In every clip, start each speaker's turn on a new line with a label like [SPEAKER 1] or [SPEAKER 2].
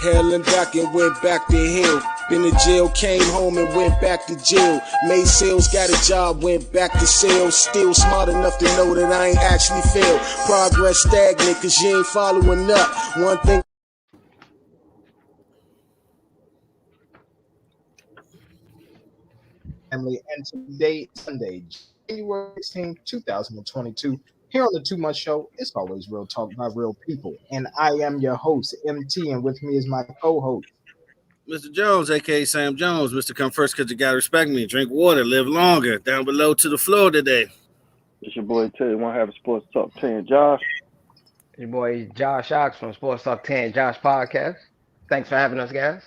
[SPEAKER 1] Hell and back and went back to hell. Been to jail, came home and went back to jail. Made sales, got a job, went back to sales. Still smart enough to know that I ain't actually failed. Progress stagnant cause you ain't following up. One thing.
[SPEAKER 2] Family, and today is Sunday, January 16, 2022. Here on the Too Much Show, it's always real talk by real people. And I am your host, MT, and with me is my co-host,
[SPEAKER 3] Mr. Jones, aka Sam Jones. Mr. Come first because you gotta respect me. Drink water, live longer. Down below to the floor today.
[SPEAKER 4] It's your boy Teddy. Want to have a sports talk 10, Josh?
[SPEAKER 5] Your boy Josh Ox from Sports Talk 10 Josh Podcast. Thanks for having us, guys.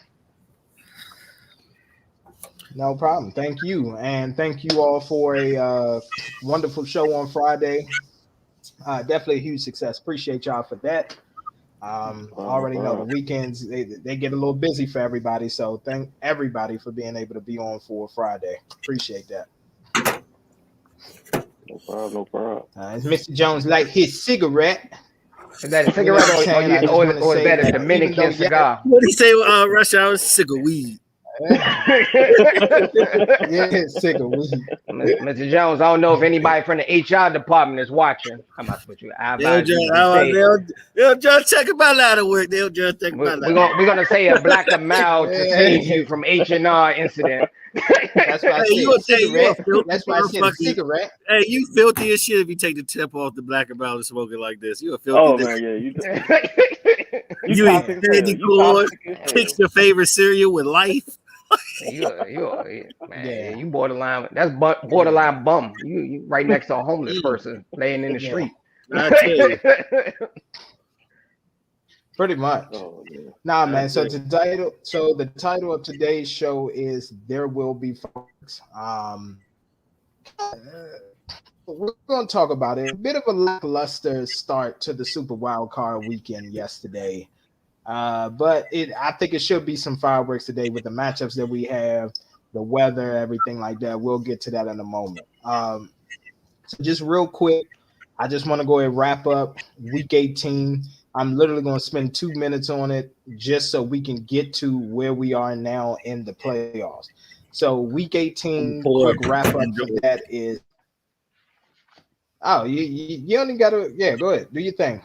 [SPEAKER 2] No problem. Thank you. And thank you all for a wonderful show on Friday. Definitely a huge success. Appreciate y'all for that. Already know the weekends, they get a little busy for everybody. So thank everybody for being able to be on for Friday. Appreciate that.
[SPEAKER 4] No problem.
[SPEAKER 2] Mr. Jones light his cigarette.
[SPEAKER 5] Is that a cigarette or is that a Dominican cigar?
[SPEAKER 3] What did he say, Rush Hour? Cigar weed.
[SPEAKER 2] Yeah, sick of weed.
[SPEAKER 5] Mr. Jones, I don't know if anybody from the HR department is watching. I'm not with you.
[SPEAKER 3] They'll just check about out of work. They'll just check about
[SPEAKER 5] We're gonna say a black amount to save you from H&R incident.
[SPEAKER 2] That's why I said cigarette. That's why I said a cigarette.
[SPEAKER 3] Hey, you filthy as shit if you take the tip off the black amount and smoke it like this. You a filthy.
[SPEAKER 4] Oh man, yeah,
[SPEAKER 3] you eat candy corn, picks your favorite cereal with life.
[SPEAKER 5] You borderline. That's borderline bum. You right next to a homeless person laying in the street.
[SPEAKER 2] Pretty much. Oh, nah, man. So the title of today's show is "There Will Be Folks." We're going to talk about it. A bit of a lackluster start to the Super Wild Card weekend yesterday. But I think it should be some fireworks today with the matchups that we have, the weather, everything like that. We'll get to that in a moment. So just real quick, I just want to go ahead and wrap up Week 18. I'm literally going to spend 2 minutes on it just so we can get to where we are now in the playoffs. So Week 18, quick wrap up for that is. Oh, you only got to, go ahead, do your thing.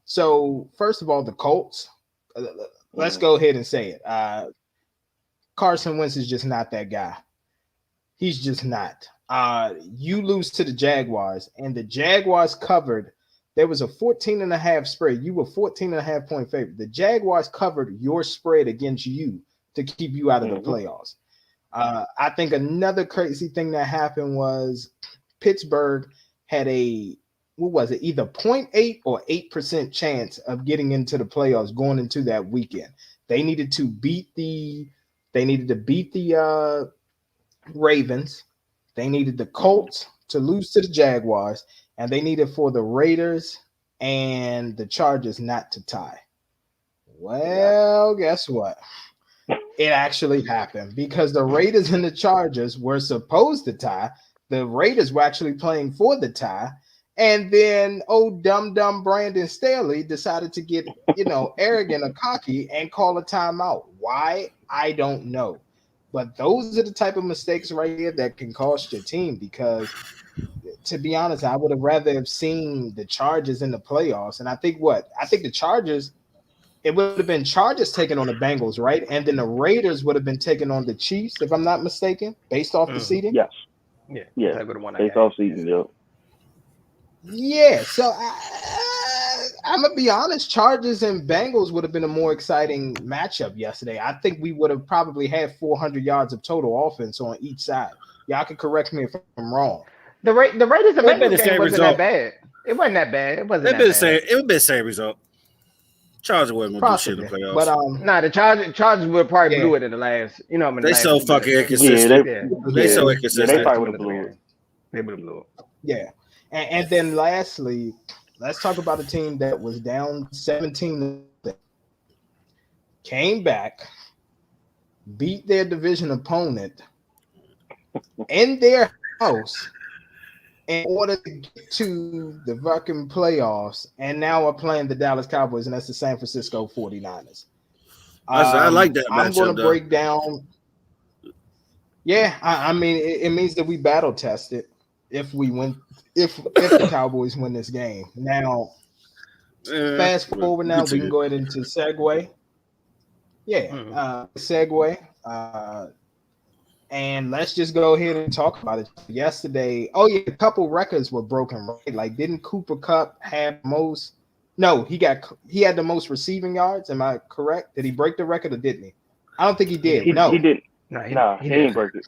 [SPEAKER 2] So first of all, the Colts, let's go ahead and say it. Carson Wentz is just not that guy. He's just not. You lose to the Jaguars, and the Jaguars covered. There was a 14.5 spread. You were 14.5 point favorite. The Jaguars covered your spread against you to keep you out of the playoffs. I think another crazy thing that happened was Pittsburgh had a, either 0.8 or 8% chance of getting into the playoffs going into that weekend. They needed to beat the Ravens. They needed the Colts to lose to the Jaguars, and they needed for the Raiders and the Chargers not to tie. Well, guess what? It actually happened because the Raiders and the Chargers were supposed to tie. The Raiders were actually playing for the tie. And then dumb Brandon Staley decided to get, arrogant or cocky and call a timeout. Why? I don't know. But those are the type of mistakes right here that can cost your team because, to be honest, I would have rather have seen the Chargers in the playoffs. And I think the Chargers, it would have been Chargers taking on the Bengals, right? And then the Raiders would have been taking on the Chiefs, if I'm not mistaken, based off the seeding.
[SPEAKER 4] Yes.
[SPEAKER 5] Yeah.
[SPEAKER 4] Based off season, yep.
[SPEAKER 2] Yeah, so I'm gonna be honest. Chargers and Bengals would have been a more exciting matchup yesterday. I think we would have probably had 400 yards of total offense on each side. Y'all can correct me if I'm wrong.
[SPEAKER 5] The Raiders and Bengals game wasn't that bad. It wasn't that bad. It wasn't that bad.
[SPEAKER 3] It would be the same result. Chargers wasn't gonna do shit in the playoffs.
[SPEAKER 5] But the Chargers would probably blew it in the last.
[SPEAKER 3] They so fucking inconsistent. They so inconsistent.
[SPEAKER 4] They probably would have blew it.
[SPEAKER 5] They would have blew it.
[SPEAKER 2] Yeah. And then lastly, let's talk about a team that was down 17, came back, beat their division opponent in their house in order to get to the fucking playoffs, and now are playing the Dallas Cowboys, and that's the San Francisco 49ers.
[SPEAKER 3] I like that
[SPEAKER 2] I'm going
[SPEAKER 3] matchup
[SPEAKER 2] to
[SPEAKER 3] though.
[SPEAKER 2] break down. Yeah, I mean, it means that we battle tested if we win, if the Cowboys win this game. Now, fast forward now, we can go ahead into segue. Yeah, segue. And let's just go ahead and talk about it. Yesterday, oh yeah, a couple records were broken, right? Like, didn't Cooper Kupp have most? No, he had the most receiving yards. Am I correct? Did he break the record or didn't he? I don't think he did.
[SPEAKER 4] He
[SPEAKER 2] No,
[SPEAKER 4] didn't.
[SPEAKER 5] No,
[SPEAKER 4] He didn't break it.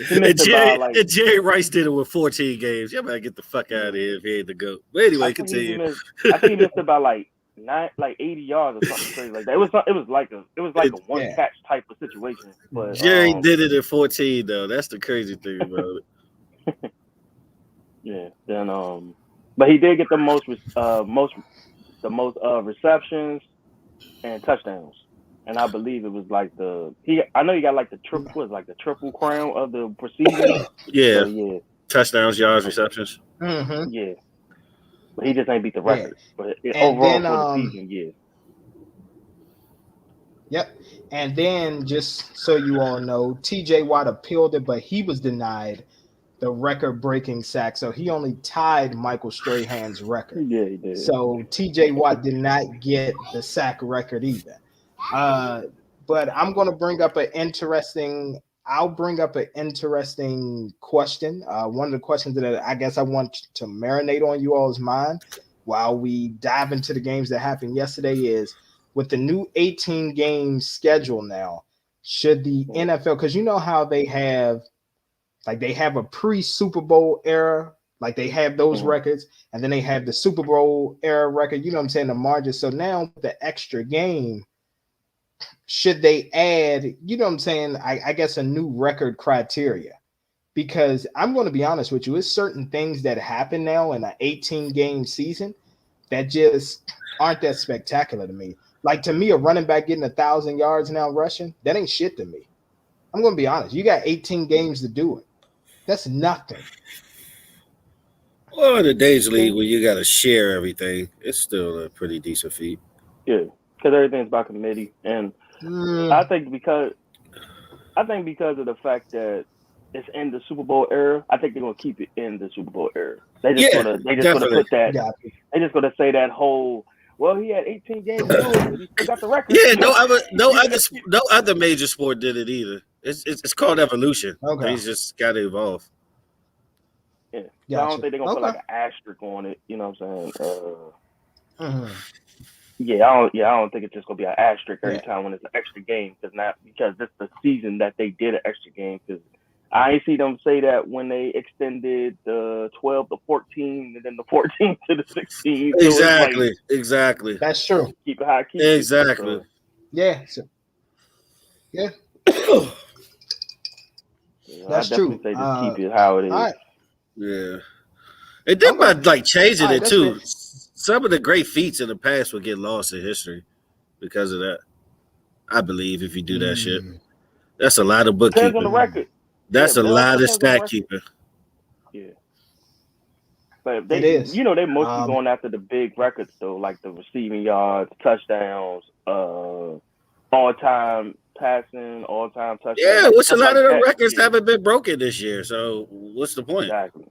[SPEAKER 4] He
[SPEAKER 3] And
[SPEAKER 4] missed it by
[SPEAKER 3] And Jerry Rice did it with 14 games. You better get the fuck out of here if he ain't the GOAT. But anyway, continue.
[SPEAKER 4] I think he missed it by like 80 yards or something crazy like that. It was like a one catch type of situation. But
[SPEAKER 3] Jerry did it at 14 though. That's the crazy thing about it.
[SPEAKER 4] Yeah. Then but he did get the most receptions and touchdowns. And I believe it was like I know he got like the triple crown of the receiving.
[SPEAKER 3] Yeah.
[SPEAKER 4] So, yeah.
[SPEAKER 3] Touchdowns, yards, receptions.
[SPEAKER 2] Mm-hmm.
[SPEAKER 4] Yeah. But he just ain't beat the record. But
[SPEAKER 2] and
[SPEAKER 4] overall
[SPEAKER 2] then,
[SPEAKER 4] for the season, yeah.
[SPEAKER 2] Yep. And then, just so you all know, TJ Watt appealed it, but he was denied the record-breaking sack. So he only tied Michael Strahan's record.
[SPEAKER 4] Yeah, he did.
[SPEAKER 2] So TJ Watt did not get the sack record either. But I'm going to bring up an interesting question. One of the questions that I guess I want to marinate on you all's mind while we dive into the games that happened yesterday is, with the new 18 game schedule now, should the NFL, because you know how they have a pre-Super Bowl era, like they have those records, and then they have the Super Bowl era record, you know what I'm saying, the margin. So now the extra game, should they add, you know what I'm saying, I guess a new record criteria? Because I'm going to be honest with you, it's certain things that happen now in an 18 game season that just aren't that spectacular to me. Like, to me, a running back getting 1,000 yards now rushing, that ain't shit to me. I'm going to be honest. You got 18 games to do it. That's nothing.
[SPEAKER 3] Well, in the Days League, where you got to share everything, it's still a pretty decent feat.
[SPEAKER 4] Yeah, because everything's by committee. And I think because of the fact that it's in the Super Bowl era, I think they're going to keep it in the Super Bowl era. They just going to put that. Yeah. They just going to say that whole, well, he had 18 games, but he still got the record.
[SPEAKER 3] Yeah, no other major sport did it either. It's called evolution.
[SPEAKER 2] Okay.
[SPEAKER 3] They just got to evolve.
[SPEAKER 4] Yeah, gotcha. I don't think they're gonna put like an asterisk on it. You know what I'm saying? Yeah, I don't think it's just gonna be an asterisk every time when it's an extra game, because it's the season that they did an extra game. Because I ain't see them say that when they extended the 12 to 14 and then the 14 to the 16. So
[SPEAKER 3] exactly.
[SPEAKER 2] That's true.
[SPEAKER 4] Keep it high.
[SPEAKER 3] Exactly.
[SPEAKER 4] So.
[SPEAKER 2] Yeah. Yeah. That's true.
[SPEAKER 4] Say just keep it how it is.
[SPEAKER 2] All right.
[SPEAKER 3] Yeah. And then by changing it too, some of the great feats in the past will get lost in history because of that. I believe if you do that shit. That's a lot of bookkeeping.
[SPEAKER 4] Depends on the record.
[SPEAKER 3] That's a lot of stat keeping.
[SPEAKER 4] Yeah. But they're mostly going after the big records though, like the receiving yards, touchdowns, all-time passing, all-time touchdowns.
[SPEAKER 3] Yeah, which a lot of the records haven't been broken this year. So what's the point?
[SPEAKER 4] Exactly.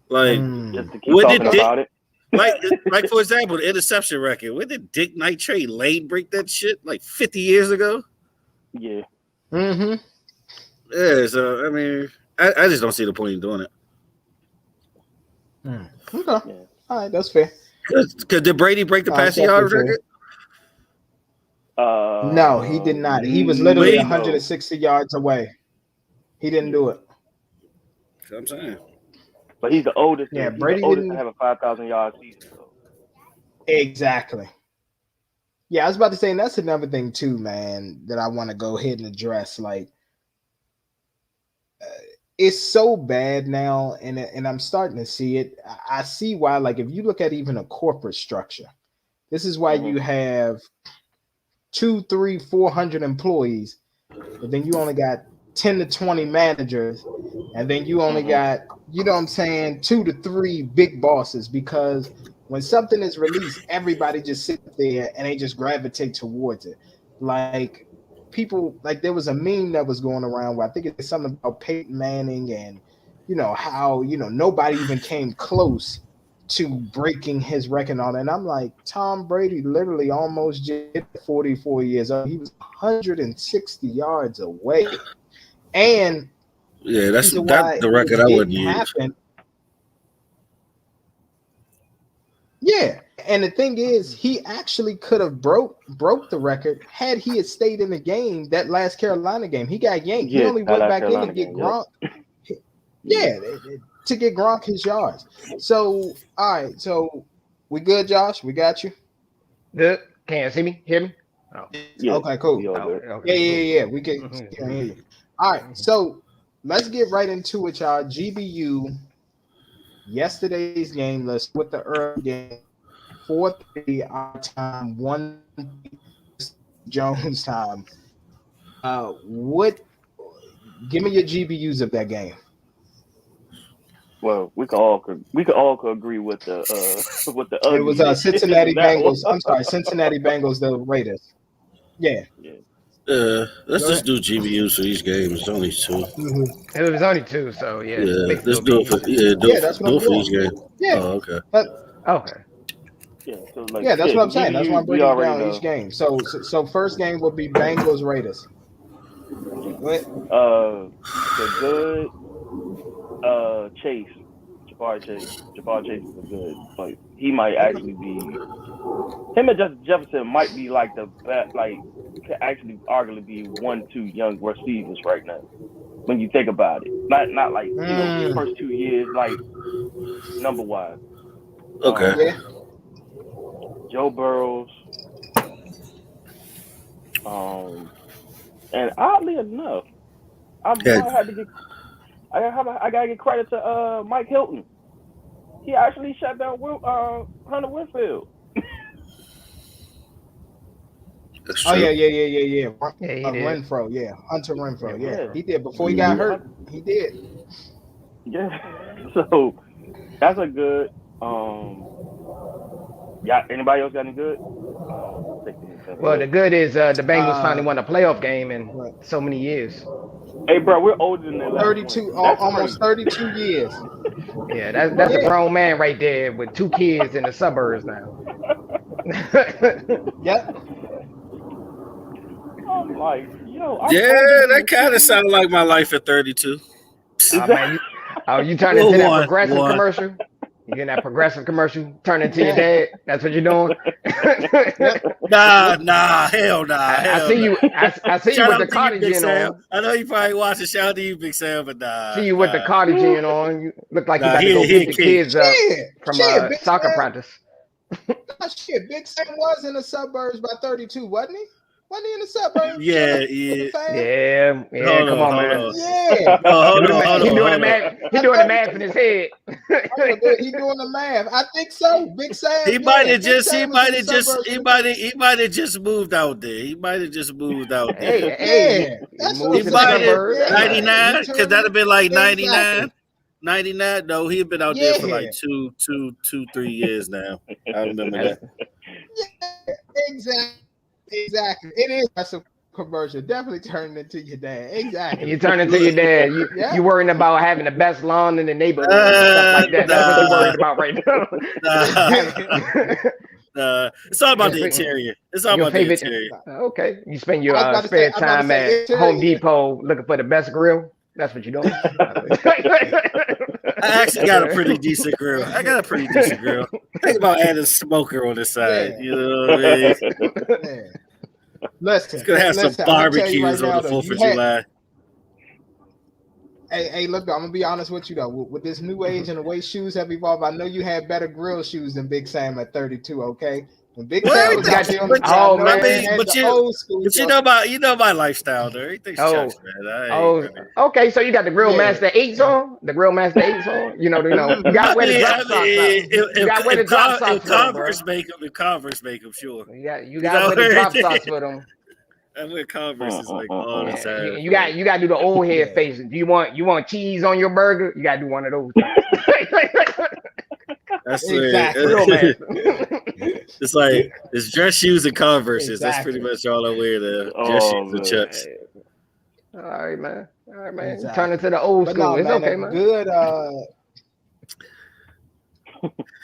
[SPEAKER 3] Like,
[SPEAKER 4] just to keep talking about it.
[SPEAKER 3] like for example, the interception record. When did Dick Nitrate Lane break that shit? Like 50 years ago?
[SPEAKER 4] Yeah.
[SPEAKER 2] Mm-hmm.
[SPEAKER 3] Yeah, so I mean, I just don't see the point in doing it.
[SPEAKER 2] Okay. Yeah. All right, that's fair.
[SPEAKER 3] Because did Brady break the passing yards record?
[SPEAKER 2] No, he did not. He was literally 160 yards away. He didn't do it.
[SPEAKER 3] That's what I'm saying.
[SPEAKER 4] But he's the oldest.
[SPEAKER 2] Yeah,
[SPEAKER 4] he's
[SPEAKER 2] Brady
[SPEAKER 4] the oldest
[SPEAKER 2] didn't
[SPEAKER 4] to have a 5,000 yard season. So.
[SPEAKER 2] Exactly. Yeah, I was about to say, and that's another thing too, man, that I want to go ahead and address. Like, it's so bad now, and I'm starting to see it. I see why. Like, if you look at even a corporate structure, this is why you have 200, 300, 400 employees, but then you only got 10 to 20 managers, and then you only got, you know what I'm saying, 2 to 3 big bosses, because when something is released, everybody just sits there and they just gravitate towards it. like people like there was a meme that was going around where I think it's something about Peyton Manning and how nobody even came close to breaking his record on it. And I'm like, Tom Brady literally almost did 44 years old. He was 160 yards away. And
[SPEAKER 3] yeah, that's
[SPEAKER 2] why
[SPEAKER 3] the record I wouldn't use.
[SPEAKER 2] Yeah, and the thing is, he actually could have broke the record had he had stayed in the game. That last Carolina game, he got yanked.
[SPEAKER 4] Yeah,
[SPEAKER 2] he only went back
[SPEAKER 4] Carolina
[SPEAKER 2] in to get
[SPEAKER 4] game,
[SPEAKER 2] Gronk. Yeah, to get Gronk his yards. So, all right, so we good, Josh? We got you.
[SPEAKER 5] Good. Can you see me? Hear me?
[SPEAKER 2] Oh. Yeah. Okay, cool. Okay, yeah. We can hear you. All right, so let's get right into it, y'all. GBU. Yesterday's game, let's with the early game, 4:30 our time, 1 Jones time. Give me your GBUs of that game.
[SPEAKER 4] Well, we could all agree with the
[SPEAKER 2] It was Cincinnati Bengals. I'm sorry, Cincinnati Bengals, the Raiders. Yeah.
[SPEAKER 3] Let's just do GBUs for each game. It's only 2.
[SPEAKER 5] Mm-hmm. It was only 2, so yeah.
[SPEAKER 3] Let's do it for each game.
[SPEAKER 2] Yeah.
[SPEAKER 3] Oh, okay.
[SPEAKER 5] Okay.
[SPEAKER 4] Yeah,
[SPEAKER 2] that's what I'm saying. That's why I'm breaking down each game. So first game will be Bengals Raiders.
[SPEAKER 4] The good Chase. Jabbar Chase is a good. Like he might actually be. Him and Justin Jefferson might be like the best. Like could actually arguably be 1-2 young receivers right now. When you think about it, not like the first 2 years, like number wise.
[SPEAKER 3] Okay.
[SPEAKER 4] Joe Burrows. And oddly enough, I gotta give credit to Mike Hilton. He actually shut down Hunter Winfield.
[SPEAKER 2] Oh yeah.
[SPEAKER 5] Renfro,
[SPEAKER 2] Hunter Renfro, yeah. He did before he got hurt. He did.
[SPEAKER 4] Yeah. So that's a good. Yeah. Anybody else got any good?
[SPEAKER 5] Well, the good is the Bengals finally won a playoff game in so many years.
[SPEAKER 4] Hey, bro, we're older than that.
[SPEAKER 2] 32, almost 32 years.
[SPEAKER 5] Yeah, that's a grown man right there with 2 kids in the suburbs now.
[SPEAKER 2] Yep.
[SPEAKER 4] I'm like,
[SPEAKER 3] that kind of sounded like my life at 32.
[SPEAKER 5] Man, you turn into that progressive commercial? You get that progressive commercial, turn into your dad. That's what you're doing.
[SPEAKER 3] Nah, hell nah.
[SPEAKER 5] I see you. I see you with the cardigan on.
[SPEAKER 3] I know you probably watching. Shout out to you, Big Sam, but nah.
[SPEAKER 5] See you with the cardigan on. You look like you about to go pick the kids up from soccer practice.
[SPEAKER 2] Shit, Big Sam was in the suburbs by 32, wasn't he? Wasn't he in the suburbs?
[SPEAKER 3] Yeah.
[SPEAKER 5] Come on, man.
[SPEAKER 2] Yeah.
[SPEAKER 5] He's doing the math. He's doing the math in his head.
[SPEAKER 2] He's doing the math. I think so. Big Sam.
[SPEAKER 3] He might have just moved out there. He might have just moved out there.
[SPEAKER 5] Hey.
[SPEAKER 3] He might have 99 because that'd have been like 99. 99? No, he'd been out there for like 2, 3 years now. I remember that.
[SPEAKER 2] Yeah, exactly. It is a commercial. Definitely turning into your dad. Exactly.
[SPEAKER 5] You turn into your dad. You worrying about having the best lawn in the neighborhood stuff like that. That's what you're worried about right
[SPEAKER 3] now. It's all about the interior. It's all about the interior.
[SPEAKER 5] Okay. You spend your spare time at Home Depot looking for the best grill. That's what you're doing.
[SPEAKER 3] I actually got a pretty decent grill. Think about adding a smoker on the side.
[SPEAKER 2] Yeah.
[SPEAKER 3] You know what I mean?
[SPEAKER 2] Yeah. Listen,
[SPEAKER 3] it's gonna have some barbecues on the 4th of July.
[SPEAKER 2] Hey, look, I'm gonna be honest with you though. With this new age and the way shoes have evolved, I know you had better grill shoes than Big Sam at 32. Okay. But you
[SPEAKER 3] know my lifestyle though. Everything's changed, man.
[SPEAKER 5] Okay. So you got the Grill Master 8s on. The Grill Master 8s on. You got to wear the drop socks. You got to wear the drop socks.
[SPEAKER 3] If Converse make them, sure.
[SPEAKER 5] You got to wear the drop socks for them.
[SPEAKER 3] I wear Converse like all the time.
[SPEAKER 5] You got to do the old head face. Do you want cheese on your burger? You got to do one of those.
[SPEAKER 3] That's
[SPEAKER 2] exactly.
[SPEAKER 5] Real man.
[SPEAKER 3] It's like it's dress shoes and Converses.
[SPEAKER 2] Exactly.
[SPEAKER 3] That's pretty much all I wear there. Dress shoes and Chucks.
[SPEAKER 5] All right, man.
[SPEAKER 2] Exactly.
[SPEAKER 5] Turn it to the old school. It's okay, man.
[SPEAKER 2] Good.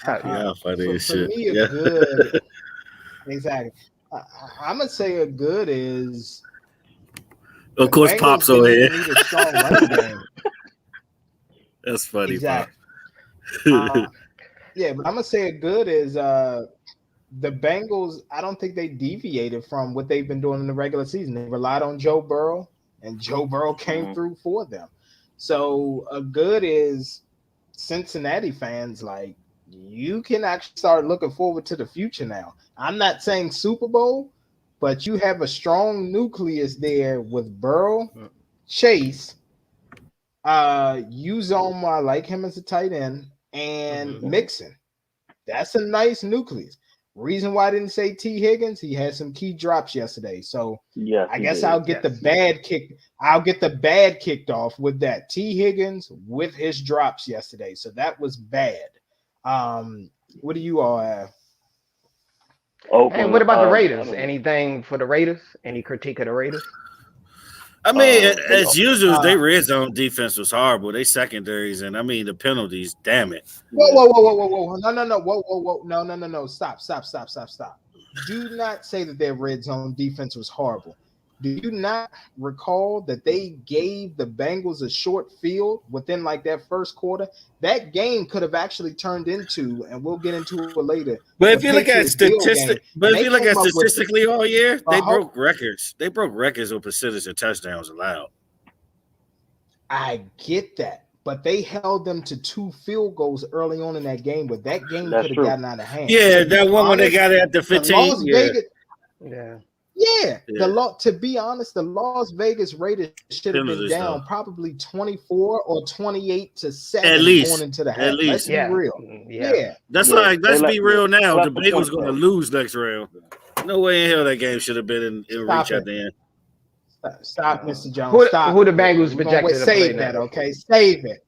[SPEAKER 3] Yeah, funny as shit.
[SPEAKER 2] Me, a good. Exactly. I'm gonna say a good is.
[SPEAKER 3] Of course, Pop's over here.
[SPEAKER 2] Need a strong running game.
[SPEAKER 3] That's funny,
[SPEAKER 2] exactly.
[SPEAKER 3] Pop.
[SPEAKER 2] Yeah, but I'm gonna say a good is the Bengals. I don't think they deviated from what they've been doing in the regular season. They relied on Joe Burrow, and Joe Burrow came through for them. So a good is Cincinnati fans, like, you can actually start looking forward to the future now. I'm not saying Super Bowl, but you have a strong nucleus there with Burrow, Chase, Uzoma, I like him as a tight end, and Mixon. That's a nice nucleus. Reason why I didn't say T. Higgins, he had some key drops yesterday. So I guess I'll get the bad kick. I'll get the bad kicked off with that. T. Higgins with his drops yesterday. So that was bad. What do you all have?
[SPEAKER 5] And what about the Raiders? Anything for the Raiders? Any critique of the Raiders?
[SPEAKER 3] I mean, as usual, their red zone defense was horrible. They secondaries, and I mean the penalties. Damn it!
[SPEAKER 2] Whoa! No! Whoa! No! Stop! Do not say that their red zone defense was horrible. Do you not recall that they gave the Bengals a short field within like that first quarter? That game could have actually turned into, and we'll get into it later.
[SPEAKER 3] But if you look at statistically all year, they broke records. They broke records with percentage of touchdowns allowed.
[SPEAKER 2] I get that, but they held them to 2 field goals early on in that game, but that game could have gotten out of hand.
[SPEAKER 3] Yeah, that one when they got it at the 15.
[SPEAKER 2] To be honest, the Las Vegas Raiders should have been down probably 24 or 28-7
[SPEAKER 3] at least
[SPEAKER 2] going into the half.
[SPEAKER 3] At least.
[SPEAKER 2] Let's be real.
[SPEAKER 3] Let's be real now. The Bengals going to lose next round. No way in hell that game should have been in reach at the end.
[SPEAKER 2] Stop, Mr. Jones.
[SPEAKER 5] Who the Bengals projected to play
[SPEAKER 2] save that, okay? Save it.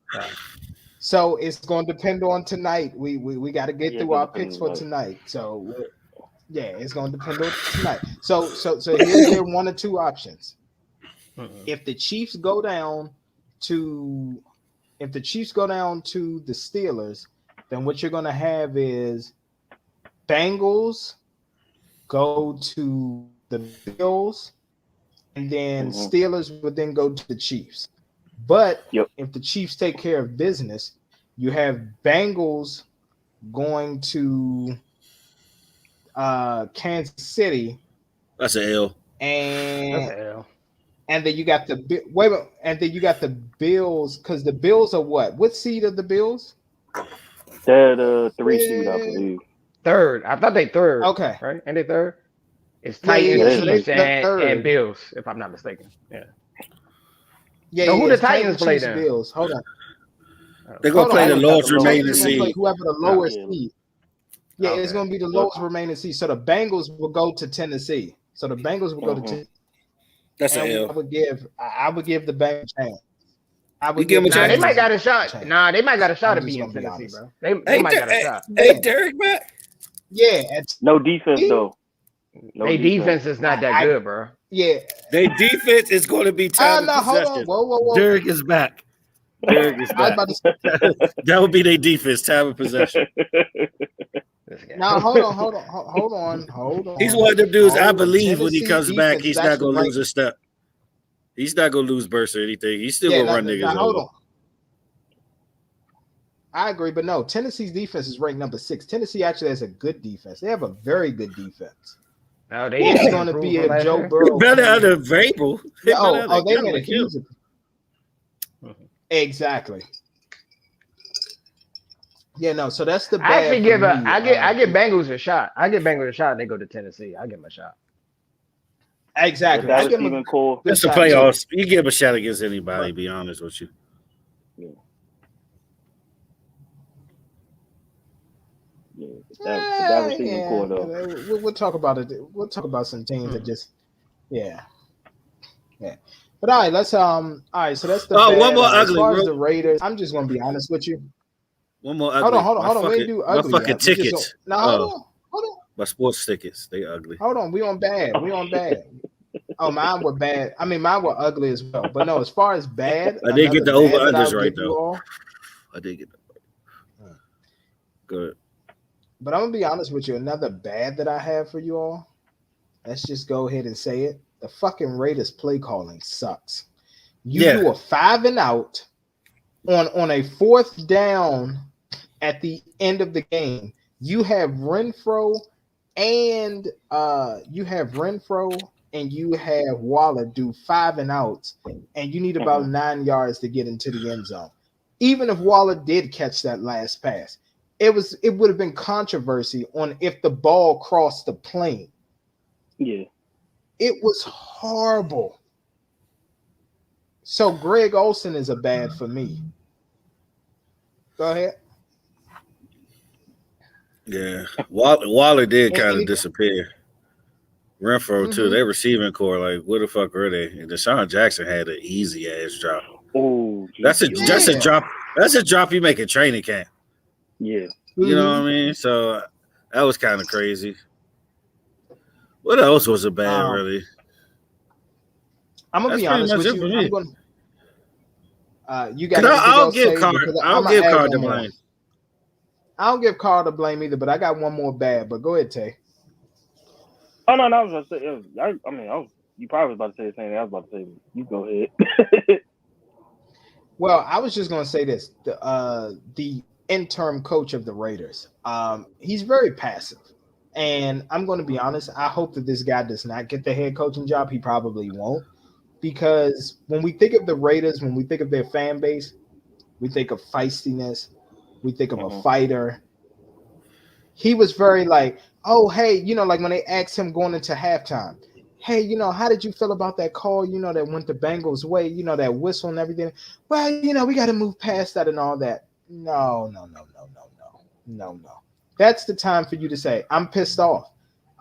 [SPEAKER 2] So it's going to depend on tonight. We got to get through our picks for tonight. So it's going to depend on tonight. So here's your 1 or 2 options. If the Chiefs go down to the Steelers, then what you're going to have is Bengals go to the Bills, and then Steelers would then go to the Chiefs. But if the Chiefs take care of business, you have Bengals going to Kansas City.
[SPEAKER 3] That's an L.
[SPEAKER 2] And then you got the Bills, because the Bills are what? What seed are the Bills?
[SPEAKER 4] They're the 3 seed, I believe.
[SPEAKER 5] Third. I thought they third.
[SPEAKER 2] Okay.
[SPEAKER 5] Right? And they third? It's Titans, Chiefs, and Bills, if I'm not mistaken. So who the Titans play then?
[SPEAKER 2] Bills. Hold on.
[SPEAKER 3] They're going to play the lowest remaining seed.
[SPEAKER 2] Whoever the lowest seed. Yeah, it's going to be the lowest remaining seed. So the Bengals will go to Tennessee. So the Bengals will go to Tennessee.
[SPEAKER 3] That's an L.
[SPEAKER 2] I would give the Bengals a chance.
[SPEAKER 5] They might got a shot. They might got a shot at being Tennessee, bro. They might got a shot.
[SPEAKER 3] Hey, Derek, man.
[SPEAKER 2] Yeah.
[SPEAKER 4] No defense, though.
[SPEAKER 5] Their defense is not that good, bro.
[SPEAKER 2] Yeah.
[SPEAKER 3] Their defense is going to be time of possession.
[SPEAKER 2] Whoa.
[SPEAKER 3] Derek is back. That would be their defense, time of possession.
[SPEAKER 2] Now, hold on.
[SPEAKER 3] He's one of them dudes, I believe when he comes back, he's not going to lose a step. He's not going to lose burst or anything. He's still going to run niggas over. Hold on.
[SPEAKER 2] I agree, but no, Tennessee's defense is ranked number 6. Tennessee actually has a good defense. They have a very good defense.
[SPEAKER 5] No,
[SPEAKER 2] it's going to be a Joe Burrow.
[SPEAKER 3] Better under Vrabel.
[SPEAKER 2] They made a huge. Exactly. Yeah, no. So that's the.
[SPEAKER 5] I give Bengals a shot. I give Bengals a shot. And they go to Tennessee. I give them a shot.
[SPEAKER 2] Exactly.
[SPEAKER 4] That's even cool.
[SPEAKER 3] It's the playoffs. You give a shot against anybody. Be honest with you.
[SPEAKER 4] That was even cool though.
[SPEAKER 2] We'll talk about it. We'll talk about some teams that just, yeah. But all right, let's So that's the.
[SPEAKER 3] One more ugly.
[SPEAKER 2] As far as the Raiders, I'm just gonna be honest with you.
[SPEAKER 3] One more ugly.
[SPEAKER 2] Hold on. We ain't do ugly.
[SPEAKER 3] My fucking tickets.
[SPEAKER 2] Hold on.
[SPEAKER 3] My sports tickets. They ugly.
[SPEAKER 2] Hold on. We on bad. Oh, mine were bad. I mean, mine were ugly as well. But no, as far as bad,
[SPEAKER 3] I did get the over unders right though. I did get the good.
[SPEAKER 2] But I'm gonna be honest with you. Another bad that I have for you all. Let's just go ahead and say it. The fucking Raiders play calling sucks. You do a 5 and out on a 4th down at the end of the game. You have Renfro and you have Waller do 5 and outs, and you need about 9 yards to get into the end zone. Even if Waller did catch that last pass, it would have been controversy on if the ball crossed the plane.
[SPEAKER 4] Yeah.
[SPEAKER 2] It was horrible. So Greg Olsen is a bad for me. Go ahead.
[SPEAKER 3] Yeah. Waller did kind of disappear. Renfro too. Their receiving core, like, where the fuck were they? And Deshaun Jackson had an easy ass drop.
[SPEAKER 4] Oh,
[SPEAKER 3] that's a drop. That's a drop you make in training camp.
[SPEAKER 4] Yeah.
[SPEAKER 3] You know what I mean? So that was kind of crazy. What else was a bad, really?
[SPEAKER 2] I'm gonna be honest with you. I'm gonna, you got.
[SPEAKER 3] I'll give Carr the blame.
[SPEAKER 2] I don't give Carr the blame either, but I got one more bad. But go ahead, Tay.
[SPEAKER 4] Oh no, I was gonna say. You probably was about to say the same thing I was about to say. You go ahead.
[SPEAKER 2] Well, I was just gonna say this: the interim coach of the Raiders. He's very passive, and I'm going to be honest. I hope that this guy does not get the head coaching job. He probably won't, because when we think of the Raiders, when we think of their fan base, we think of feistiness. We think of a fighter. He was very like, oh, hey, like when they asked him going into halftime, hey, how did you feel about that call, that went the Bengals' way, that whistle and everything? Well, we got to move past that and all that. No. That's the time for you to say, I'm pissed off.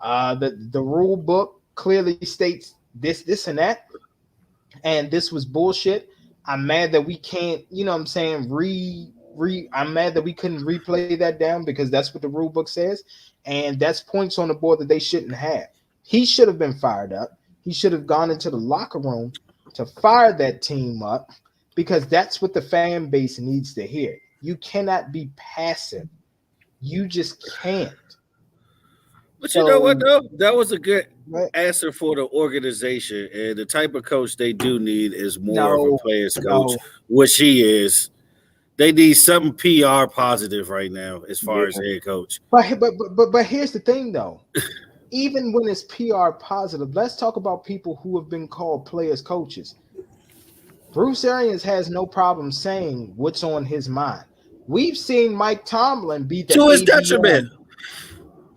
[SPEAKER 2] The rule book clearly states this, and that, and this was bullshit. I'm mad that we can't, I'm saying, I'm mad that we couldn't replay that down because that's what the rule book says. And that's points on the board that they shouldn't have. He should have been fired up. He should have gone into the locker room to fire that team up, because that's what the fan base needs to hear. You cannot be passive. You just can't.
[SPEAKER 3] But you know what, though? That was a good answer for the organization. And the type of coach they do need is more of a player's coach, which he is. They need something PR positive right now as far as head coach.
[SPEAKER 2] But here's the thing, though. Even when it's PR positive, let's talk about people who have been called players coaches. Bruce Arians has no problem saying what's on his mind. We've seen Mike Tomlin beat the
[SPEAKER 3] to his detriment.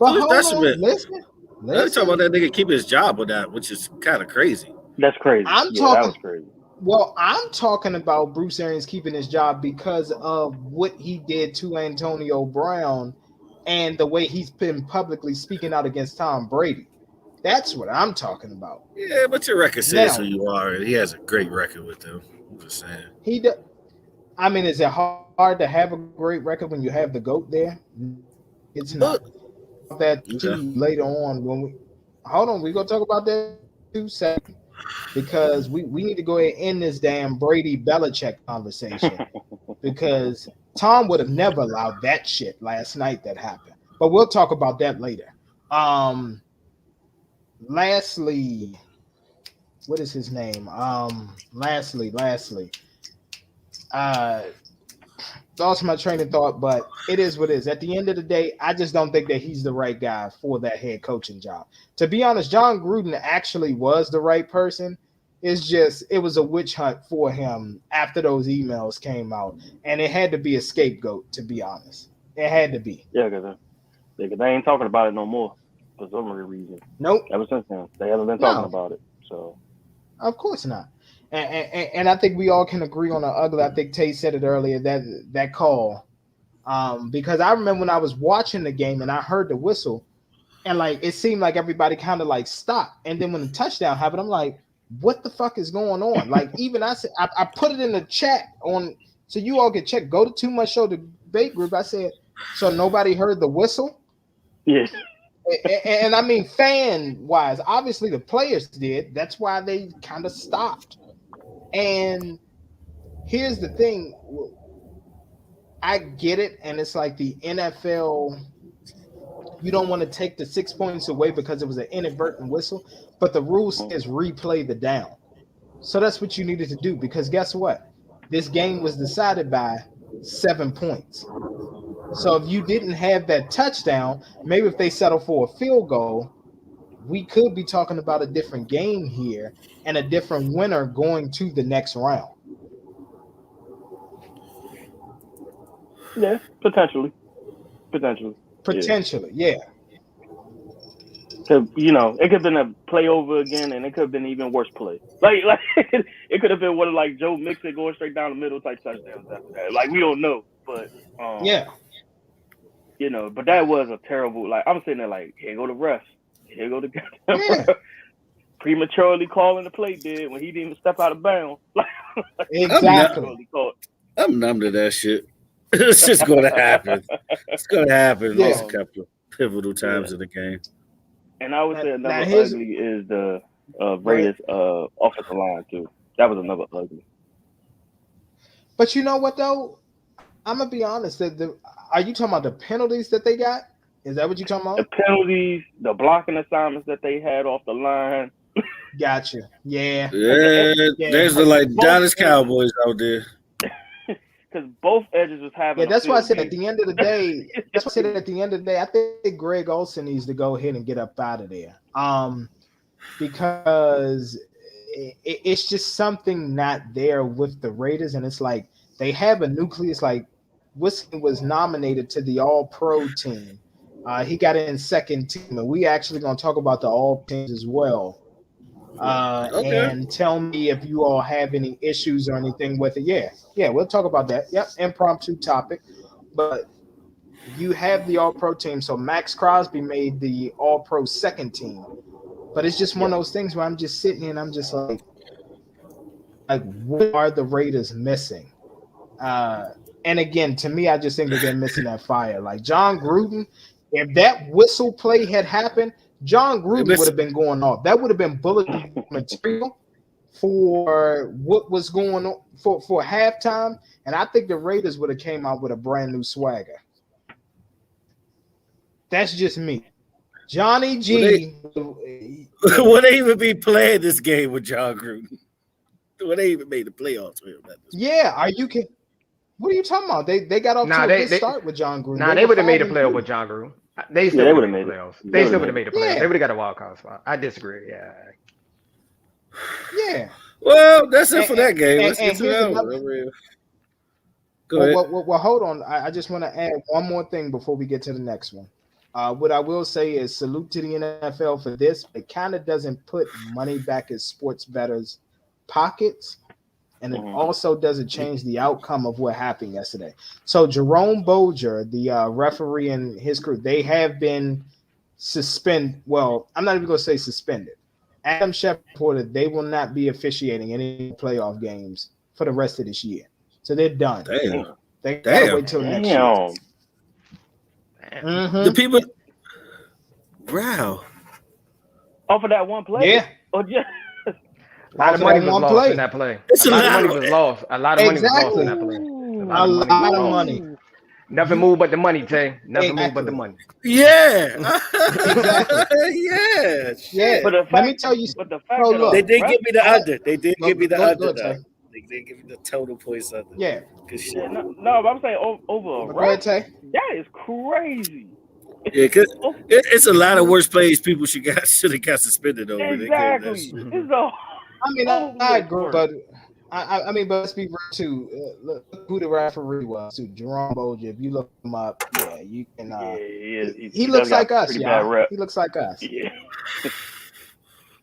[SPEAKER 2] But hold on, listen.
[SPEAKER 3] I'm talking about that nigga keep his job with that, which is kind of crazy.
[SPEAKER 4] That's crazy.
[SPEAKER 2] That was crazy. Well, I'm talking about Bruce Arians keeping his job because of what he did to Antonio Brown and the way he's been publicly speaking out against Tom Brady. That's what I'm talking about.
[SPEAKER 3] Yeah, but your record says who you are. He has a great record with them. I'm just saying.
[SPEAKER 2] I mean, is it hard to have a great record when you have the GOAT there? It's not. That too later on when we're gonna talk about that 2 seconds. Because we need to go ahead and end this damn Brady Belichick conversation, because Tom would have never allowed that shit last night that happened. But we'll talk about that later. Lastly, what is his name? Lastly. Lost my train of thought, but it is what it is. At the end of the day, I just don't think that he's the right guy for that head coaching job. To be honest, John Gruden actually was the right person. It's just it was a witch hunt for him after those emails came out, and it had to be a scapegoat. To be honest, it had to be.
[SPEAKER 4] Yeah, because they ain't talking about it no more for some reason.
[SPEAKER 2] Nope.
[SPEAKER 4] Ever since then, they haven't been talking about it. So,
[SPEAKER 2] of course not. And I think we all can agree on the ugly. I think Tate said it earlier, that call. Because I remember when I was watching the game and I heard the whistle, and like it seemed like everybody kind of like stopped. And then when the touchdown happened, I'm like, what the fuck is going on? Like even I said, I put it in the chat on So you all can check. Go to Too Much Show debate group. I said, so nobody heard the whistle?
[SPEAKER 4] Yes.
[SPEAKER 2] And I mean, fan-wise, obviously the players did. That's why they kind of stopped. And here's the thing. I get it, and it's like the NFL, you don't want to take the 6 points away because it was an inadvertent whistle, but the rule says replay the down. So that's what you needed to do, because guess what? This game was decided by 7 points. So if you didn't have that touchdown, maybe if they settle for a field goal, we could be talking about a different game here and a different winner going to the next round.
[SPEAKER 4] Yeah, potentially.
[SPEAKER 2] Yeah.
[SPEAKER 4] Cause it could have been a play over again, and it could have been even worse play. Like it could have been one of like Joe Mixon going straight down the middle type touchdowns after that. Like we don't know, but
[SPEAKER 2] yeah.
[SPEAKER 4] But that was a terrible. Like I'm sitting there, like here go the refs, here go the goddamn ref. Prematurely calling the play dead when he didn't even step out of bounds.
[SPEAKER 2] Exactly.
[SPEAKER 3] I'm numb to that shit. It's just going to happen. It's going to happen.
[SPEAKER 2] Yeah.
[SPEAKER 3] There's a couple of pivotal times in the game.
[SPEAKER 4] And I would say another ugly is the Raiders offensive line too. That was another ugly.
[SPEAKER 2] But you know what though? I'm gonna be honest. Are you talking about the penalties that they got? Is that what you're talking about?
[SPEAKER 4] The penalties, the blocking assignments that they had off the line.
[SPEAKER 2] Gotcha. Yeah.
[SPEAKER 3] There's the Dallas Cowboys out there.
[SPEAKER 4] Because both edges was having.
[SPEAKER 2] Yeah, that's why I said at the end of the day. I think Greg Olsen needs to go ahead and get up out of there. Because it's just something not there with the Raiders, and it's like they have a nucleus. Like Whiskey was nominated to the All-Pro team. He got in second team, and we actually going to talk about the All teams as well. And tell me if you all have any issues or anything with it. Yeah, we'll talk about that. Yep, impromptu topic. But you have the All-Pro team, so Max Crosby made the All-Pro second team. But it's just one of those things where I'm just sitting here and I'm just like what are the Raiders missing? And again, to me, I just think that they're missing that fire. Like John Gruden, if that whistle play had happened, John Gruden would have been going off. That would have been bulletin material for what was going on for halftime. And I think the Raiders would have came out with a brand new swagger. That's just me. Johnny G.
[SPEAKER 3] Would they even be playing this game with John Gruden? Would they even made the playoffs with him?
[SPEAKER 2] Yeah, are you kidding? What are you talking about? They got off to a good start with John Gruden.
[SPEAKER 5] They would have made a playoff with John Gruden. They still would have made the playoffs. They still would have made the playoffs. They would have got a wild card spot. I disagree.
[SPEAKER 2] Yeah.
[SPEAKER 3] Well, that's it for that game. Let's get to that one. Go ahead.
[SPEAKER 2] Well, hold on. I just want to add one more thing before we get to the next one. What I will say is salute to the NFL for this. It kind of doesn't put money back in sports bettors' pockets. And it also doesn't change the outcome of what happened yesterday. So Jerome Boger, the referee and his crew, they have been suspended. Well, I'm not even going to say suspended. Adam Schefter reported they will not be officiating any playoff games for the rest of this year. So they're done.
[SPEAKER 3] Damn.
[SPEAKER 2] They got to wait till next year.
[SPEAKER 3] Mm-hmm. The people. Wow.
[SPEAKER 4] Off of that one play?
[SPEAKER 2] Yeah.
[SPEAKER 4] Oh, yeah.
[SPEAKER 5] A lot of money was lost in that play. A lot of money was lost. A lot of money was lost in that play.
[SPEAKER 2] A lot of money.
[SPEAKER 5] Nothing moved but the money, Tay. Nothing moved but the money.
[SPEAKER 3] Yeah.
[SPEAKER 2] Yeah.
[SPEAKER 4] But
[SPEAKER 2] let me tell you.
[SPEAKER 4] But the fact that
[SPEAKER 3] they did give me the under. They did give me the under. They did give me the total points under.
[SPEAKER 2] Yeah.
[SPEAKER 4] No, but I'm saying over.
[SPEAKER 2] Right, Tay?
[SPEAKER 4] That is crazy.
[SPEAKER 3] Yeah, because it's a lot of worse plays people should have got suspended over.
[SPEAKER 4] Exactly.
[SPEAKER 2] I agree, but I mean, but let's be real too. Look who the referee was too. Jerome Boger. If you look him up, yeah, you can. He looks like us, y'all. He looks like us.
[SPEAKER 4] Yeah.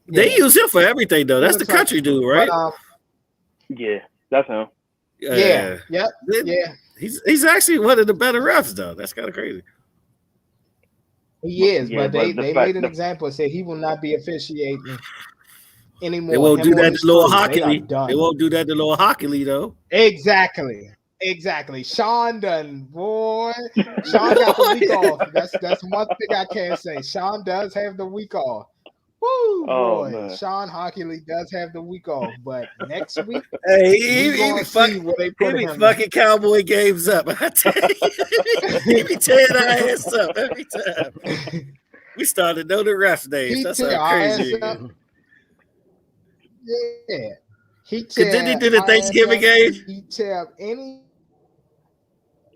[SPEAKER 3] They use him for everything, though. That's the country dude, right?
[SPEAKER 4] But, yeah, that's him.
[SPEAKER 2] Yeah.
[SPEAKER 3] He's actually one of the better refs, though. That's kind of crazy.
[SPEAKER 2] He is, but they made an example and said he will not be officiating anymore.
[SPEAKER 3] They won't do that to Lil Hockey. They won't do that to Lil Hockey, though.
[SPEAKER 2] Exactly. Exactly. Sean done, boy. Sean got the week off. That's one thing I can say. Sean does have the week off. Woo, boy. Man. Sean Hockley does have the week off, but next week,
[SPEAKER 3] hey, he be fucking Cowboy games up. I tell you, he be tearing our ass up every time. We started know the refs' names. That's how crazy.
[SPEAKER 2] Yeah.
[SPEAKER 3] Did he do the Thanksgiving game?
[SPEAKER 2] He tapped any.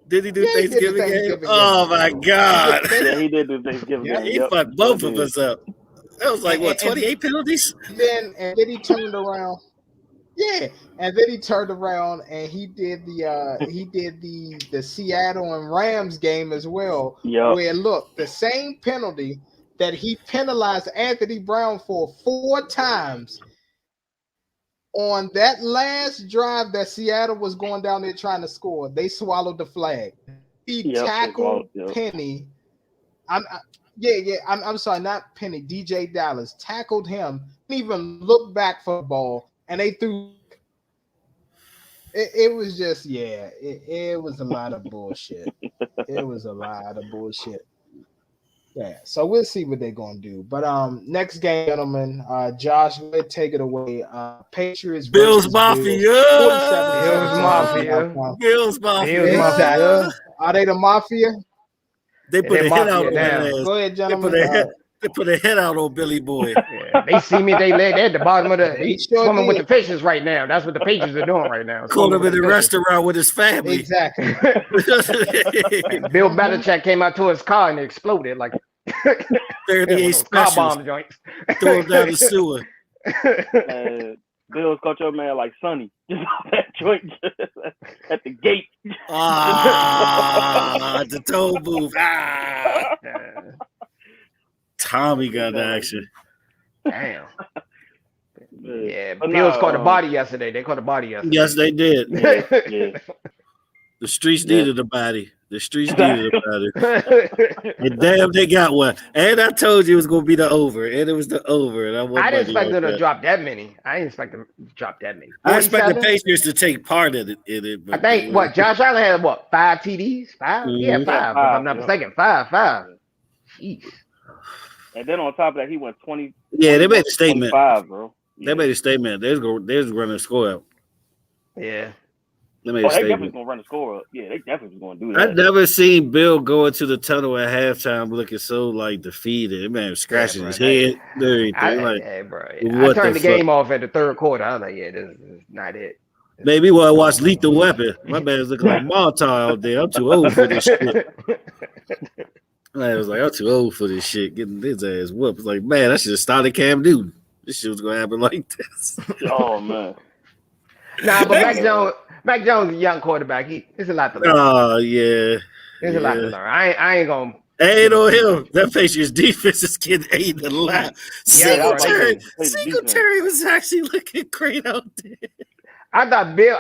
[SPEAKER 3] Did he do Thanksgiving game? Oh my God!
[SPEAKER 4] Yeah, he did do Thanksgiving game.
[SPEAKER 3] He fucked both of us up. That was like 28 penalties.
[SPEAKER 2] And then he turned around. Yeah, and then he turned around and he did the Seattle and Rams game as well.
[SPEAKER 4] Yep.
[SPEAKER 2] Where look, the same penalty that he penalized Anthony Brown for 4 times. On that last drive that Seattle was going down there trying to score, they swallowed the flag. He tackled Penny. I'm sorry, not Penny. DJ Dallas tackled him. Didn't even look back for the ball, and they threw. It was just it was a lot of bullshit. It was a lot of bullshit. Yeah, so we'll see what they're gonna do. But next game, gentlemen, Josh, go ahead, take it away. Patriots,
[SPEAKER 3] Bills Mafia,
[SPEAKER 2] Bills Mafia. Are they the Mafia?
[SPEAKER 3] They put a hit out on their
[SPEAKER 2] Go ahead, gentlemen.
[SPEAKER 3] They put a hit out on Billy Boy.
[SPEAKER 5] Yeah, they see me. They're at the bottom of the swimming with the fishes right now. That's what the Patriots are doing right now.
[SPEAKER 3] Caught him in the restaurant with his family.
[SPEAKER 2] Exactly.
[SPEAKER 5] Bill Belichick came out to his car and it exploded like
[SPEAKER 3] 38
[SPEAKER 5] car bomb joints.
[SPEAKER 3] Throw him down the sewer.
[SPEAKER 4] Bill's caught your man like Sonny, just off that joint at the gate.
[SPEAKER 3] The toll booth. Tommy got the action.
[SPEAKER 5] Damn. Yeah, Bills caught a body yesterday. They caught a body yesterday.
[SPEAKER 3] Yes, they did.
[SPEAKER 4] Yeah.
[SPEAKER 3] The streets needed a body. The streets needed a body. And damn, they got one. And I told you it was going to be the over. And it was the over. And
[SPEAKER 5] I didn't expect them to drop that many. I expect
[SPEAKER 3] I expect the Patriots to take part in it.
[SPEAKER 5] I think, Josh Allen had, 5 TDs? 5? Mm-hmm. Yeah, 5. If I'm not mistaken. 5. Jeez.
[SPEAKER 4] And then on top of that, he went 20.
[SPEAKER 3] Yeah, they made a statement.
[SPEAKER 4] 25, bro. Yeah.
[SPEAKER 3] They made a statement. They was running a score out.
[SPEAKER 5] Yeah.
[SPEAKER 4] They definitely going to run the score up. Yeah, they definitely going to do that.
[SPEAKER 3] I've never seen Bill go into the tunnel at halftime looking so defeated. That man was scratching his head.
[SPEAKER 5] I turned the game off at the third quarter. I was like, this is not it.
[SPEAKER 3] Maybe I watched Lethal Weapon. My man's looking like Montar out there. I'm too old for this shit. I was like, I'm too old for this shit. Getting his ass whooped. It's like, man, I should have started Cam Newton. This shit was gonna happen like this.
[SPEAKER 4] Oh man.
[SPEAKER 5] Nah, but Mac Jones is a young quarterback. There's a lot to learn.
[SPEAKER 3] Oh yeah.
[SPEAKER 5] There's a lot to learn. I ain't gonna.
[SPEAKER 3] Ain't on him. That Patriots defense is getting ate a lot. Singletary was actually looking great out there.
[SPEAKER 5] I thought Bill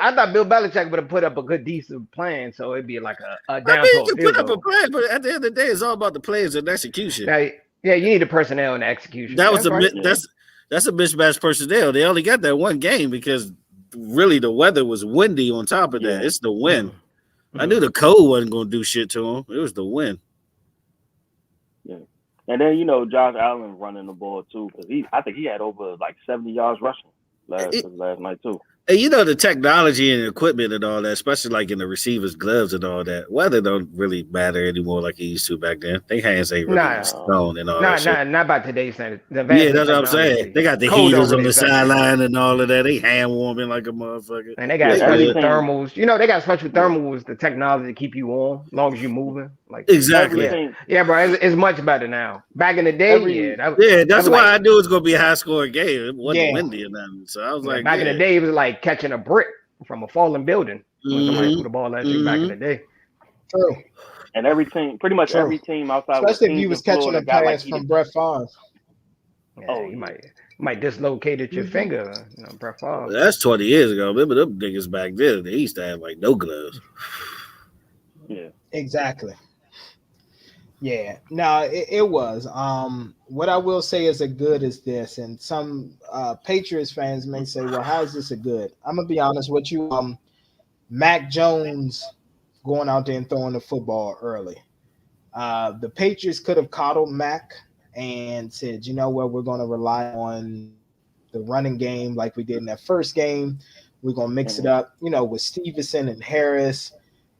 [SPEAKER 5] Belichick would have put up a good, decent plan, so it'd be like a down.
[SPEAKER 3] You can put up a plan, but at the end of the day, it's all about the players and execution.
[SPEAKER 5] Now, you need the personnel and the execution.
[SPEAKER 3] That's a mismatched personnel. They only got that one game because really the weather was windy. On top of that, it's the wind. Mm-hmm. I knew the cold wasn't going to do shit to him. It was the wind.
[SPEAKER 4] Yeah, and then Josh Allen running the ball too because I think he had over 70 yards rushing last night too.
[SPEAKER 3] And the technology and equipment and all that, especially in the receivers' gloves and all that, weather don't really matter anymore like it used to back then. They hands ain't really stone and all that.
[SPEAKER 5] Not by today's standard.
[SPEAKER 3] Yeah, that's what I'm saying. They got the heaters on the sideline and all of that. They hand warming like a motherfucker.
[SPEAKER 5] And they got special thermals. They got special thermals, the technology to keep you warm as long as you're moving.
[SPEAKER 3] Exactly.
[SPEAKER 5] Yeah, bro, it's much better now. Back in the day,
[SPEAKER 3] that's why I knew it was going to be a high-scoring game. It wasn't windy or nothing. So I was like,
[SPEAKER 5] back in the day, it was like catching a brick from a falling building when somebody threw the ball at you back in the day.
[SPEAKER 2] True.
[SPEAKER 4] And every team, pretty much every team outside,
[SPEAKER 2] especially if you was catching a pass from Brett Favre.
[SPEAKER 5] Yeah, you might dislocate your finger, Brett Favre.
[SPEAKER 3] Well, that's 20 years ago. Remember them niggas back then? They used to have no gloves.
[SPEAKER 4] Yeah,
[SPEAKER 2] exactly. Yeah, no, it was. What I will say is a good is this, and some Patriots fans may say, "Well, how is this a good?" I'm gonna be honest with you. Mac Jones going out there and throwing the football early. The Patriots could have coddled Mac and said, you know what, we're going to rely on the running game like we did in that first game. We're going to mix it up, with Stevenson and Harris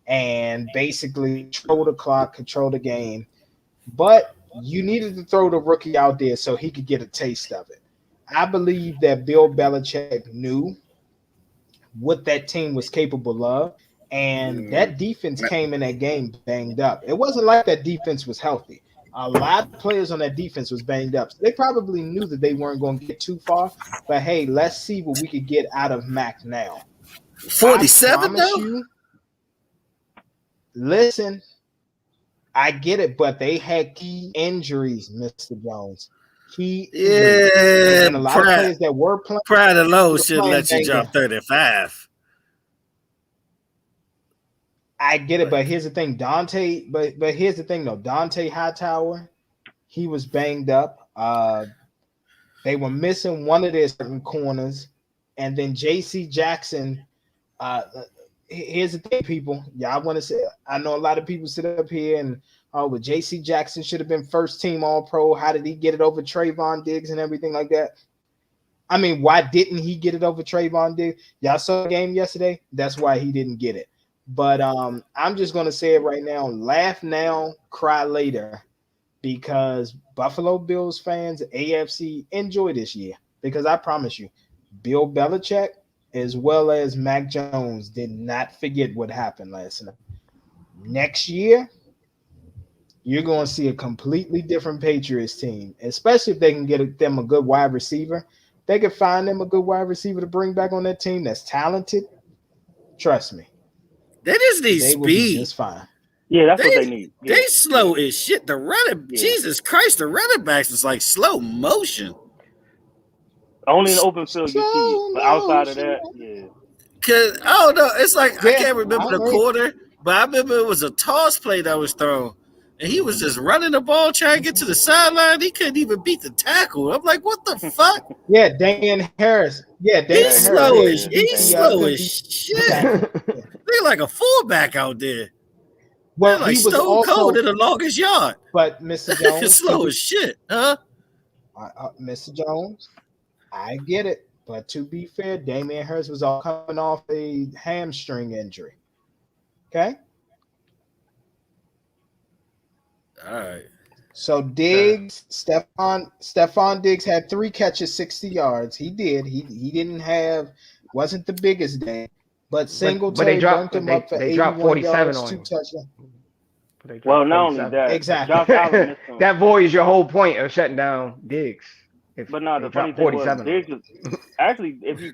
[SPEAKER 2] and basically control the clock, control the game. But you needed to throw the rookie out there so he could get a taste of it. I believe that Bill Belichick knew what that team was capable of, and that defense came in that game banged up. It wasn't like that defense was healthy. A lot of players on that defense was banged up. So they probably knew that they weren't going to get too far, but hey, let's see what we could get out of Mac now.
[SPEAKER 3] 47 though?
[SPEAKER 2] Listen, I get it, but they had key injuries, Mr. Jones.
[SPEAKER 3] Yeah,
[SPEAKER 2] and a lot of players that were playing.
[SPEAKER 3] Pride and low should let you drop 35.
[SPEAKER 2] I get it, but here's the thing, Dante. But here's the thing, though. Dante Hightower, he was banged up. They were missing one of their certain corners, and then J.C. Jackson. Here's the thing, people. Y'all want to say? I know a lot of people sit up here and but J.C. Jackson should have been first team All Pro. How did he get it over Trayvon Diggs and everything like that? I mean, why didn't he get it over Trayvon Diggs? Y'all saw the game yesterday. That's why he didn't get it. But I'm just going to say it right now. Laugh now, cry later, because Buffalo Bills fans, AFC, enjoy this year. Because I promise you, Bill Belichick as well as Mac Jones did not forget what happened last night. Next year, you're going to see a completely different Patriots team, especially if they can get them a good wide receiver. They can find them a good wide receiver to bring back on that team that's talented. Trust me.
[SPEAKER 3] They just need
[SPEAKER 2] speed.
[SPEAKER 3] Will
[SPEAKER 2] be just fine.
[SPEAKER 4] Yeah, that's what they need. Yeah.
[SPEAKER 3] They slow as shit. The running, Jesus Christ, the running backs is like slow motion.
[SPEAKER 4] Only in the open field you see it, but outside of that, yeah.
[SPEAKER 3] Cause I don't know, it's like I can't remember the quarter, but I remember it was a toss play that was thrown, and he was just running the ball trying to get to the sideline. He couldn't even beat the tackle. I'm like, what the fuck?
[SPEAKER 2] Yeah, Damian Harris. Yeah, Damian
[SPEAKER 3] he's
[SPEAKER 2] Harris.
[SPEAKER 3] He's slow as shit. They're like a fullback out there.
[SPEAKER 2] Well,
[SPEAKER 3] they're like
[SPEAKER 2] he was
[SPEAKER 3] Stone Cold in the longest yard.
[SPEAKER 2] But Mr. Jones,
[SPEAKER 3] slow as shit, huh?
[SPEAKER 2] Mr. Jones, I get it. But to be fair, Damian Harris was all coming off a hamstring injury. Okay?
[SPEAKER 3] All right.
[SPEAKER 2] So Diggs, Stephon Diggs had 3 catches, 60 yards. He did. He didn't have, wasn't the biggest day. But Singletary bumped him up for 81 yards, 2 touchdowns.
[SPEAKER 4] Well, not only that,
[SPEAKER 2] exactly.
[SPEAKER 4] Josh Allen missed him.
[SPEAKER 5] That voids your whole point of shutting down Diggs.
[SPEAKER 4] But no, the funny thing was, Diggs was actually, if you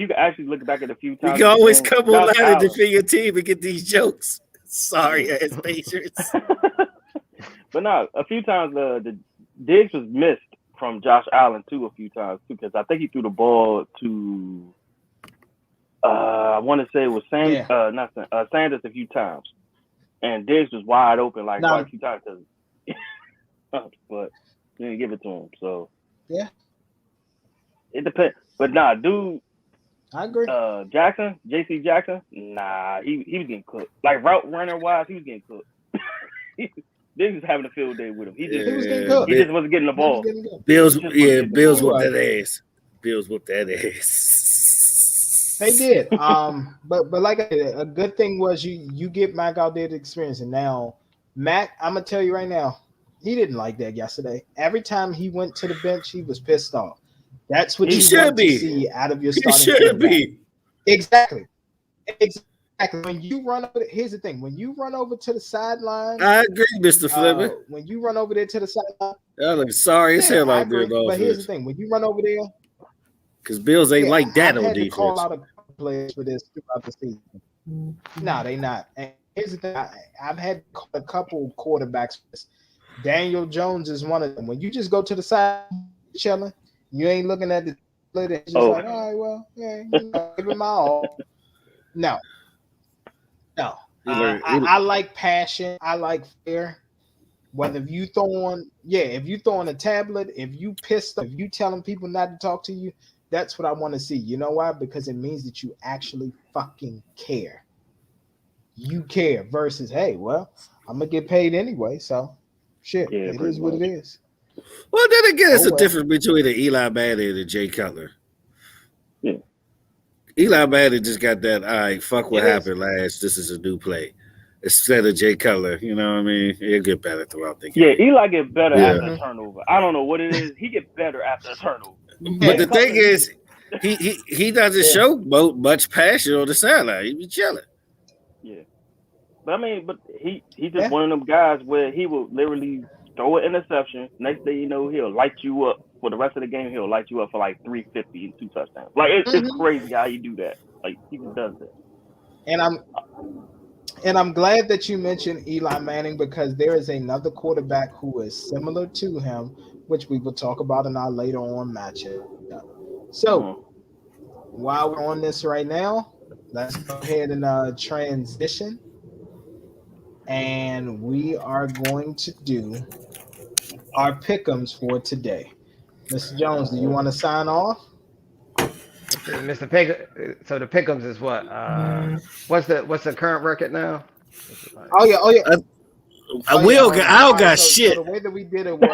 [SPEAKER 4] could actually look back at a few times,
[SPEAKER 3] you can always come online and defend your team and get these jokes. Sorry, as Patriots.
[SPEAKER 4] But no, a few times the Diggs was missed from Josh Allen too. A few times too, because I think he threw the ball to. I want to say it was Sanders a few times, and Diggs was wide open quite a few times. But you didn't give it to him, so
[SPEAKER 2] yeah,
[SPEAKER 4] it depends. But dude,
[SPEAKER 2] I agree.
[SPEAKER 4] Jackson, J.C. Jackson, he was getting cooked. Like route runner wise, he was getting cooked. Diggs was having a field day with him. He was getting cooked. He just wasn't getting the ball.
[SPEAKER 3] Bills whooped that ass. Bills whooped that ass.
[SPEAKER 2] They did. But like I said, a good thing was you get Mac out there to experience it. Now, Mac, I'm gonna tell you right now, he didn't like that yesterday. Every time he went to the bench, he was pissed off. That's what you want to see out of your starting quarterback. Exactly. When you run over, here's the thing: when you run over to the sideline,
[SPEAKER 3] I agree, Mr. Fleming.
[SPEAKER 2] When you run over there to the sideline,
[SPEAKER 3] I look sorry as hell out there.
[SPEAKER 2] But here's the thing: when you run over there.
[SPEAKER 3] Because Bills ain't like that on defense. I had to
[SPEAKER 2] call out a couple players for this throughout the season. No, they not. And here's the thing: I've had a couple quarterbacks. Daniel Jones is one of them. When you just go to the side, chilling, you ain't looking at the play. It's just like, all right, well, yeah, give him my all. No. I like passion. I like fear. Whether if you throwing a tablet, if you pissed, if you telling people not to talk to you, That's what I want to see. You know why? Because it means that you actually fucking care. You care versus, hey, well, I'm gonna get paid anyway, so shit, it is what it is.
[SPEAKER 3] Well, then again, it's a difference between an Eli Manning and a Jay Cutler.
[SPEAKER 4] Yeah.
[SPEAKER 3] Eli Manning just got that, all right, fuck what happened last. This is a new play. Instead of Jay Cutler, you know what I mean? He'll get better throughout the game.
[SPEAKER 4] Yeah, Eli get better after a turnover. I don't know what it is. He get better after a turnover.
[SPEAKER 3] But the thing is, he doesn't show much passion on the sideline. He be chilling.
[SPEAKER 4] Yeah. But I mean, he's just one of them guys where he will literally throw an interception. Next thing you know, he'll light you up for the rest of the game. He'll light you up for like 350 and 2 touchdowns. Like it's crazy how you do that. Like he just does that.
[SPEAKER 2] And I'm glad that you mentioned Eli Manning because there is another quarterback who is similar to him, which we will talk about in our later on matchup. So while we're on this right now, let's go ahead and transition. And we are going to do our pick'ems for today. Mr. Jones, do you want to sign off?
[SPEAKER 5] Mr. Pick. So the pick'ems is what? What's the current record now?
[SPEAKER 2] Oh yeah.
[SPEAKER 3] I don't got shit.
[SPEAKER 2] So the way that we did it was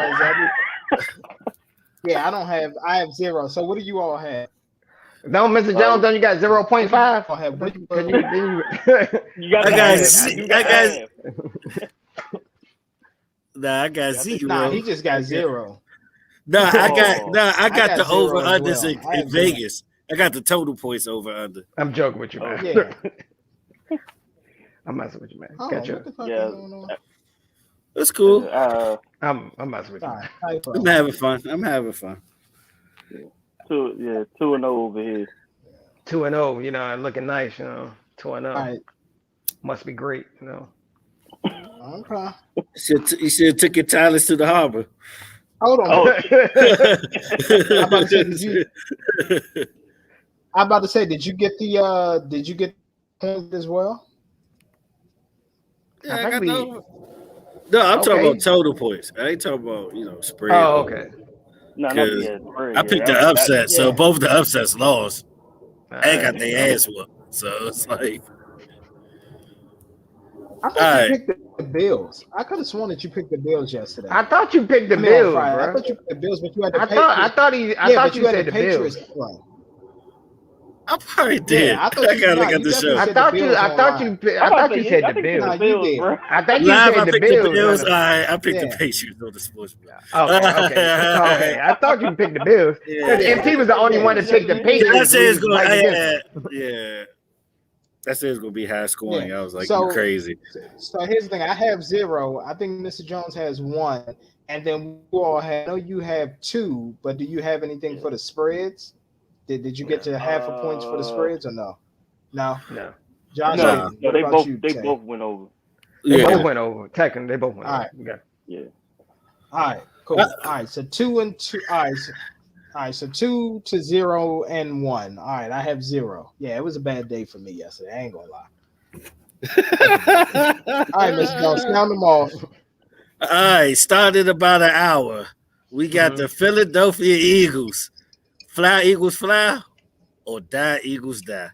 [SPEAKER 2] I have 0. So what do you all have?
[SPEAKER 5] No, Mr. Jones, don't you got 0.5?
[SPEAKER 3] I got 0.
[SPEAKER 2] Nah, he just got 0.
[SPEAKER 3] I got the over under in Vegas. I got the total points over under.
[SPEAKER 5] I'm joking with you, man. Yeah. I'm messing with you, man.
[SPEAKER 3] That's cool.
[SPEAKER 5] I'm messing with you.
[SPEAKER 3] I'm having fun.
[SPEAKER 4] 2-0 over here.
[SPEAKER 5] 2-0, and looking nice, 2-0. Right. Must be great,
[SPEAKER 2] Okay.
[SPEAKER 3] You should have took your talents to the harbor.
[SPEAKER 2] Hold on. I'm about to say, did you get the point as well?
[SPEAKER 3] Yeah, I got no, I'm talking about total points. I ain't talking about, spread.
[SPEAKER 5] Oh, okay.
[SPEAKER 4] No,
[SPEAKER 3] I picked the upset, so both the upsets lost. I got their ass whooped. So it's like
[SPEAKER 2] I thought you picked the Bills. I could have sworn that you picked the Bills yesterday.
[SPEAKER 5] I thought you picked the Bills, bro.
[SPEAKER 2] I thought you picked the Bills, but you had the
[SPEAKER 5] Patriots. I thought you said the Bills.
[SPEAKER 3] I probably did.
[SPEAKER 2] Yeah, I gotta look at the show.
[SPEAKER 5] I thought you said the Bills.
[SPEAKER 2] No, you did.
[SPEAKER 5] I think you said the Bills.
[SPEAKER 3] I picked the Patriots on the sports.
[SPEAKER 5] Okay. I thought you picked the Bills. MP was the only one that picked the Patriots.
[SPEAKER 3] I said it's going. That said it's gonna be high scoring. Yeah. I was like, you crazy.
[SPEAKER 2] So here's the thing: I have 0. I think Mr. Jones has 1, and then you all have. I know you have 2, but do you have anything for the spreads? Did you get to half a points for the spreads or no? No. Josh,
[SPEAKER 4] they both went over.
[SPEAKER 5] They both went over. Technically, they both went over.
[SPEAKER 2] Right. Yeah. All right. Cool. All right. So 2 and 2. All right. So 2 to 0 and 1. All right. I have 0. Yeah, it was a bad day for me yesterday. I ain't gonna lie. All right, Mr. Jones, count them off.
[SPEAKER 3] All right. Started about an hour. We got the Philadelphia Eagles. Fly Eagles fly, or die Eagles die.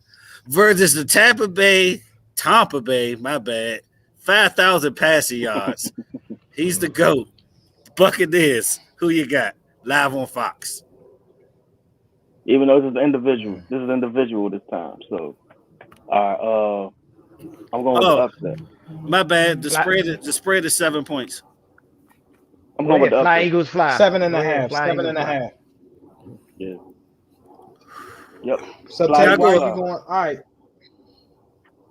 [SPEAKER 3] Versus the Tampa Bay, my bad, 5,000 passing yards. He's the GOAT. Buccaneers, who you got? Live on Fox.
[SPEAKER 4] Even though this is individual this time. So, I'm going with the upset.
[SPEAKER 3] My bad. The spread is 7 points.
[SPEAKER 4] I'm going with the
[SPEAKER 5] Fly Eagles fly.
[SPEAKER 2] 7.5. 7.5.
[SPEAKER 4] Yeah. Yep.
[SPEAKER 2] So Tay, where are you going? All right.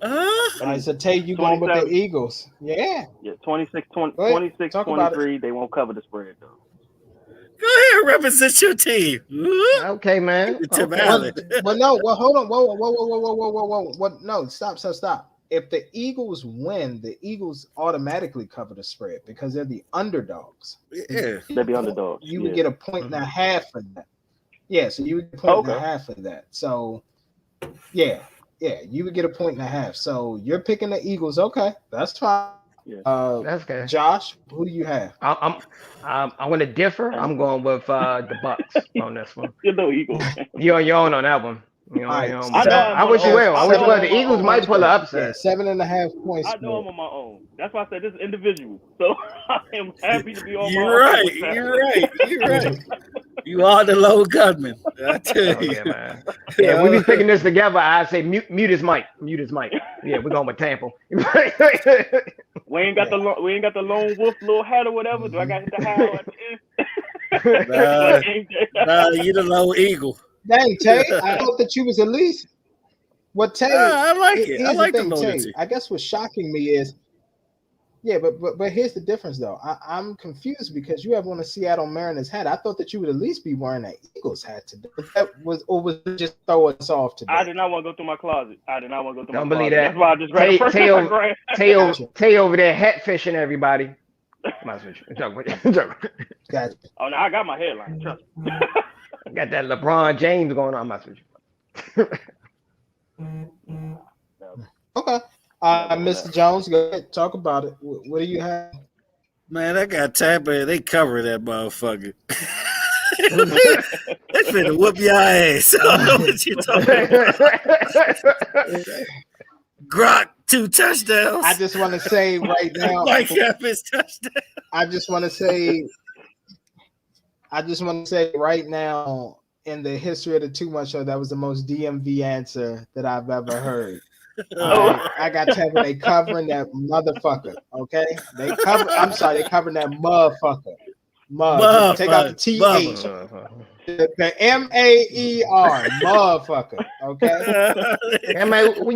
[SPEAKER 2] All right, so Tay, you going with the Eagles? Yeah.
[SPEAKER 4] Yeah. 26-23. They won't cover the spread though.
[SPEAKER 3] Go ahead, represent your team.
[SPEAKER 5] Okay, man.
[SPEAKER 2] Well, no. Well, hold on. Whoa. No, stop. If the Eagles win, the Eagles automatically cover the spread because they're the underdogs.
[SPEAKER 3] Yeah,
[SPEAKER 4] they'll be underdogs.
[SPEAKER 2] You would get a point and a half for that. Yeah, so you would get a point and a half for that. So, yeah, you would get a point and a half. So you're picking the Eagles. Okay, that's fine.
[SPEAKER 5] That's good.
[SPEAKER 2] Josh, who do you have?
[SPEAKER 5] I'm going to differ. I'm going with the Bucks on this one.
[SPEAKER 4] You know, Eagles.
[SPEAKER 5] You're on that one. You know,
[SPEAKER 2] Right.
[SPEAKER 5] I wish you will. I wish you will. The Eagles might pull an upset.
[SPEAKER 2] Yeah, 7.5 points.
[SPEAKER 4] I know I'm on my own. That's why I said this is individual. So I am happy to be on my
[SPEAKER 3] own. You're right. You are the low gunman. I tell you.
[SPEAKER 5] Yeah, man. Yeah, we be picking this together. I say mute his mic. Yeah, we're going with Tampa.
[SPEAKER 4] We ain't got the lone wolf little hat or whatever. Do I got the hat at the end?
[SPEAKER 3] Nah, you the low eagle.
[SPEAKER 2] Dang, Tay, I thought that you was at least. What Tay?
[SPEAKER 3] I like it. I like the loyalty.
[SPEAKER 2] I guess what's shocking me is, but here's the difference though. I'm confused because you have on a Seattle Mariners hat. I thought that you would at least be wearing an Eagles hat today. Was it just throw us off today?
[SPEAKER 4] I did not want to go through my closet.
[SPEAKER 5] Don't believe that.
[SPEAKER 4] That's why I just grabbed the first one.
[SPEAKER 5] Tay over there hat fishing everybody. Gotcha.
[SPEAKER 4] Oh, no, I got my headline. Trust me.
[SPEAKER 5] Got that LeBron James going on. I'm not with you.
[SPEAKER 2] Okay. Mr. Jones, go ahead. Talk about it. What do you have?
[SPEAKER 3] Man, I got Tampa. They cover that motherfucker. They finna whoop your ass. I don't know what you're talking about. Gronk, 2 touchdowns.
[SPEAKER 2] I just want to say right now.
[SPEAKER 3] Mike Evans touchdown.
[SPEAKER 2] I just want to say right now, in the history of the Too Much Show, that was the most DMV answer that I've ever heard. I got Tampa. They covering that motherfucker. Okay, they covering that motherfucker. Take out the TH. The MAER, motherfucker. Okay.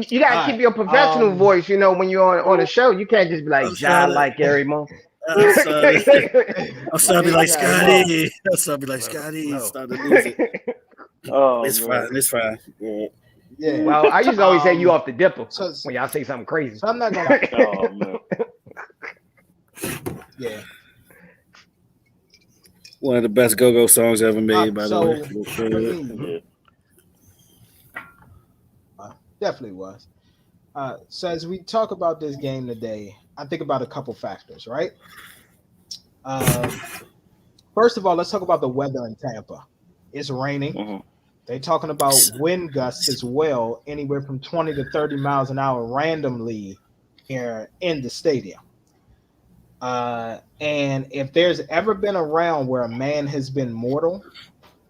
[SPEAKER 5] You gotta keep your professional voice. You know, when you're on a show, you can't just be like John like Gary Mo.
[SPEAKER 3] I'm sorry, like Scotty. I'm sorry, like Scotty. Started losing. Oh, it's fine.
[SPEAKER 2] Yeah.
[SPEAKER 5] Well, I used to always say you off the dipper when y'all say something crazy.
[SPEAKER 2] So I'm not gonna. Yeah.
[SPEAKER 3] One of the best go-go songs ever made, by the way.
[SPEAKER 2] Definitely was. So as we talk about this game today, I think about a couple factors, right? First of all, let's talk about the weather in Tampa. It's raining. Mm-hmm. They're talking about wind gusts as well, anywhere from 20 to 30 miles an hour randomly here in the stadium. And if there's ever been a round where a man has been mortal,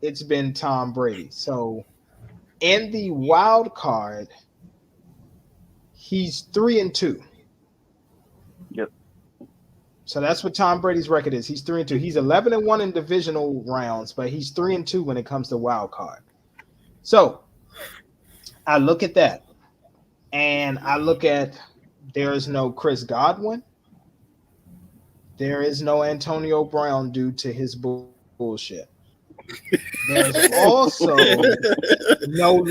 [SPEAKER 2] it's been Tom Brady. So in the wild card, he's 3-2.
[SPEAKER 4] Yep.
[SPEAKER 2] So that's what Tom Brady's record is. He's 3-2. He's 11-1 in divisional rounds, but he's 3-2 when it comes to wild card. So I look at that, and I look at there is no Chris Godwin. There is no Antonio Brown due to his bullshit. There's also no.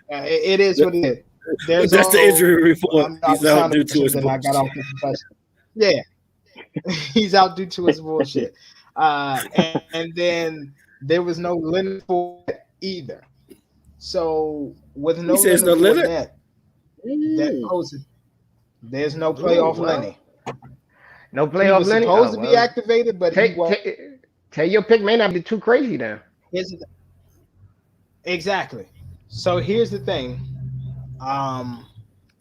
[SPEAKER 2] It is what it is. There's
[SPEAKER 3] that's the injury report. He's out due to his bullshit.
[SPEAKER 2] Yeah, he's out due to his bullshit. And then there was no Leonard Fournette either. So with no Leonard Fournette, that poses there's no playoff Lenny.
[SPEAKER 5] No playoff Lenny.
[SPEAKER 2] Supposed to be activated, but
[SPEAKER 5] tell your pick may not be too crazy now.
[SPEAKER 2] Exactly. So here's the thing.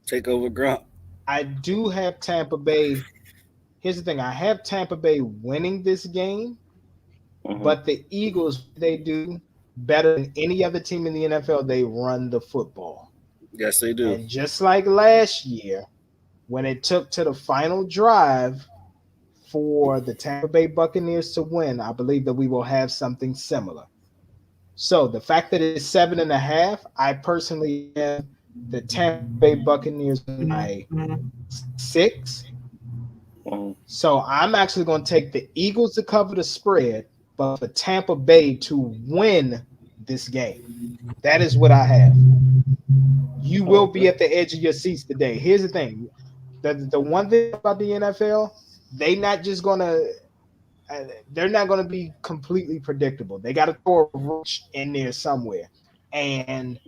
[SPEAKER 3] Take over Gronk.
[SPEAKER 2] I do have Tampa Bay. Here's the thing. I have Tampa Bay winning this game, but the Eagles, they do better than any other team in the NFL. They run the football.
[SPEAKER 3] Yes, they do.
[SPEAKER 2] And just like last year, when it took to the final drive for the Tampa Bay Buccaneers to win, I believe that we will have something similar. So the fact that it's 7.5, I personally have the Tampa Bay Buccaneers by 6. So I'm actually going to take the Eagles to cover the spread, but for Tampa Bay to win this game. That is what I have. You will be at the edge of your seats today. Here's the thing. The one thing about the NFL, they're not going to be completely predictable. They got to throw a roach in there somewhere. And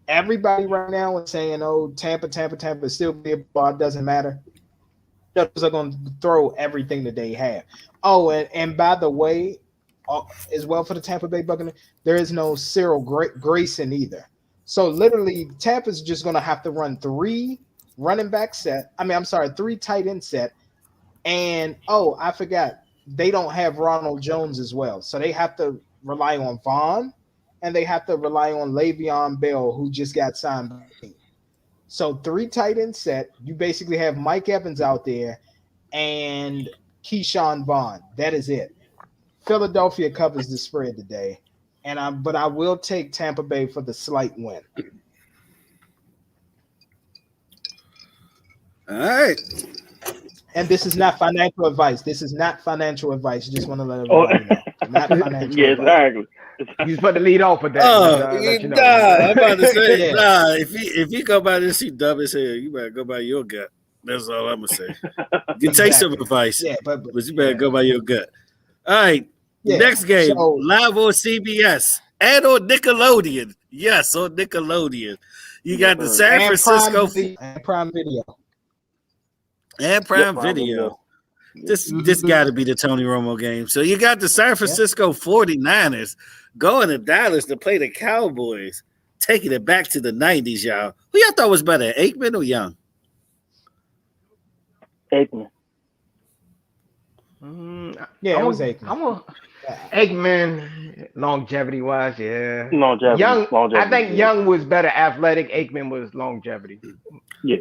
[SPEAKER 2] everybody right now is saying, oh, Tampa, still be a ball, it doesn't matter. are going to throw everything that they have. Oh, and by the way, as well for the Tampa Bay Buccaneers, there is no Cyril Grayson either. So literally, Tampa's just going to have to run 3 running back set. Three tight end set. And I forgot, they don't have Ronald Jones as well. So they have to rely on Vaughn, and they have to rely on Le'Veon Bell, who just got signed. So 3 tight end set. You basically have Mike Evans out there and Keyshawn Vaughn. That is it. Philadelphia covers the spread today, but I will take Tampa Bay for the slight win.
[SPEAKER 3] All right.
[SPEAKER 2] And this is not financial advice. Just want to let everybody know. Not financial advice.
[SPEAKER 4] Exactly.
[SPEAKER 5] You supposed to lead off with that.
[SPEAKER 3] I'm about to say, if you go by this, you dumb as hell. You better go by your gut. That's all I'm gonna say. You can take some advice, but you better go by your gut. All right. Next game, live on CBS and on Nickelodeon. Yes, on Nickelodeon. You got the San Francisco
[SPEAKER 2] and Prime Video.
[SPEAKER 3] And Prime Video. This got to be the Tony Romo game. So you got the San Francisco 49ers going to Dallas to play the Cowboys, taking it back to the 90s, y'all. Who y'all thought was better, Aikman or Young?
[SPEAKER 4] Aikman.
[SPEAKER 2] It was Aikman.
[SPEAKER 5] Aikman, longevity-wise, yeah.
[SPEAKER 4] Longevity.
[SPEAKER 5] I think Young was better athletic. Aikman was longevity.
[SPEAKER 4] Yeah.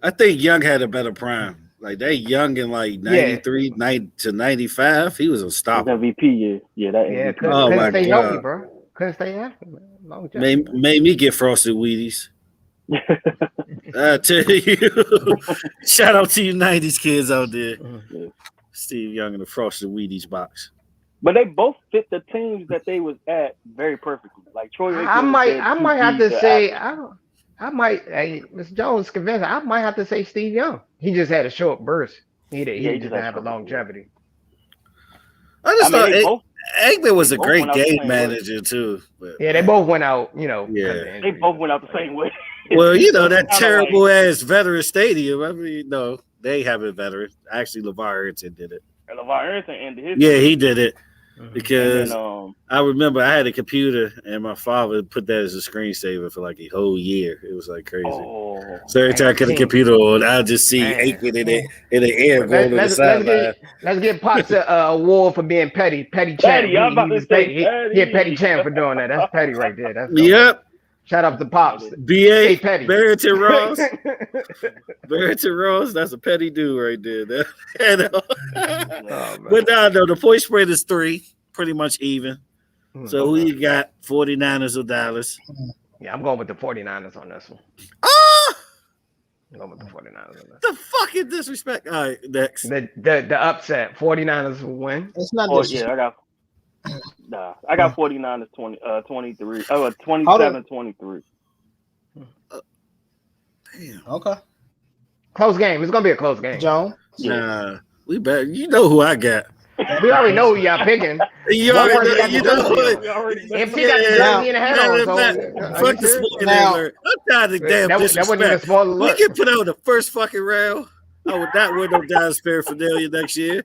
[SPEAKER 3] I think Young had a better prime. Like, they Young in like 93 to 95. He was unstoppable.
[SPEAKER 4] MVP, yeah.
[SPEAKER 5] Couldn't stay healthy, bro. Couldn't stay healthy.
[SPEAKER 3] Made me get frosted Wheaties. I tell you. Shout out to you 90s kids out there.
[SPEAKER 4] Yeah.
[SPEAKER 3] Steve Young in the frosted Wheaties box.
[SPEAKER 4] But they both fit the teams that they was at very perfectly. Like Troy Aikman.
[SPEAKER 5] I might have to say Mr. Jones convinced. I might have to say Steve Young. He just had a short burst. He didn't have a longevity.
[SPEAKER 3] I just thought Aikman was a great game manager too. But,
[SPEAKER 5] they both went out.
[SPEAKER 4] They both went out the same way.
[SPEAKER 3] Well, that terrible ass veteran stadium. I mean, no, they have a veteran. Actually, LeVar Arrington did it.
[SPEAKER 4] LeVar Arrington ended his.
[SPEAKER 3] Yeah, he did it. Because I remember I had a computer and my father put that as a screensaver for like a whole year. It was like crazy. So every time I cut the computer on, I'll just see Aikman in the air going to the sideline.
[SPEAKER 5] Let's give Pops a award for being petty. Petty champ. Petty champ for doing that. That's petty right there. That's Shout out to Pops.
[SPEAKER 3] B.A. Barrington Ross. Barrington Ross, that's a petty dude right there. But no, the point spread is 3, pretty much even. So who you got, 49ers or Dallas?
[SPEAKER 5] Yeah, I'm going with the 49ers on this one. I'm going with the 49ers on this.
[SPEAKER 3] The fucking disrespect. All right, next.
[SPEAKER 5] The upset. 49ers will win.
[SPEAKER 2] It's not
[SPEAKER 4] I got 49ers 23. 27-23.
[SPEAKER 3] Damn.
[SPEAKER 2] Okay.
[SPEAKER 5] Close game. It's gonna be a close game.
[SPEAKER 2] Jones.
[SPEAKER 3] Nah, we better. You know who I got.
[SPEAKER 5] We already know who y'all picking.
[SPEAKER 3] You already know.
[SPEAKER 5] MT got the jersey in the head.
[SPEAKER 3] Fuck the spoiler alert. I'm tired of damn disrespect. That wasn't even a spoiler alert. We get put out the first fucking round. I would not wear no Dallas paraphernalia next year.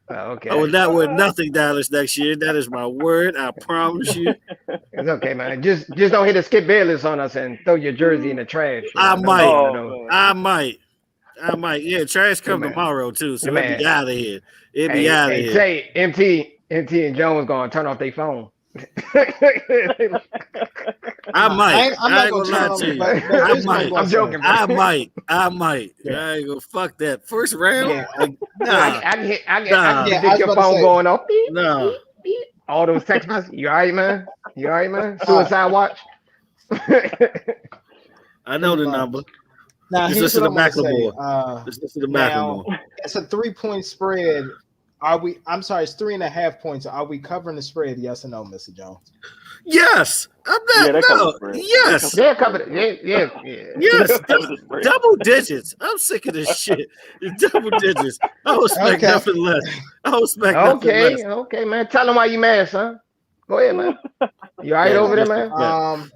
[SPEAKER 5] Okay.
[SPEAKER 3] I will not wear nothing Dallas next year. That is my word. I promise you.
[SPEAKER 5] It's okay, man. Just don't hit a Skip Bayless on us and throw your jersey in the trash.
[SPEAKER 3] I might. Yeah, trash come tomorrow too. So let me out of here. It be out of here.
[SPEAKER 5] Say MT and Jones gonna turn off their phone.
[SPEAKER 3] I might. I'm not gonna lie to you. I might.
[SPEAKER 5] I'm joking. Bro.
[SPEAKER 3] I might. Yeah. I ain't gonna fuck that first round.
[SPEAKER 5] Yeah. I can get your phone going off.
[SPEAKER 3] No.
[SPEAKER 5] All those text messages. You all right, man? Suicide watch.
[SPEAKER 3] I know the number.
[SPEAKER 2] Now,
[SPEAKER 3] Let's listen to Macklemore. Let's listen to Macklemore.
[SPEAKER 2] It's a 3-point spread. It's 3.5 points. Are we covering the spread? Yes or no, Mr. Jones?
[SPEAKER 3] Yes. I'm not. No. Yes.
[SPEAKER 5] They're covered. Yeah.
[SPEAKER 3] Yes. Double digits. I'm sick of this shit. Double digits. I don't expect nothing less.
[SPEAKER 5] Okay, man. Tell them why you mad, son. Go ahead, man. You all right over there, man?
[SPEAKER 2] All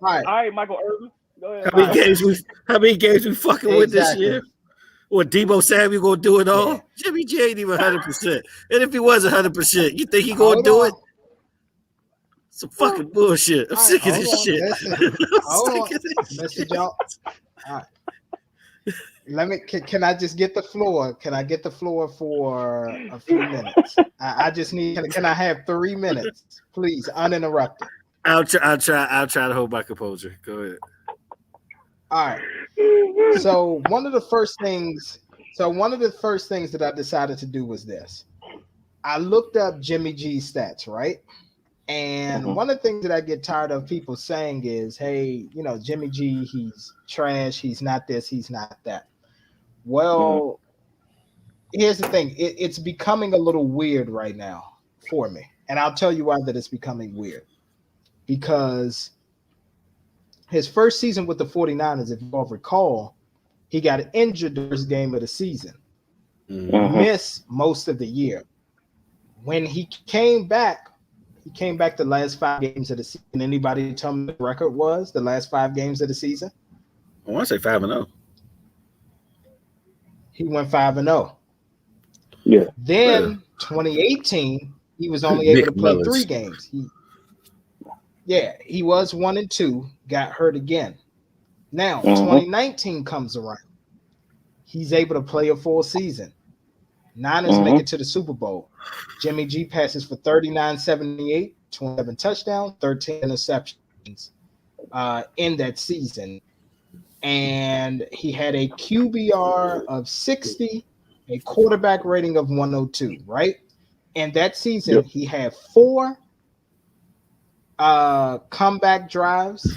[SPEAKER 4] right, Michael Irvin. Go ahead.
[SPEAKER 3] How many games we fucking with this year? What Debo Samuel gonna do it all?
[SPEAKER 2] Yeah.
[SPEAKER 3] Jimmy G ain't even 100%. And if he was 100%, you think he gonna
[SPEAKER 2] Hold
[SPEAKER 3] do
[SPEAKER 2] on.
[SPEAKER 3] it? Some fucking bullshit. I'm sick of this shit.
[SPEAKER 2] Listen. Hold on, Mr. Jones. All right. Let me. Can I just get the floor? Can I get the floor for a few minutes? I just need. Can I have 3 minutes, please, uninterrupted?
[SPEAKER 3] I'll try to hold my composure. Go ahead.
[SPEAKER 2] All right. So one of the first things that I decided to do was this. I looked up Jimmy G's stats, right? And one of the things that I get tired of people saying is, hey, Jimmy G, he's trash. He's not this. He's not that. Well, here's the thing. It's becoming a little weird right now for me. And I'll tell you why that it's becoming weird. Because his first season with the 49ers, if you all recall, he got injured the first game of the season. Missed most of the year. When he came back the last 5 games of the season. Anybody tell me what the record was the last 5 games of the season?
[SPEAKER 3] I want to say 5-0.
[SPEAKER 2] He went 5-0.
[SPEAKER 4] Yeah.
[SPEAKER 2] Then 2018, he was only able to play 3 games. He was 1-2, got hurt again. Now 2019 comes around. He's able to play a full season. Niners make it to the Super Bowl. Jimmy G passes for 39-78, 27 touchdowns, 13 interceptions in that season. And he had a QBR of 60, a quarterback rating of 102, right? And that season, he had 4 comeback drives,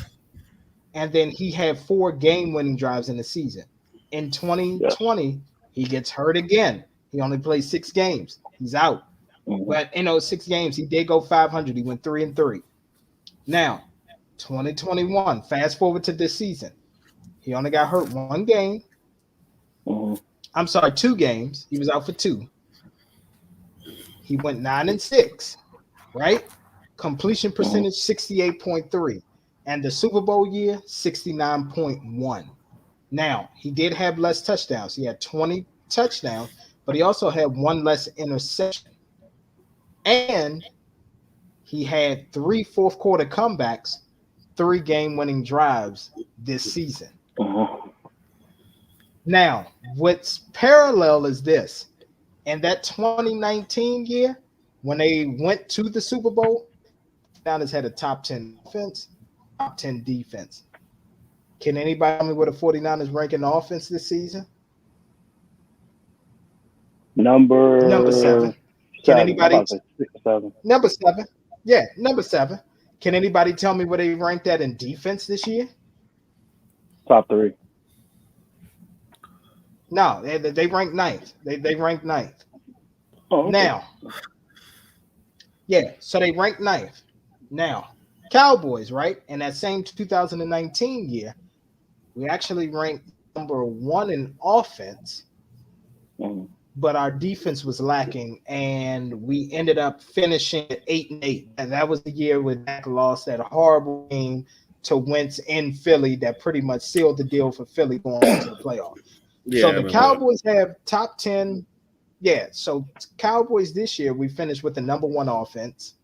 [SPEAKER 2] and then he had 4 game-winning drives in the season. In 2020, he gets hurt again. He only played 6 games. He's out. But in those 6 games, he did go 500. He went 3-3. Now, 2021, fast forward to this season. He only got hurt 1 game. I'm sorry, 2 games. He was out for 2. He went 9-6, right? Completion percentage 68.3. And the Super Bowl year, 69.1. Now, he did have less touchdowns. He had 20 touchdowns, but he also had 1 less interception. And he had 3 fourth-quarter comebacks, 3 game-winning drives this season. Now, what's parallel is this. In that 2019 year, when they went to the Super Bowl, Niners had a top 10 offense, top 10 defense. Can anybody tell me what the 49ers rank in offense this season?
[SPEAKER 4] Number
[SPEAKER 2] 7. Can anybody?
[SPEAKER 4] 7.
[SPEAKER 2] Number 7. Yeah, number 7. Can anybody tell me where they ranked that in defense this year?
[SPEAKER 4] Top 3.
[SPEAKER 2] No, they ranked 9th. They ranked 9th.
[SPEAKER 4] Oh, okay.
[SPEAKER 2] Now, so they ranked 9th. Now, Cowboys, right? In that same 2019 year, we actually ranked number 1 in offense, but our defense was lacking, and we ended up finishing at 8-8. And that was the year when Dak lost that horrible game to Wentz in Philly that pretty much sealed the deal for Philly going into the playoffs. So the Cowboys have top 10. Yeah, so Cowboys this year, we finished with the number 1 offense,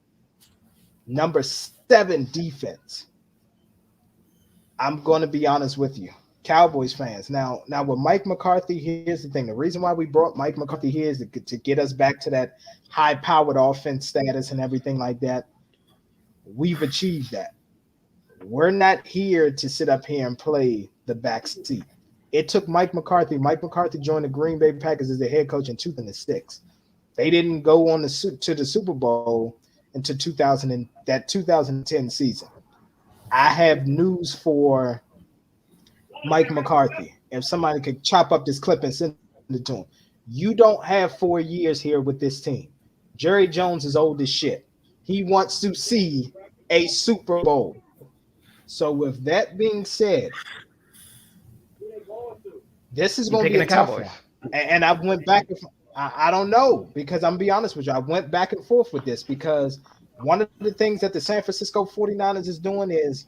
[SPEAKER 2] number 7 defense. I'm going to be honest with you, Cowboys fans. Now with Mike McCarthy, here's the thing. The reason why we brought Mike McCarthy here is to get us back to that high-powered offense status and everything like that. We've achieved that. We're not here to sit up here and play the back seat. It took Mike McCarthy. Mike McCarthy joined the Green Bay Packers as the head coach in 2006. They didn't go on to the Super Bowl until 2010 season. I have news for Mike McCarthy. If somebody could chop up this clip and send it to him. You don't have 4 years here with this team. Jerry Jones is old as shit. He wants to see a Super Bowl. So with that being said, this is going to be a tough one. And I went back and I don't know, because I'm going to be honest with you. I went back and forth with this because one of the things that the San Francisco 49ers is doing is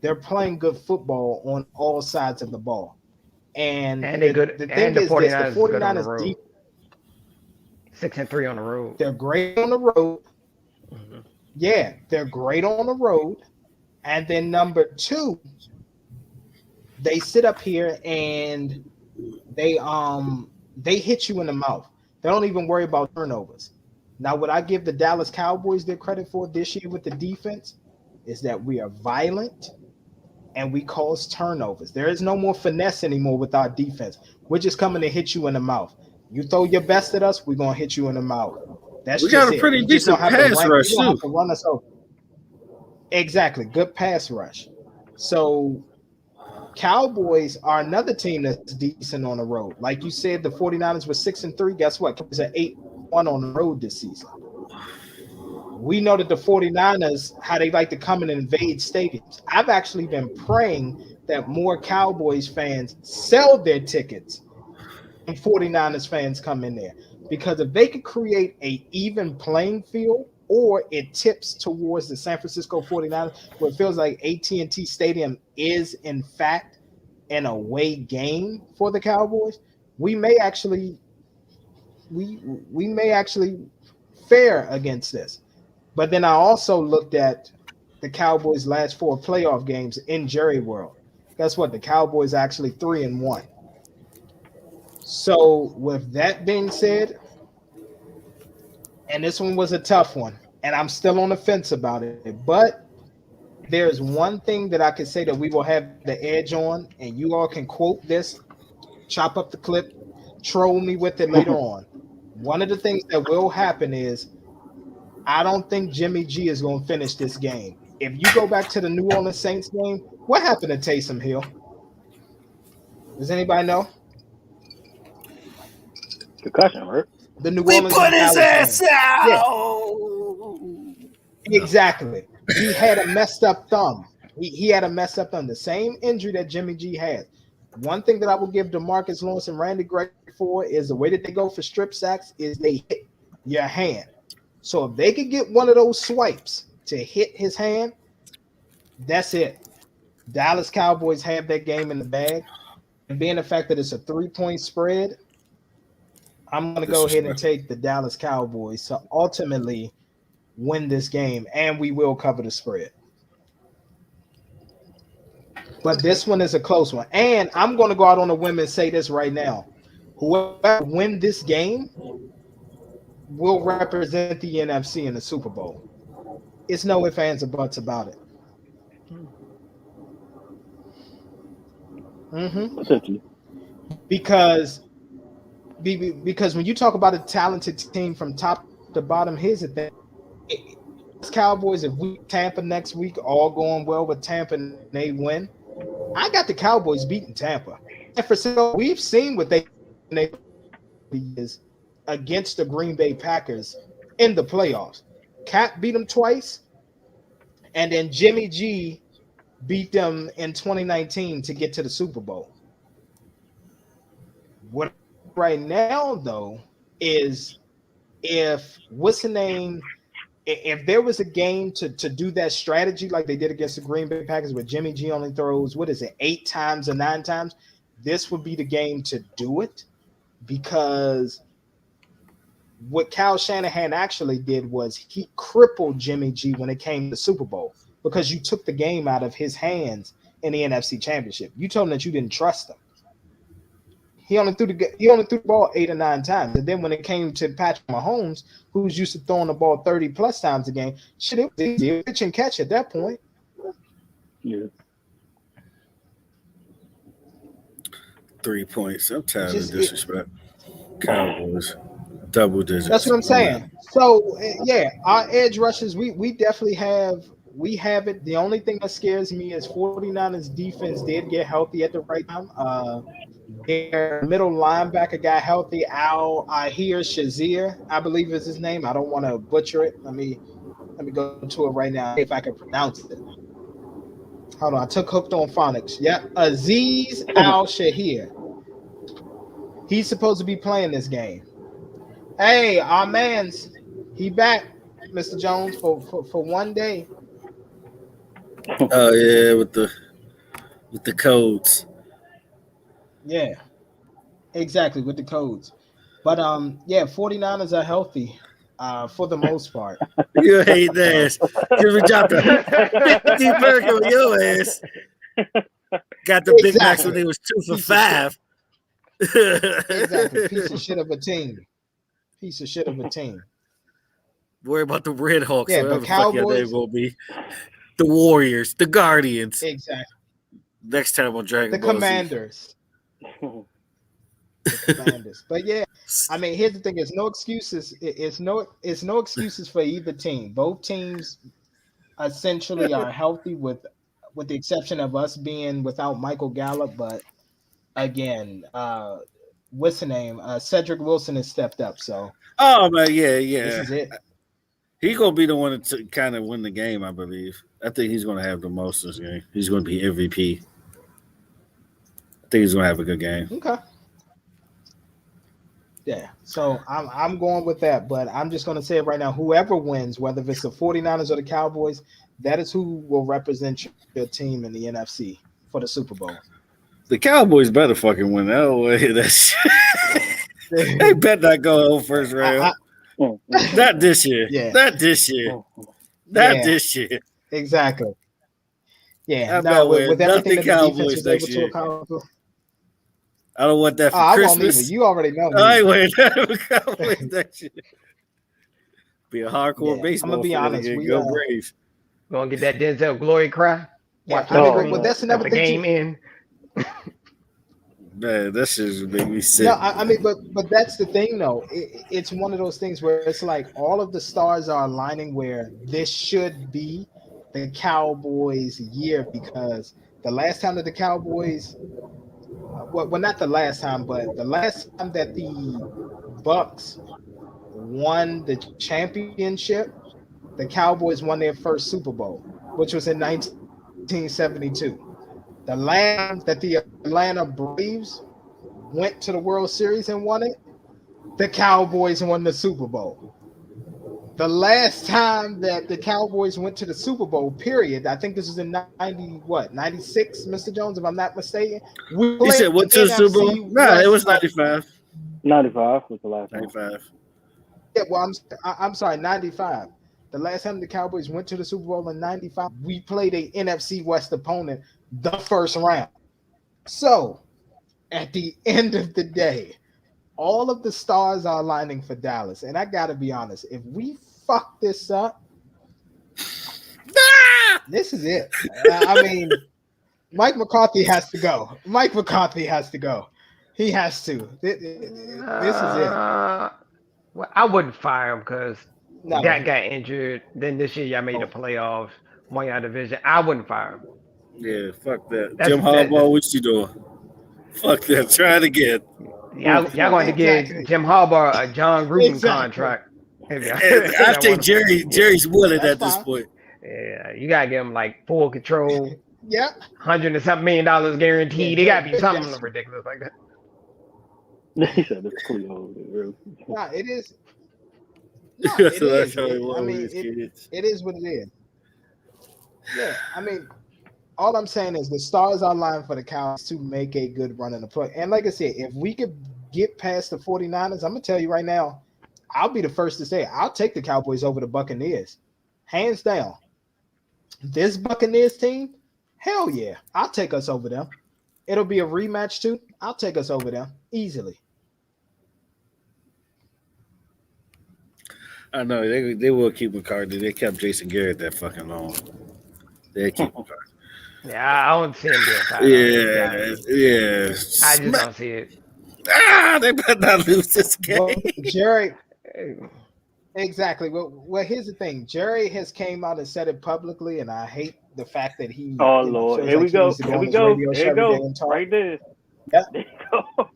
[SPEAKER 2] they're playing good football on all sides of the ball. And
[SPEAKER 5] they good.
[SPEAKER 2] the
[SPEAKER 5] And
[SPEAKER 2] thing
[SPEAKER 5] the
[SPEAKER 2] is this: the
[SPEAKER 5] 49ers is good on the
[SPEAKER 2] 49ers
[SPEAKER 5] road. 6-3 on the road.
[SPEAKER 2] they're great on the road.
[SPEAKER 5] Mm-hmm.
[SPEAKER 2] Yeah, they're great on the road. And then number two, they sit up here and they hit you in the mouth. They don't even worry about turnovers. Now, what I give the Dallas Cowboys their credit for this year with the defense is that we are violent and we cause turnovers. There is no more finesse anymore with our defense. We're just coming to hit you in the mouth. You throw your best at us, we're gonna hit you in the mouth. That's
[SPEAKER 3] We got
[SPEAKER 2] just
[SPEAKER 3] a
[SPEAKER 2] it.
[SPEAKER 3] pretty
[SPEAKER 2] You just don't
[SPEAKER 3] decent
[SPEAKER 2] have to
[SPEAKER 3] pass
[SPEAKER 2] rank.
[SPEAKER 3] rush
[SPEAKER 2] You don't have
[SPEAKER 3] too.
[SPEAKER 2] to run us over. Exactly. Good pass rush. So Cowboys are another team that's decent on the road. Like you said, the 49ers were 6-3. Guess what? Cowboys are 8-1 on the road this season. We know that the 49ers, how they like to come and invade stadiums. I've actually been praying that more Cowboys fans sell their tickets and 49ers fans come in there. Because if they could create a even playing field, or it tips towards the San Francisco 49ers, where it feels like AT&T Stadium is in fact an away game for the Cowboys, we may actually we may actually fare against this. But then I also looked at the Cowboys' last four playoff games in Jerry World. Guess what? The Cowboys actually 3-1. So with that being said, and this one was a tough one, and I'm still on the fence about it, but there's one thing that I can say that we will have the edge on, and you all can quote this, chop up the clip, troll me with it later on. One of the things that will happen is I don't think Jimmy G is going to finish this game. If you go back to the New Orleans Saints game, what happened to Taysom Hill? Does anybody know?
[SPEAKER 4] Concussion, right?
[SPEAKER 2] The New
[SPEAKER 3] We
[SPEAKER 2] Orleans
[SPEAKER 3] put
[SPEAKER 2] and
[SPEAKER 3] his
[SPEAKER 2] Dallas
[SPEAKER 3] ass
[SPEAKER 2] game. Yeah,
[SPEAKER 3] out.
[SPEAKER 2] exactly. He had a messed up thumb. He had a messed up thumb. The same injury that Jimmy G has. One thing that I will give DeMarcus Lawrence and Randy Gregory for is the way that they go for strip sacks is they hit your hand. So if they could get one of those swipes to hit his hand, that's it. Dallas Cowboys have that game in the bag. And being the fact that it's a 3-point spread, I'm going to go ahead and take the Dallas Cowboys to ultimately win this game, and we will cover the spread. But this one is a close one. And I'm going to go out on a whim and say this right now. Whoever win this game will represent the NFC in the Super Bowl. It's no ifs, ands, or buts about it. Mm-hmm. Because when you talk about a talented team from top to bottom, here's the thing. Cowboys, if we Tampa next week, all going well with Tampa and they win, I got the Cowboys beating Tampa. And for so we've seen what they is against the Green Bay Packers in the playoffs. Cap beat them twice, and then Jimmy G beat them in 2019 to get to the Super Bowl. What right now though is if what's the name? If there was a game to do that strategy like they did against the Green Bay Packers, where Jimmy G only throws, what is it, 8 times or 9 times, this would be the game to do it, because what Kyle Shanahan actually did was he crippled Jimmy G when it came to the Super Bowl, because you took the game out of his hands in the NFC Championship. You told him that you didn't trust him. He only threw the ball 8 or 9 times. And then when it came to Patrick Mahomes, who's used to throwing the ball 30 plus times a game, shit, it was easy. Pitch and catch at that point.
[SPEAKER 4] Yeah.
[SPEAKER 3] 3 points. I'm tired of disrespect. Cowboys. Double digits.
[SPEAKER 2] That's what I'm saying. So yeah, our edge rushes, we definitely have it. The only thing that scares me is 49ers defense did get healthy at the right time. Their middle linebacker got healthy. Ahir Shazier, I believe is his name. I don't want to butcher it. Let me go to it right now if I can pronounce it. Hold on, I took hooked on phonics. Yep, Aziz Al-Shahir. He's supposed to be playing this game. Hey, our man's he back, Mr. Jones, for one day.
[SPEAKER 3] Oh yeah, with the codes.
[SPEAKER 2] Yeah, exactly with the codes. But 49ers are healthy for the most part.
[SPEAKER 3] You hate
[SPEAKER 2] So
[SPEAKER 3] this. Because we dropped a 50 burger on your ass. Got the Big Macs when
[SPEAKER 2] exactly.
[SPEAKER 3] they was 2 for
[SPEAKER 2] Piece of shit.
[SPEAKER 3] $5.
[SPEAKER 2] Exactly. Piece of shit of a team. Piece of shit of a team.
[SPEAKER 3] Worry about the Red Hawks,
[SPEAKER 2] Yeah,
[SPEAKER 3] whatever
[SPEAKER 2] but
[SPEAKER 3] the fuck your name
[SPEAKER 2] Cowboys.
[SPEAKER 3] will be. The Warriors, the Guardians.
[SPEAKER 2] Exactly.
[SPEAKER 3] Next time on Dragon
[SPEAKER 2] The
[SPEAKER 3] Ball Z.
[SPEAKER 2] Commanders. The Commanders. But yeah, I mean, here's the thing: it's no excuses. It's no excuses for either team. Both teams essentially are healthy, with the exception of us being without Michael Gallup. But again, what's the name? Cedric Wilson has stepped up. So
[SPEAKER 3] Oh man, yeah.
[SPEAKER 2] this is it.
[SPEAKER 3] He's gonna be the one to kind of win the game, I believe. I think he's gonna have the most this game. He's gonna be MVP. I think he's gonna have a good game.
[SPEAKER 2] Okay. Yeah, so I'm going with that, but I'm just going to say it right now. Whoever wins, whether it's the 49ers or the Cowboys, that is who will represent your team in the NFC for the Super Bowl.
[SPEAKER 3] The Cowboys better fucking win that way. That shit. They better not go first round. Not this year.
[SPEAKER 2] Yeah.
[SPEAKER 3] Not this year. Not this year.
[SPEAKER 2] Exactly. Yeah.
[SPEAKER 3] I'm
[SPEAKER 2] now,
[SPEAKER 3] not
[SPEAKER 2] with everything that the
[SPEAKER 3] Cowboys
[SPEAKER 2] defense was
[SPEAKER 3] next
[SPEAKER 2] able
[SPEAKER 3] year.
[SPEAKER 2] to accomplish.
[SPEAKER 3] I don't want that for
[SPEAKER 2] I
[SPEAKER 3] Christmas.
[SPEAKER 2] won't either. You already know.
[SPEAKER 3] I ain't wearing that for Cowboys next year. Be a hardcore baseball.
[SPEAKER 2] I'm gonna be honest.
[SPEAKER 3] Go Braves.
[SPEAKER 5] Gonna get that Denzel glory cry.
[SPEAKER 2] Watch but that's another
[SPEAKER 5] thing. The
[SPEAKER 2] game
[SPEAKER 5] in.
[SPEAKER 3] Man, that shit make me sick.
[SPEAKER 2] No, I mean, but that's the thing, though. It's one of those things where it's like all of the stars are aligning where this should be the Cowboys' year, because the last time that the Cowboys, well, not the last time, but the last time that the Bucks won the championship, the Cowboys won their first Super Bowl, which was in 1972. The last that the Atlanta Braves went to the World Series and won it, the Cowboys won the Super Bowl. The last time that the Cowboys went to the Super Bowl, period, I think this was in 96, Mr. Jones, if I'm not mistaken.
[SPEAKER 3] You said what to the Super Bowl? No, it was 95.
[SPEAKER 4] 95 was the last
[SPEAKER 3] 95.
[SPEAKER 2] Yeah, well, I'm sorry, 95. The last time the Cowboys went to the Super Bowl in 95, we played a NFC West opponent the first round. So, at the end of the day, all of the stars are aligning for Dallas. And I got to be honest, if we fuck this up, this is it. I mean, Mike McCarthy has to go. Mike McCarthy has to go. He has to. This is it.
[SPEAKER 5] Well, I wouldn't fire him because that got injured. Then this year y'all made the playoffs, won y'all division. I wouldn't fire him.
[SPEAKER 3] Yeah, fuck that. Jim Harbaugh, what you doing? Fuck that. Try it again.
[SPEAKER 5] Y'all going to give Jim Harbaugh a John Gruden contract.
[SPEAKER 3] I think Jerry's willing at this point.
[SPEAKER 5] Yeah, you gotta give him like full control.
[SPEAKER 2] Yeah,
[SPEAKER 5] $100 and something million guaranteed. It gotta be something ridiculous like that.
[SPEAKER 4] He said it's Cleo.
[SPEAKER 2] Nah, it is. No, it is. I mean, it is what it is. Yeah, I mean, all I'm saying is the stars are aligned for the Cowboys to make a good run in the play. And like I said, if we could get past the 49ers, I'm going to tell you right now, I'll be the first to say I'll take the Cowboys over the Buccaneers. Hands down. This Buccaneers team, hell yeah, I'll take us over them. It'll be a rematch too. I'll take us over them easily.
[SPEAKER 3] I know they will keep McCarthy. They kept Jason Garrett that fucking long. They keep McCarthy.
[SPEAKER 5] Yeah, I don't see him being fired.
[SPEAKER 3] Yeah.
[SPEAKER 5] I just don't see it.
[SPEAKER 3] They better not lose this game.
[SPEAKER 2] Well, Jerry, exactly. Well, here's the thing. Jerry has came out and said it publicly, and I hate the fact that he.
[SPEAKER 4] Oh Lord, here we go. Here we go. Right there.
[SPEAKER 2] Yep. There you go.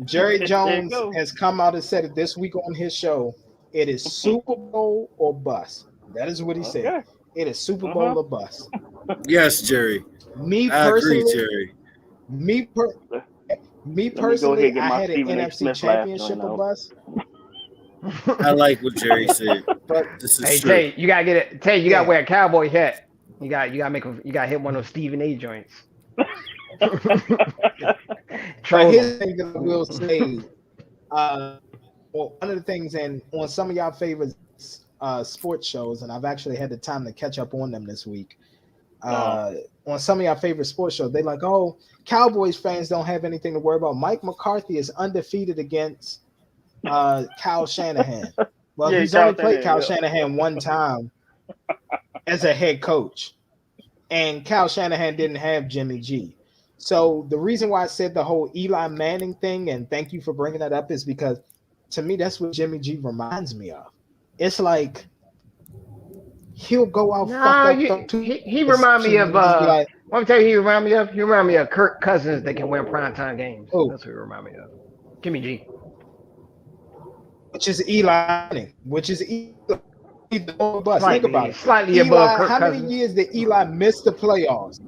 [SPEAKER 2] Jerry Jones has come out and said it this week on his show. It is Super Bowl or bust. That is what he said. It is Super Bowl or bust.
[SPEAKER 3] Yes, Jerry.
[SPEAKER 2] I agree,
[SPEAKER 3] Jerry.
[SPEAKER 2] Me personally, I had an NFC Championship or bust.
[SPEAKER 3] I like what Jerry said.
[SPEAKER 2] But
[SPEAKER 3] this is true.
[SPEAKER 5] Tay, you gotta get it. Tay, you gotta wear a cowboy hat. You gotta hit one of those Stephen A joints.
[SPEAKER 2] But here's the thing that I will say. Well, one of the things, and on some of y'all favorite sports shows, and I've actually had the time to catch up on them this week. On some of y'all favorite sports shows, they like, oh, Cowboys fans don't have anything to worry about. Mike McCarthy is undefeated against Kyle Shanahan. Well, he's only played Kyle Shanahan one time as a head coach, and Kyle Shanahan didn't have Jimmy G. So the reason why I said the whole Eli Manning thing, and thank you for bringing that up, is because to me, that's what Jimmy G reminds me of. It's like he'll go out fucked up.
[SPEAKER 5] He remind me of let me tell you, he remind me of Kirk Cousins that can win primetime games. Oh. That's what he remind me of. Jimmy G.
[SPEAKER 2] Which is Eli Manning. Think about it.
[SPEAKER 5] Slightly
[SPEAKER 2] Eli,
[SPEAKER 5] above Kirk
[SPEAKER 2] how
[SPEAKER 5] Cousins.
[SPEAKER 2] many years did Eli miss the playoffs?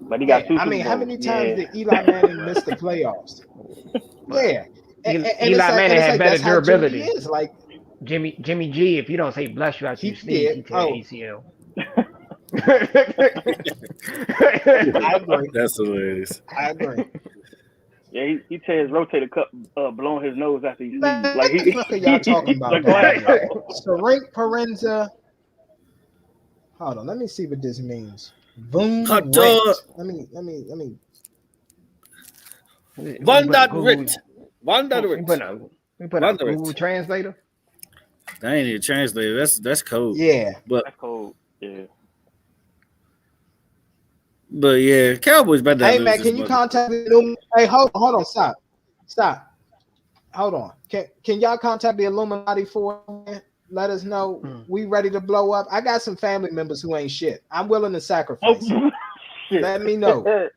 [SPEAKER 4] But he got two.
[SPEAKER 2] I mean, how many times did Eli Manning miss the playoffs? Yeah.
[SPEAKER 5] Eli Manning had better durability.
[SPEAKER 2] Is. Like
[SPEAKER 5] Jimmy G, if you don't say bless you out you sneeze, he tear ACL.
[SPEAKER 2] I agree.
[SPEAKER 3] That's hilarious.
[SPEAKER 2] I agree.
[SPEAKER 4] Yeah, he tear his rotator cuff blowing his nose after he sneezes. Like
[SPEAKER 2] what are y'all talking about? Frank Parenza. Hold on, let me see what this means. Boom. Let me.
[SPEAKER 5] We put a Google Translator.
[SPEAKER 3] That ain't even a translator. That's code.
[SPEAKER 2] Yeah,
[SPEAKER 4] but that's code. Yeah.
[SPEAKER 3] But yeah, Cowboys better.
[SPEAKER 2] Hey man, can you contact the Illuminati? Hey, hold on, stop. Hold on. Can y'all contact the Illuminati for me? Let us know we ready to blow up. I got some family members who ain't shit. I'm willing to sacrifice. Let me know.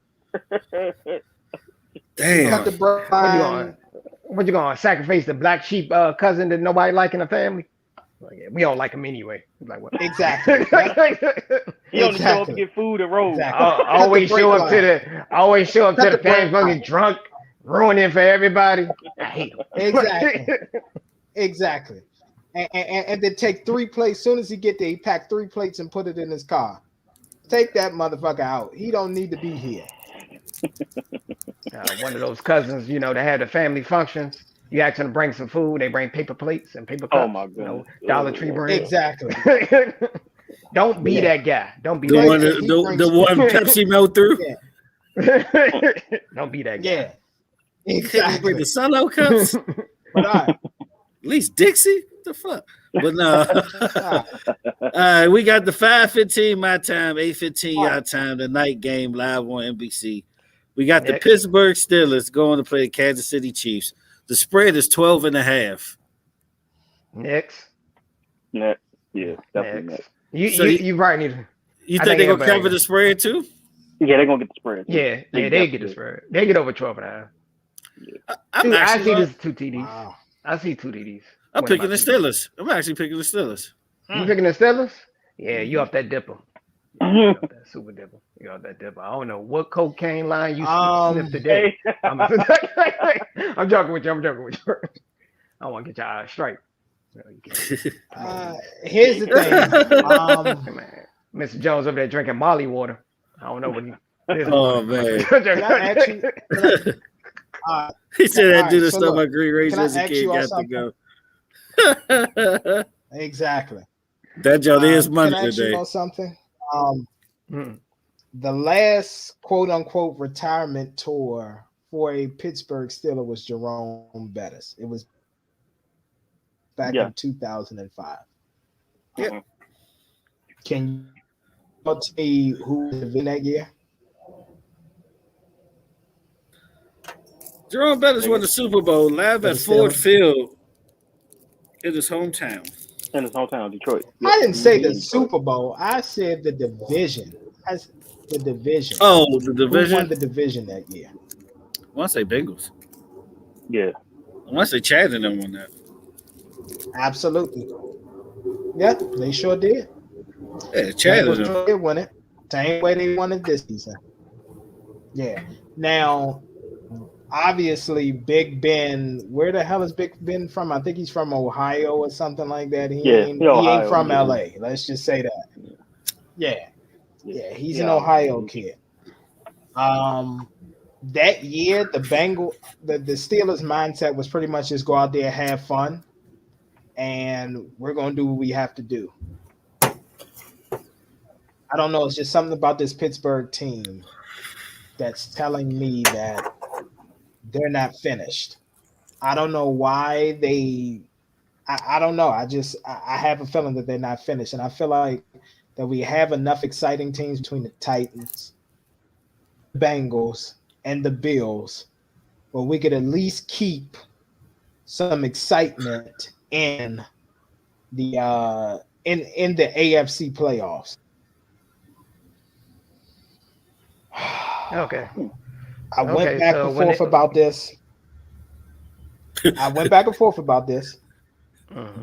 [SPEAKER 3] Damn.
[SPEAKER 5] What you gonna sacrifice the black sheep cousin that nobody like in the family? Like, yeah, we don't like him anyway. Like what?
[SPEAKER 2] Exactly.
[SPEAKER 4] He only show up to get food and roll.
[SPEAKER 5] Exactly. I always show up to the fans fucking drunk, ruining for everybody. I hate him.
[SPEAKER 2] Exactly. And then take 3 plates. As soon as he get there, he pack 3 plates and put it in his car. Take that motherfucker out. He don't need to be here.
[SPEAKER 5] One of those cousins, they have the family functions. You ask them to bring some food, they bring paper plates and paper cups.
[SPEAKER 4] Oh my goodness.
[SPEAKER 5] Dollar Tree brand.
[SPEAKER 2] Exactly.
[SPEAKER 5] Don't be that guy. Don't be
[SPEAKER 3] the
[SPEAKER 5] that
[SPEAKER 3] one.
[SPEAKER 5] guy.
[SPEAKER 3] The one Pepsi melt through.
[SPEAKER 5] Yeah. Don't be that guy.
[SPEAKER 2] Yeah. Exactly.
[SPEAKER 3] The Solo cups.
[SPEAKER 2] But
[SPEAKER 3] at least Dixie. What the fuck? But no. All right, we got the 5:15 my time, 8:15 your time. The night game live on NBC. We got the Pittsburgh Steelers going to play the Kansas City Chiefs. The spread is 12.5.
[SPEAKER 5] Next.
[SPEAKER 4] Yeah, definitely next.
[SPEAKER 5] You right need.
[SPEAKER 3] You think they're gonna cover the spread too?
[SPEAKER 4] Yeah, they're gonna get the spread.
[SPEAKER 5] Yeah, they get the spread. They get over 12.5.
[SPEAKER 3] Yeah.
[SPEAKER 5] I see this 2 TDs. Wow. I see 2 TDs.
[SPEAKER 3] I'm picking the Steelers. I'm actually picking the Steelers.
[SPEAKER 5] You picking the Steelers? Yeah, you off that dipper. You off that super dipper. You off that dipper. I don't know what cocaine line you sniffed today. I'm joking with you. I want to get your eyes straight.
[SPEAKER 2] Here's the thing.
[SPEAKER 5] Mr. Jones over there drinking Molly water. I don't know what he.
[SPEAKER 3] Oh man!
[SPEAKER 2] He
[SPEAKER 3] said that dude stuff my Green Ranger as a kid got to go.
[SPEAKER 2] Exactly.
[SPEAKER 3] That joke is money
[SPEAKER 2] today.
[SPEAKER 3] Can I
[SPEAKER 2] know something? The last quote unquote retirement tour for a Pittsburgh Steeler was Jerome Bettis. It was back in 2005.
[SPEAKER 3] Yeah.
[SPEAKER 2] Can you tell me who was in that year?
[SPEAKER 3] Jerome Bettis won the Super Bowl live at Ford Field in his hometown.
[SPEAKER 4] In his hometown, Detroit.
[SPEAKER 2] I didn't say the Super Bowl. I said the division. The division.
[SPEAKER 3] Oh, the division.
[SPEAKER 2] Who won the division that year?
[SPEAKER 3] I want to say Bengals.
[SPEAKER 4] Yeah.
[SPEAKER 3] I want to say Chad and them won that.
[SPEAKER 2] Absolutely. Yeah, they sure did.
[SPEAKER 3] Yeah, Chad and them.
[SPEAKER 2] They won it. Same way they won it this season. Yeah. Now, obviously, Big Ben. Where the hell is Big Ben from? I think he's from Ohio or something like that. He ain't from LA. Let's just say that. Yeah, he's an Ohio kid. that year, the Steelers' mindset was pretty much just go out there, have fun, and we're gonna do what we have to do. I don't know. It's just something about this Pittsburgh team that's telling me that they're not finished. I don't know why they. I don't know. I have a feeling that they're not finished, and I feel like that we have enough exciting teams between the Titans, Bengals, and the Bills, where we could at least keep some excitement in the in the AFC playoffs.
[SPEAKER 5] Okay.
[SPEAKER 2] I went back and forth about this.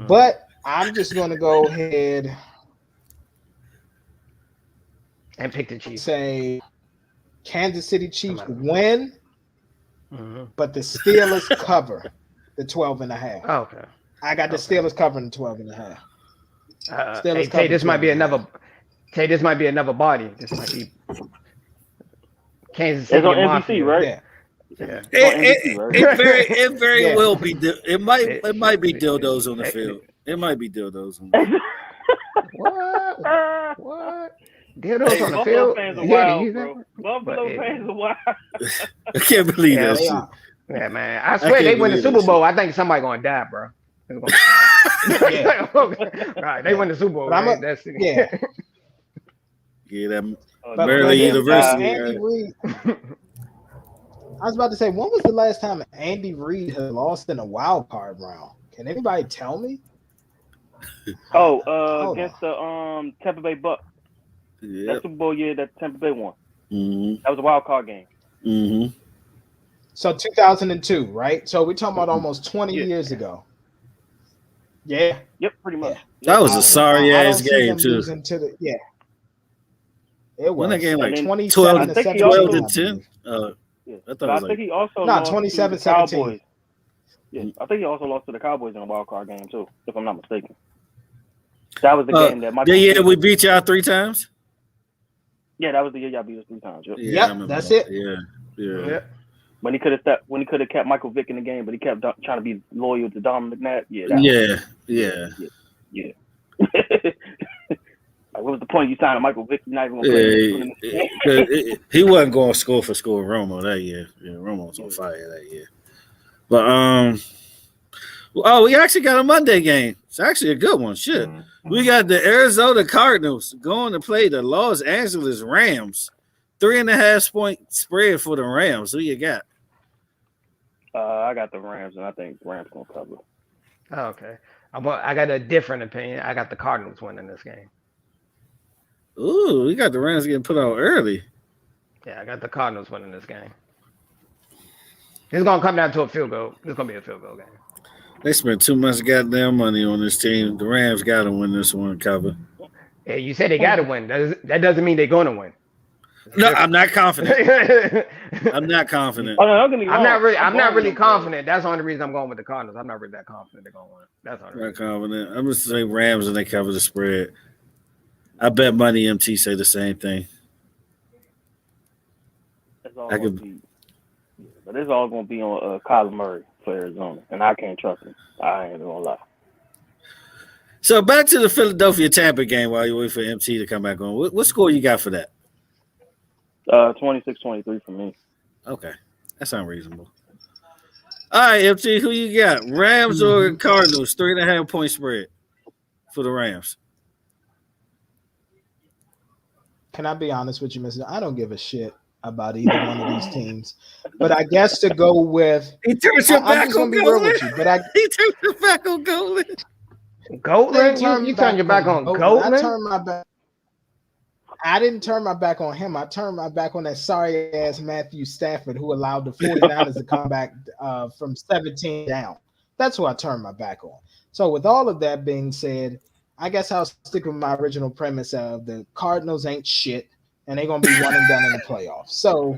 [SPEAKER 2] But I'm just going to go ahead
[SPEAKER 5] and pick the Chiefs.
[SPEAKER 2] Say Kansas City Chiefs win, but the Steelers cover the 12.5.
[SPEAKER 5] Oh, okay.
[SPEAKER 2] I got the Steelers covering the 12.5.
[SPEAKER 5] Tay, this might be another. Tay, this might be another body. This might be Kansas City.
[SPEAKER 4] It's on NBC, right?
[SPEAKER 2] Yeah.
[SPEAKER 5] Yeah.
[SPEAKER 3] It very well be. It might be dildos on the field. It might be dildos on the field.
[SPEAKER 5] What? Dildos on the field?
[SPEAKER 4] Fans are wild, bro. Buffalo fans are wild.
[SPEAKER 3] I can't believe that shit.
[SPEAKER 5] Yeah, man. I swear they win the Super Bowl. I think somebody gonna die, bro. Right, they win the Super Bowl. Right? That's it.
[SPEAKER 2] Yeah.
[SPEAKER 3] Yeah, that Maryland University.
[SPEAKER 2] I was about to say, when was the last time Andy Reid had lost in a wild card round? Can anybody tell me?
[SPEAKER 4] Against the Tampa Bay Bucks. Yep. That Super Bowl year that Tampa Bay won.
[SPEAKER 3] Mm-hmm.
[SPEAKER 4] That was a wild card game.
[SPEAKER 3] Mm-hmm.
[SPEAKER 2] So 2002, right? So we're talking about almost 20 years ago. Yeah.
[SPEAKER 4] Yep, pretty much.
[SPEAKER 3] Yeah. That was a sorry ass game too.
[SPEAKER 2] It was.
[SPEAKER 3] That game like
[SPEAKER 2] 27
[SPEAKER 3] to 10. I
[SPEAKER 4] think he also lost
[SPEAKER 2] 27-17.
[SPEAKER 4] to the Cowboys. Yeah, I think he also lost to the Cowboys in a wild card game too, if I'm not mistaken. That was the game that Michael.
[SPEAKER 3] Yeah, we beat y'all 3 times.
[SPEAKER 4] Yeah, that was the year y'all beat us 3 times. Yep,
[SPEAKER 2] that's it.
[SPEAKER 3] Yeah.
[SPEAKER 4] When he could have kept Michael Vick in the game, but he kept trying to be loyal to Dominic Nat. Yeah. What was the point you signed Michael Vick? Not even gonna play.
[SPEAKER 3] He wasn't going score for score Romo that year. Yeah, Romo was on fire that year. But we actually got a Monday game. It's actually a good one. Shit. Mm-hmm. We got the Arizona Cardinals going to play the Los Angeles Rams. 3.5 point spread for the Rams. Who you got?
[SPEAKER 4] I got the Rams, and I think the Rams gonna cover.
[SPEAKER 5] Oh, okay. I got a different opinion. I got the Cardinals winning this game.
[SPEAKER 3] Ooh, we got the Rams getting put out early.
[SPEAKER 5] Yeah, I got the Cardinals winning this game. It's gonna come down to a field goal. It's gonna be a field goal game.
[SPEAKER 3] They spent too much goddamn money on this team. The Rams got to win this one, cover.
[SPEAKER 5] Yeah, you said they got to win. That doesn't mean they're gonna win.
[SPEAKER 3] No, I'm not confident. I'm not confident.
[SPEAKER 5] I'm not really confident. That's the only reason I'm going with the Cardinals. I'm not really that confident they're gonna win. That's all.
[SPEAKER 3] Not confident. I'm just saying Rams and they cover the spread. I bet Money MT say the same thing.
[SPEAKER 4] But it's all going to be on Kyler Murray for Arizona, and I can't trust him. I ain't going to lie.
[SPEAKER 3] So back to the Philadelphia-Tampa game while you wait for MT to come back on. What score you got for that?
[SPEAKER 4] 26-23 for me.
[SPEAKER 3] Okay. That sounds reasonable. All right, MT, who you got? Rams or Cardinals? 3.5 point spread for the Rams.
[SPEAKER 2] Can I be honest with you, Mr.? I don't give a shit about either one of these teams. But I guess to go with
[SPEAKER 3] he turns your back on Golan.
[SPEAKER 2] He
[SPEAKER 3] turns his back on Golan.
[SPEAKER 5] Golan? You turn your back on Golan?
[SPEAKER 2] I turned my back. I didn't turn my back on him. I turned my back on that sorry ass Matthew Stafford who allowed the 49ers to come back from 17 down. That's who I turned my back on. So with all of that being said, I guess I'll stick with my original premise of the Cardinals ain't shit and they're going to be one and done in the playoffs. So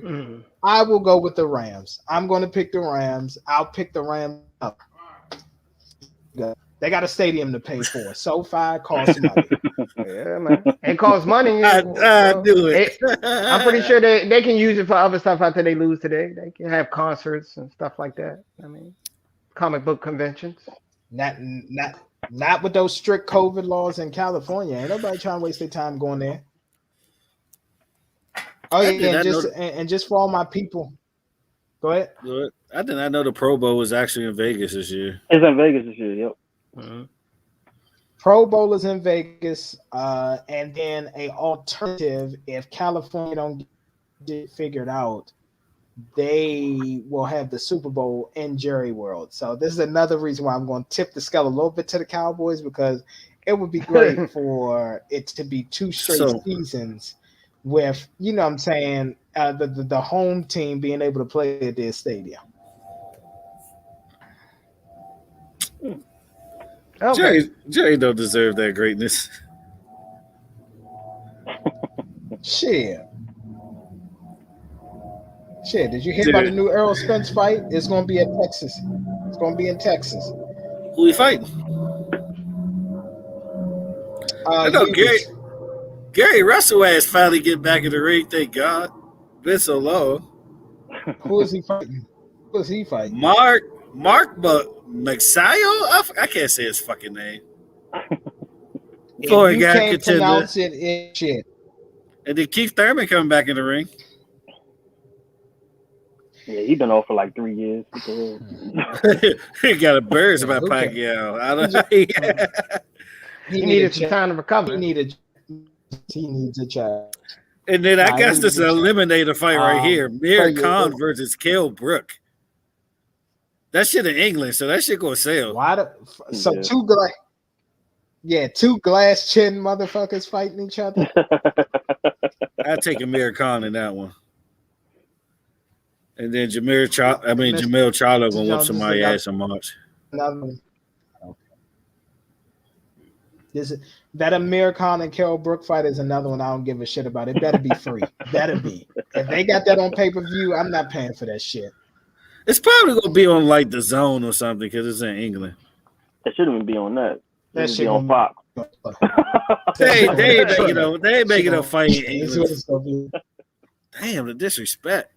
[SPEAKER 2] I will go with the Rams. I'm going to pick the Rams. I'll pick the Rams up. They got a stadium to pay for. SoFi costs money.
[SPEAKER 5] Yeah, man. It costs money.
[SPEAKER 3] I do it.
[SPEAKER 5] I'm pretty sure they can use it for other stuff after they lose today. They can have concerts and stuff like that. I mean, comic book conventions.
[SPEAKER 2] Not with those strict COVID laws in California. Ain't nobody trying to waste their time going there. Oh yeah, and just for all my people. Go ahead.
[SPEAKER 3] I did not know the Pro Bowl was actually in Vegas this year.
[SPEAKER 4] It's in Vegas this year. Yep.
[SPEAKER 5] Mm-hmm.
[SPEAKER 2] Pro Bowl is in Vegas, and then a alternative if California don't get it figured out, they will have the Super Bowl in Jerry World. So this is another reason why I'm going to tip the scale a little bit to the Cowboys, because it would be great for it to be 2 straight seasons with, you know what I'm saying, the home team being able to play at their stadium.
[SPEAKER 5] Okay.
[SPEAKER 3] Jerry don't deserve that greatness.
[SPEAKER 2] Shit. Did you hear about the new Errol Spence fight? It's going to be in Texas. It's going to be in Texas.
[SPEAKER 3] Who he fighting? I know Gary Russell has finally get back in the ring. Thank God. Been so long.
[SPEAKER 2] Who is he fighting?
[SPEAKER 3] Mark Magsayo? I can't say his fucking name.
[SPEAKER 2] If you can't pronounce it, it's shit.
[SPEAKER 3] And then Keith Thurman coming back in the ring.
[SPEAKER 4] Yeah, he's been off for like 3 years.
[SPEAKER 3] He got a birds about Pacquiao. I don't know.
[SPEAKER 5] He needed some time to recover.
[SPEAKER 2] He needs a child.
[SPEAKER 3] And then I guess this is an eliminator fight right here. Mir Khan versus Kell Brook. That shit in England, so that shit gonna sell.
[SPEAKER 2] Two glass chin motherfuckers fighting each other.
[SPEAKER 3] I'd take Amir Khan in that one. And then Jamil Charlo gonna whoop somebody ass in March.
[SPEAKER 2] That Amir Khan and Kell Brook fight is another one I don't give a shit about. It better be free. Better be. If they got that on pay-per-view, I'm not paying for that shit.
[SPEAKER 3] It's probably gonna be on like the Zone or something because it's in England.
[SPEAKER 4] It shouldn't even be on that.
[SPEAKER 2] That
[SPEAKER 4] should
[SPEAKER 2] shit
[SPEAKER 4] be on Fox.
[SPEAKER 3] They ain't making a fight in England. Damn, the disrespect.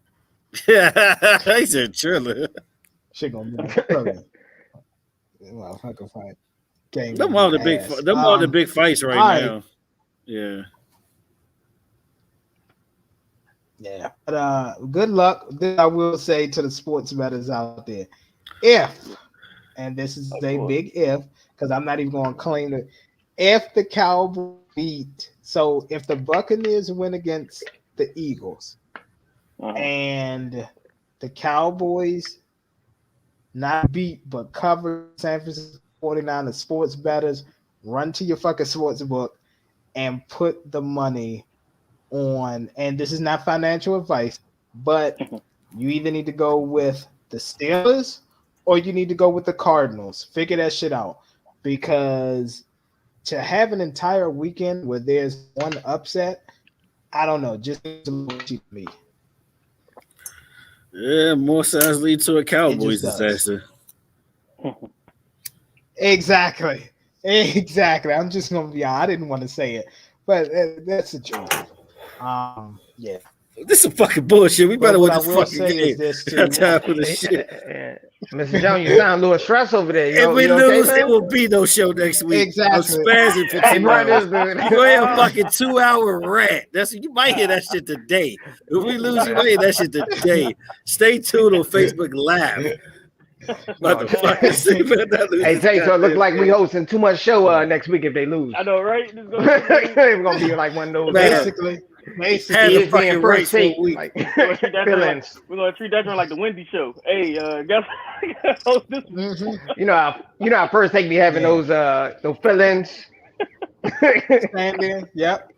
[SPEAKER 3] He's a triller.
[SPEAKER 2] Shit gonna be triller. Motherfucker fight.
[SPEAKER 3] Them all the big fights right now. Yeah.
[SPEAKER 2] Yeah. But good luck. This I will say to the sports bettors out there. And this is a big if, because I'm not even going to claim it. If the Cowboys beat, so if the Buccaneers win against the Eagles, and the Cowboys not beat but cover San Francisco 49ers, sports bettors, run to your fucking sports book and put the money on, and this is not financial advice, but you either need to go with the Steelers or you need to go with the Cardinals. Figure that shit out, because to have an entire weekend where there's one upset, I don't know, just a little cheap to me.
[SPEAKER 3] Yeah, more signs lead to a Cowboys disaster.
[SPEAKER 2] Exactly. I'm just gonna be honest. I didn't want to say it, but that's the truth. Yeah.
[SPEAKER 3] This is fucking bullshit. We better win this fucking game.
[SPEAKER 5] Time for this shit. Mr. Jones, you sound a little stressed over there.
[SPEAKER 3] If we lose, there will be no show next week.
[SPEAKER 2] Exactly.
[SPEAKER 3] I'm spazzing for 2 hours. You go ahead and fucking 2-hour rant. You might hear that shit today. If we lose, you might hear that shit today. Stay tuned on Facebook Live. Motherfuckers.
[SPEAKER 5] Hey, Tate, so it looks like we hosting too much show next week if they lose.
[SPEAKER 4] I know, right?
[SPEAKER 5] It's gonna be like one of those.
[SPEAKER 2] Basically,
[SPEAKER 3] the fucking
[SPEAKER 5] first take.
[SPEAKER 3] week.
[SPEAKER 5] Like,
[SPEAKER 4] we're gonna treat that like the Wendy show. Hey, guess host this.
[SPEAKER 5] You know how first take be having those fill-ins.
[SPEAKER 2] Stand-in, yep.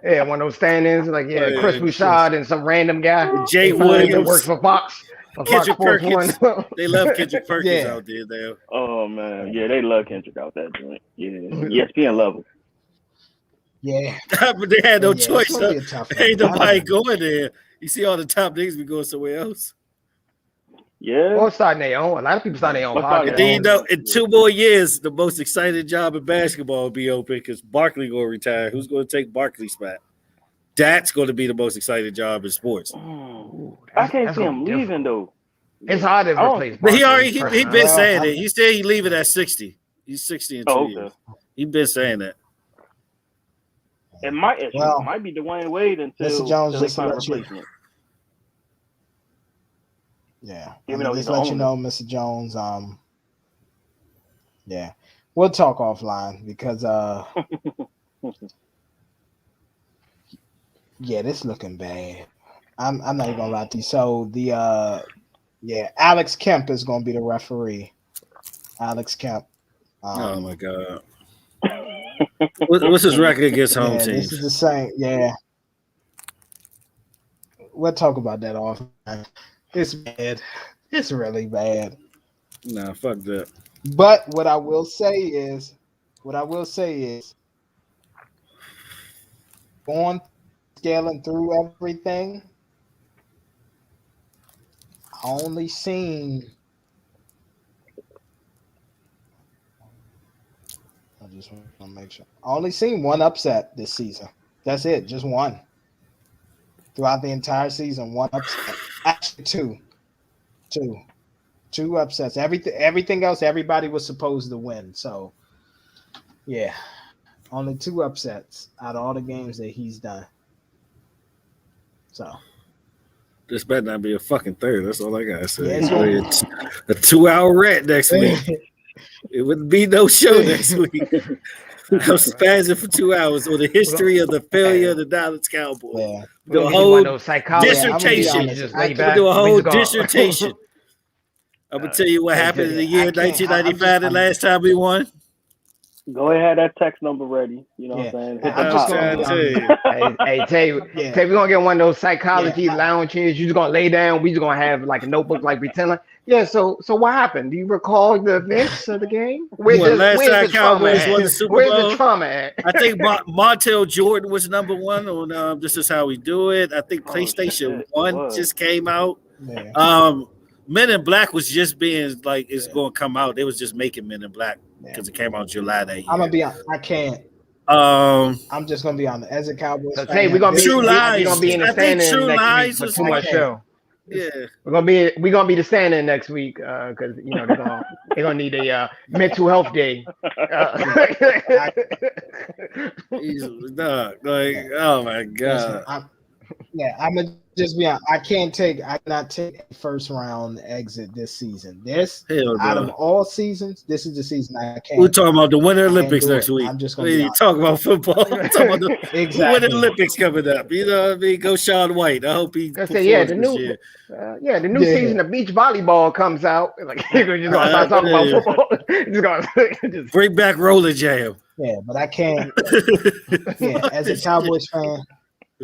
[SPEAKER 5] Yeah, one of those stand-ins, like Chris Bouchard and some random guy.
[SPEAKER 3] Jay Williams
[SPEAKER 5] works for Fox.
[SPEAKER 3] Kendrick Perkins. They love Kendrick Perkins out there, though.
[SPEAKER 4] Oh man, yeah, they love Kendrick out that joint. Yeah, ESPN level.
[SPEAKER 2] Yeah,
[SPEAKER 3] but they had no choice. Ain't nobody going there. You see all the top niggas be going somewhere else.
[SPEAKER 4] Yeah.
[SPEAKER 5] Or starting their own. A lot of people starting their own podcast.
[SPEAKER 3] Then, you know, in 2 more years, the most exciting job in basketball will be open because Barkley going to retire. Who's going to take Barkley's spot? That's going to be the most exciting job in sports.
[SPEAKER 4] I can't see him leaving though.
[SPEAKER 5] It's hard to replace.
[SPEAKER 3] But he been saying it. He said he leaving at 60. He's 60 in 2 years. He been saying that.
[SPEAKER 4] It might be Dwayne Wade until
[SPEAKER 2] Mr. Jones
[SPEAKER 4] they find a replacement.
[SPEAKER 2] Yeah,
[SPEAKER 4] Just
[SPEAKER 2] let you know, Mr. Jones. Yeah, we'll talk offline because yeah, this looking bad. I'm not even gonna lie to you. So Alex Kemp is gonna be the referee. Alex Kemp.
[SPEAKER 3] Oh my God. What's his record against home teams?
[SPEAKER 2] This is the same. Yeah, we'll talk about that offline. It's bad. It's really bad.
[SPEAKER 3] Nah, fuck that.
[SPEAKER 2] But what I will say is, going scaling through everything, I only seen. I just want to make sure. I only seen one upset this season. That's it, just one. Throughout the entire season, one upset. Actually, two upsets. Everything else, everybody was supposed to win. So, yeah, only 2 upsets out of all the games that he's done. So,
[SPEAKER 3] this better not be a fucking third. That's all I gotta say. It's a 2-hour rant next week. It wouldn't be no show next week. I'm spazzing for 2 hours on the history of the failure of the Dallas Cowboys.
[SPEAKER 2] Yeah.
[SPEAKER 3] Do a whole dissertation. Do a whole dissertation. I'm gonna tell you what happened in the year 1995, the last time we won.
[SPEAKER 4] Go ahead, that text number ready. You know what I'm saying?
[SPEAKER 2] I'm just gonna
[SPEAKER 5] tell you, we're gonna get one of those psychology lounge chairs. You're just gonna lay down. We just gonna have like a notebook, like pretend like. Yeah, so what happened? Do you recall the events of the game? Where's the
[SPEAKER 3] Cowboys won the Super Bowl?
[SPEAKER 5] Where's the trauma at?
[SPEAKER 3] I think Montel Jordan was number 1 on This Is How We Do It. I think PlayStation 1 just came out.
[SPEAKER 2] Yeah.
[SPEAKER 3] Men in Black was just being like it's going to come out. They was just making Men in Black because it came out July that year.
[SPEAKER 2] I'm gonna be honest. I can't. I'm just gonna be honest. As a Cowboys fan,
[SPEAKER 5] we're gonna be
[SPEAKER 3] True Lies.
[SPEAKER 5] We're gonna be in the stand-in next week for too much show.
[SPEAKER 3] Yeah,
[SPEAKER 5] we're gonna be the stand-in next week because they're gonna need a mental health day.
[SPEAKER 3] Oh my God.
[SPEAKER 2] I'm gonna just be honest. I cannot take a first round exit this season. Out of all seasons, this is the season I can't.
[SPEAKER 3] We're talking about the Winter Olympics next week.
[SPEAKER 2] I'm just gonna
[SPEAKER 3] talk about football. We're talking about the Winter Olympics coming up. You know what I mean? Go Shaun White. I hope he performs
[SPEAKER 5] the new season of beach volleyball comes out. Like you're just gonna start talking about football. just
[SPEAKER 3] bring back Roller Jam.
[SPEAKER 2] Yeah, but I can't. As a Cowboys fan.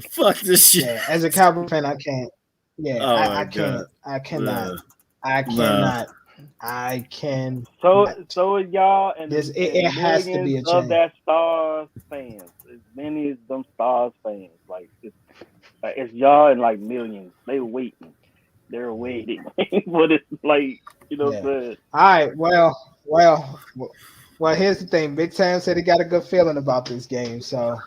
[SPEAKER 3] Fuck this shit.
[SPEAKER 2] Yeah, as a Cowboy fan, I can't. Yeah, I can't. I cannot. I cannot. I can.
[SPEAKER 4] So y'all and
[SPEAKER 2] it has to be a change.
[SPEAKER 4] Of that Stars fans, as many as them Stars fans, like it's y'all and like millions. They're waiting for this, like what I'm saying.
[SPEAKER 2] All right. Well. Here's the thing. Big Sam said he got a good feeling about this game, so.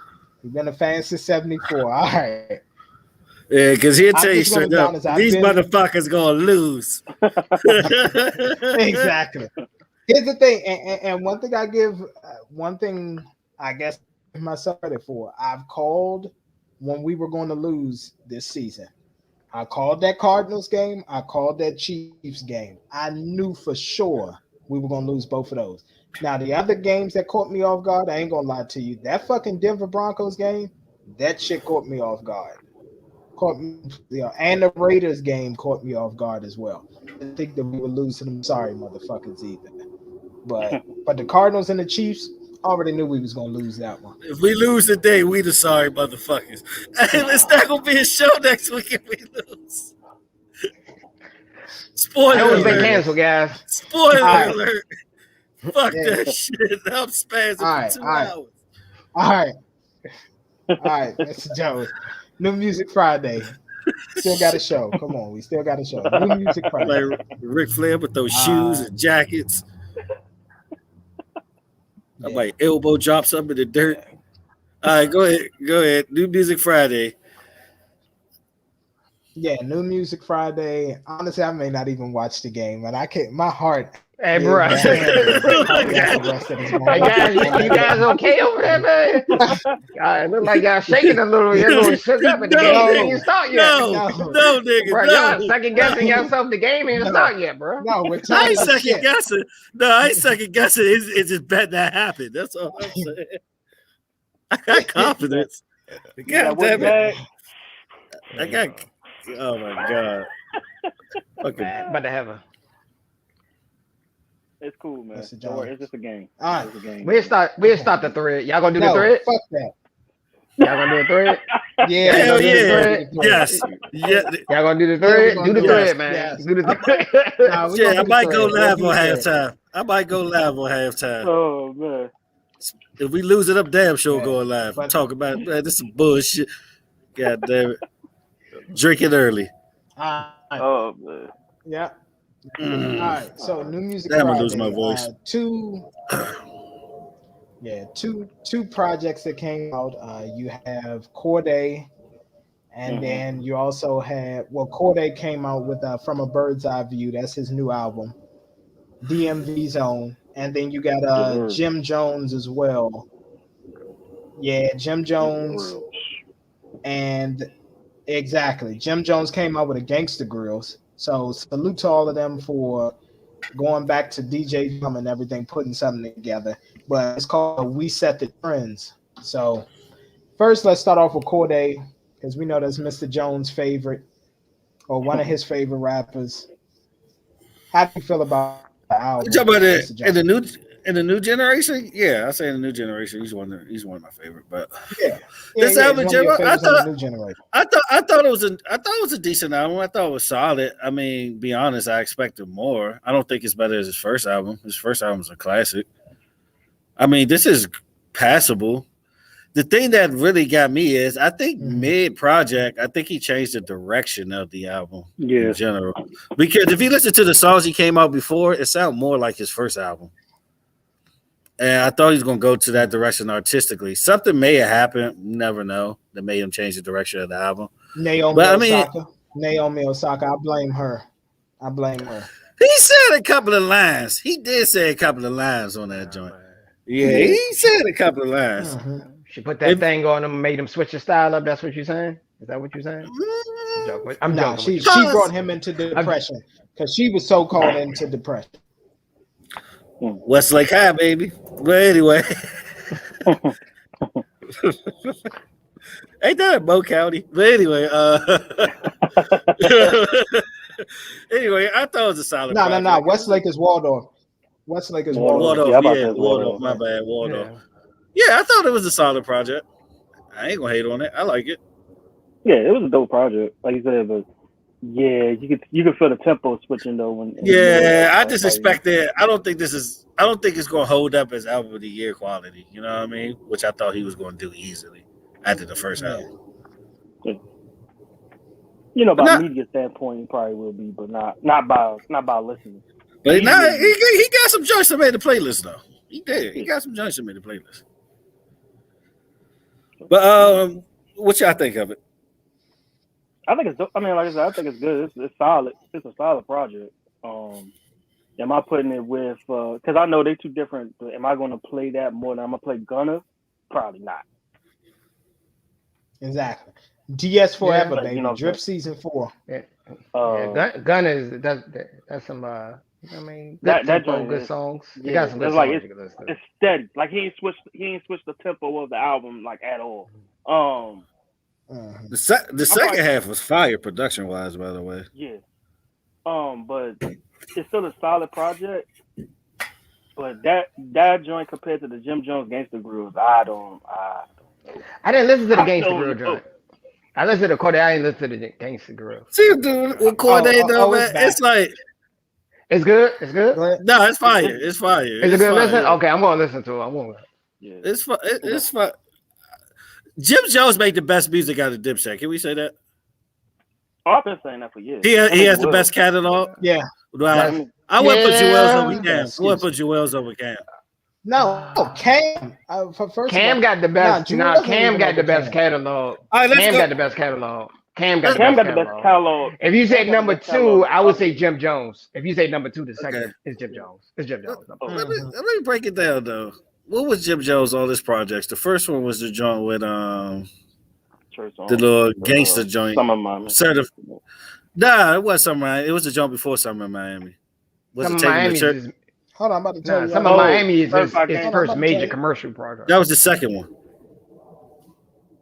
[SPEAKER 2] We've been a fan since 74. All right.
[SPEAKER 3] Yeah, because he'll tell you straight up, these motherfuckers going to lose.
[SPEAKER 2] Exactly. Here's the thing, and one thing I guess myself credit for, I've called when we were going to lose this season. I called that Cardinals game. I called that Chiefs game. I knew for sure we were going to lose both of those. Now, the other games that caught me off guard, I ain't going to lie to you. That fucking Denver Broncos game, that shit caught me off guard. And the Raiders game caught me off guard as well. I didn't think that we would lose to them sorry motherfuckers either. But the Cardinals and the Chiefs, already knew we was going to lose that one.
[SPEAKER 3] If we lose today, we the sorry motherfuckers. It's not going to be a show next week if we lose. Spoiler alert.
[SPEAKER 5] Been canceled, guys.
[SPEAKER 3] Spoiler alert. Fuck that shit. I'm spazzing for 2 hours.
[SPEAKER 2] All right, Mr. Jones. New Music Friday. Still got a show. Come on, we still got a show. New Music Friday.
[SPEAKER 3] Like Ric Flair with those shoes and jackets. I might elbow drop something in the dirt. All right, go ahead. New Music Friday.
[SPEAKER 2] Yeah, New Music Friday. Honestly, I may not even watch the game, but I can't. My heart.
[SPEAKER 5] Hey, bro. Hey, guys, you guys okay over there, man? It look like y'all shaking a little. You're going to shook up, and the game ain't even start yet.
[SPEAKER 3] No, nigga.
[SPEAKER 5] Bro, y'all second guessing yourself. The game ain't start yet, bro.
[SPEAKER 2] No, we're
[SPEAKER 3] I ain't second guessing. No, I ain't second guessing. It's just bet that happened. That's all I'm saying. I got confidence. God damn it. I got. Oh my god.
[SPEAKER 5] About to have a.
[SPEAKER 4] It's cool, man. It's just a game.
[SPEAKER 2] All right.
[SPEAKER 4] It's a game.
[SPEAKER 5] We'll start the thread. Y'all gonna do the thread?
[SPEAKER 2] Fuck that.
[SPEAKER 5] Y'all gonna do the thread?
[SPEAKER 2] Yeah.
[SPEAKER 3] Hell yeah. Yes. Yeah.
[SPEAKER 5] Y'all gonna do the thread? Do the thread, man.
[SPEAKER 2] Yes.
[SPEAKER 5] Do the thread.
[SPEAKER 3] I might go live on halftime.
[SPEAKER 4] Oh man.
[SPEAKER 3] If we lose it up, damn sure going live. Talk about this is some bullshit. God damn it. Drinking early.
[SPEAKER 4] Oh man.
[SPEAKER 2] Yeah. All right. So New Music
[SPEAKER 3] Damn,
[SPEAKER 2] Friday.
[SPEAKER 3] I lose my voice.
[SPEAKER 2] Two projects that came out. You have Corday, and then you also have Corday came out with From a Bird's Eye View. That's his new album. DMV Zone, and then you got Jim Jones as well. Yeah, Jim Jones, and exactly, Jim Jones came out with a Gangsta Grills. So salute to all of them for going back to DJ drum and everything, putting something together. But it's called We Set the Trends. So first, let's start off with Corday, because we know that's Mr. Jones' favorite, or one of his favorite rappers. How do you feel about the album?
[SPEAKER 3] You talking about it in the new generation? Yeah, I say in the new generation, he's one of my favorite. But this album, I thought it was a decent album. I thought it was solid. I mean, be honest, I expected more. I don't think it's better as his first album. His first album is a classic. I mean, this is passable. The thing that really got me is I think mid-project, I think he changed the direction of the album in general. Because if you listen to the songs he came out before, it sounded more like his first album. And I thought he was going to go to that direction artistically. Something may have happened, never know, that made him change the direction of the album.
[SPEAKER 2] Naomi Osaka, I blame her.
[SPEAKER 3] He said a couple of lines. He did say a couple of lines on that joint. Yeah, he said a couple of lines.
[SPEAKER 5] She put that thing on him, made him switch his style up. That's what you're saying? Is that what you're saying? I'm joking.
[SPEAKER 2] She brought him into depression because she was so caught into depression.
[SPEAKER 3] Westlake High, baby. But anyway. Ain't that in Bo County? But anyway, anyway, I thought it was a solid project.
[SPEAKER 2] No. Westlake is Waldorf.
[SPEAKER 3] Waldorf. My bad, Waldorf. Yeah, I thought it was a solid project. I ain't gonna hate on it. I like it.
[SPEAKER 4] Yeah, it was a dope project, like you said. But yeah, you could feel the tempo switching though.
[SPEAKER 3] I just expected. I don't think it's gonna hold up as album of the year quality. You know what I mean? Which I thought he was gonna do easily after the first album.
[SPEAKER 4] Yeah. You know, by media standpoint, he probably will be, but not by listening.
[SPEAKER 3] But now he got some joints that made the playlist though. He did. He got some joints that made the playlist. But what y'all think of it?
[SPEAKER 4] I think it's. I mean, like I said, I think it's good. It's solid. It's a solid project. Am I putting it with? Because I know they're two different. But am I going to play that more than I'm gonna play Gunna? Probably not.
[SPEAKER 2] Exactly. DS Forever, baby. You know, Drip Season 4.
[SPEAKER 5] Gunna is that's some. I mean,
[SPEAKER 4] that
[SPEAKER 5] good songs. You got some good songs.
[SPEAKER 4] It's steady. Like he ain't switched the tempo of the album like at all.
[SPEAKER 3] The second half was fire production wise, by the way.
[SPEAKER 4] Yeah. But it's still a solid project. But that joint compared to the Jim Jones Gangsta Grooves, I don't know.
[SPEAKER 5] I didn't listen to the Gangsta Groove joint. I listened to Corday. I didn't listen to the Gangsta Groove.
[SPEAKER 3] See, dude, with Corday though, man, it's like.
[SPEAKER 5] It's good. It's good.
[SPEAKER 3] No, it's fire. It's fire.
[SPEAKER 5] Is it good? Listen. Okay, I'm gonna listen to it.
[SPEAKER 3] It's fun. It's fun. Jim Jones made the best music out of Dipset. Can we say that?
[SPEAKER 4] I've been saying that for years.
[SPEAKER 3] He has the best catalog.
[SPEAKER 2] Yeah.
[SPEAKER 3] I wouldn't put Jewels over Cam. I wouldn't put Jewels over Cam.
[SPEAKER 2] No, Cam.
[SPEAKER 5] Cam got the best. Cam got the best catalog. Cam got the best catalog. Cam got the best catalog. If you say number 2, I would say Jim Jones. If you say number 2, the second is Jim Jones. It's Jim Jones.
[SPEAKER 3] Let me break it down though. What was Jim Jones' all his projects? The first one was the joint with the little gangster joint.
[SPEAKER 4] Summer Miami.
[SPEAKER 3] Nah, it was Summer Miami. It was the joint before Summer Miami. Was it taking the church?
[SPEAKER 2] Hold on, I'm about to tell you.
[SPEAKER 5] Summer Miami is his first major commercial project.
[SPEAKER 3] That was the second one.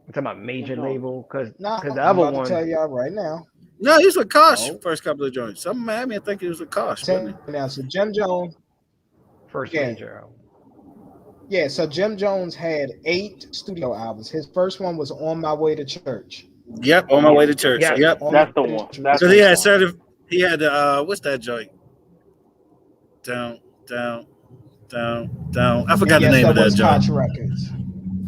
[SPEAKER 5] I'm talking about major label because the other one.
[SPEAKER 2] I'm about to tell y'all right now.
[SPEAKER 3] No, he was with Kosh first couple of joints. Summer Miami, I think he was with Kosh.
[SPEAKER 2] Now, so Jim Jones.
[SPEAKER 5] First major album.
[SPEAKER 2] Yeah, so Jim Jones had 8 studio albums. His first one was On My Way to Church.
[SPEAKER 3] Yep, On My Way to Church. Yep.
[SPEAKER 4] That's the one.
[SPEAKER 3] Because he had he had the what's that joint? Down. I forgot the name of that joint.
[SPEAKER 2] Koch Records.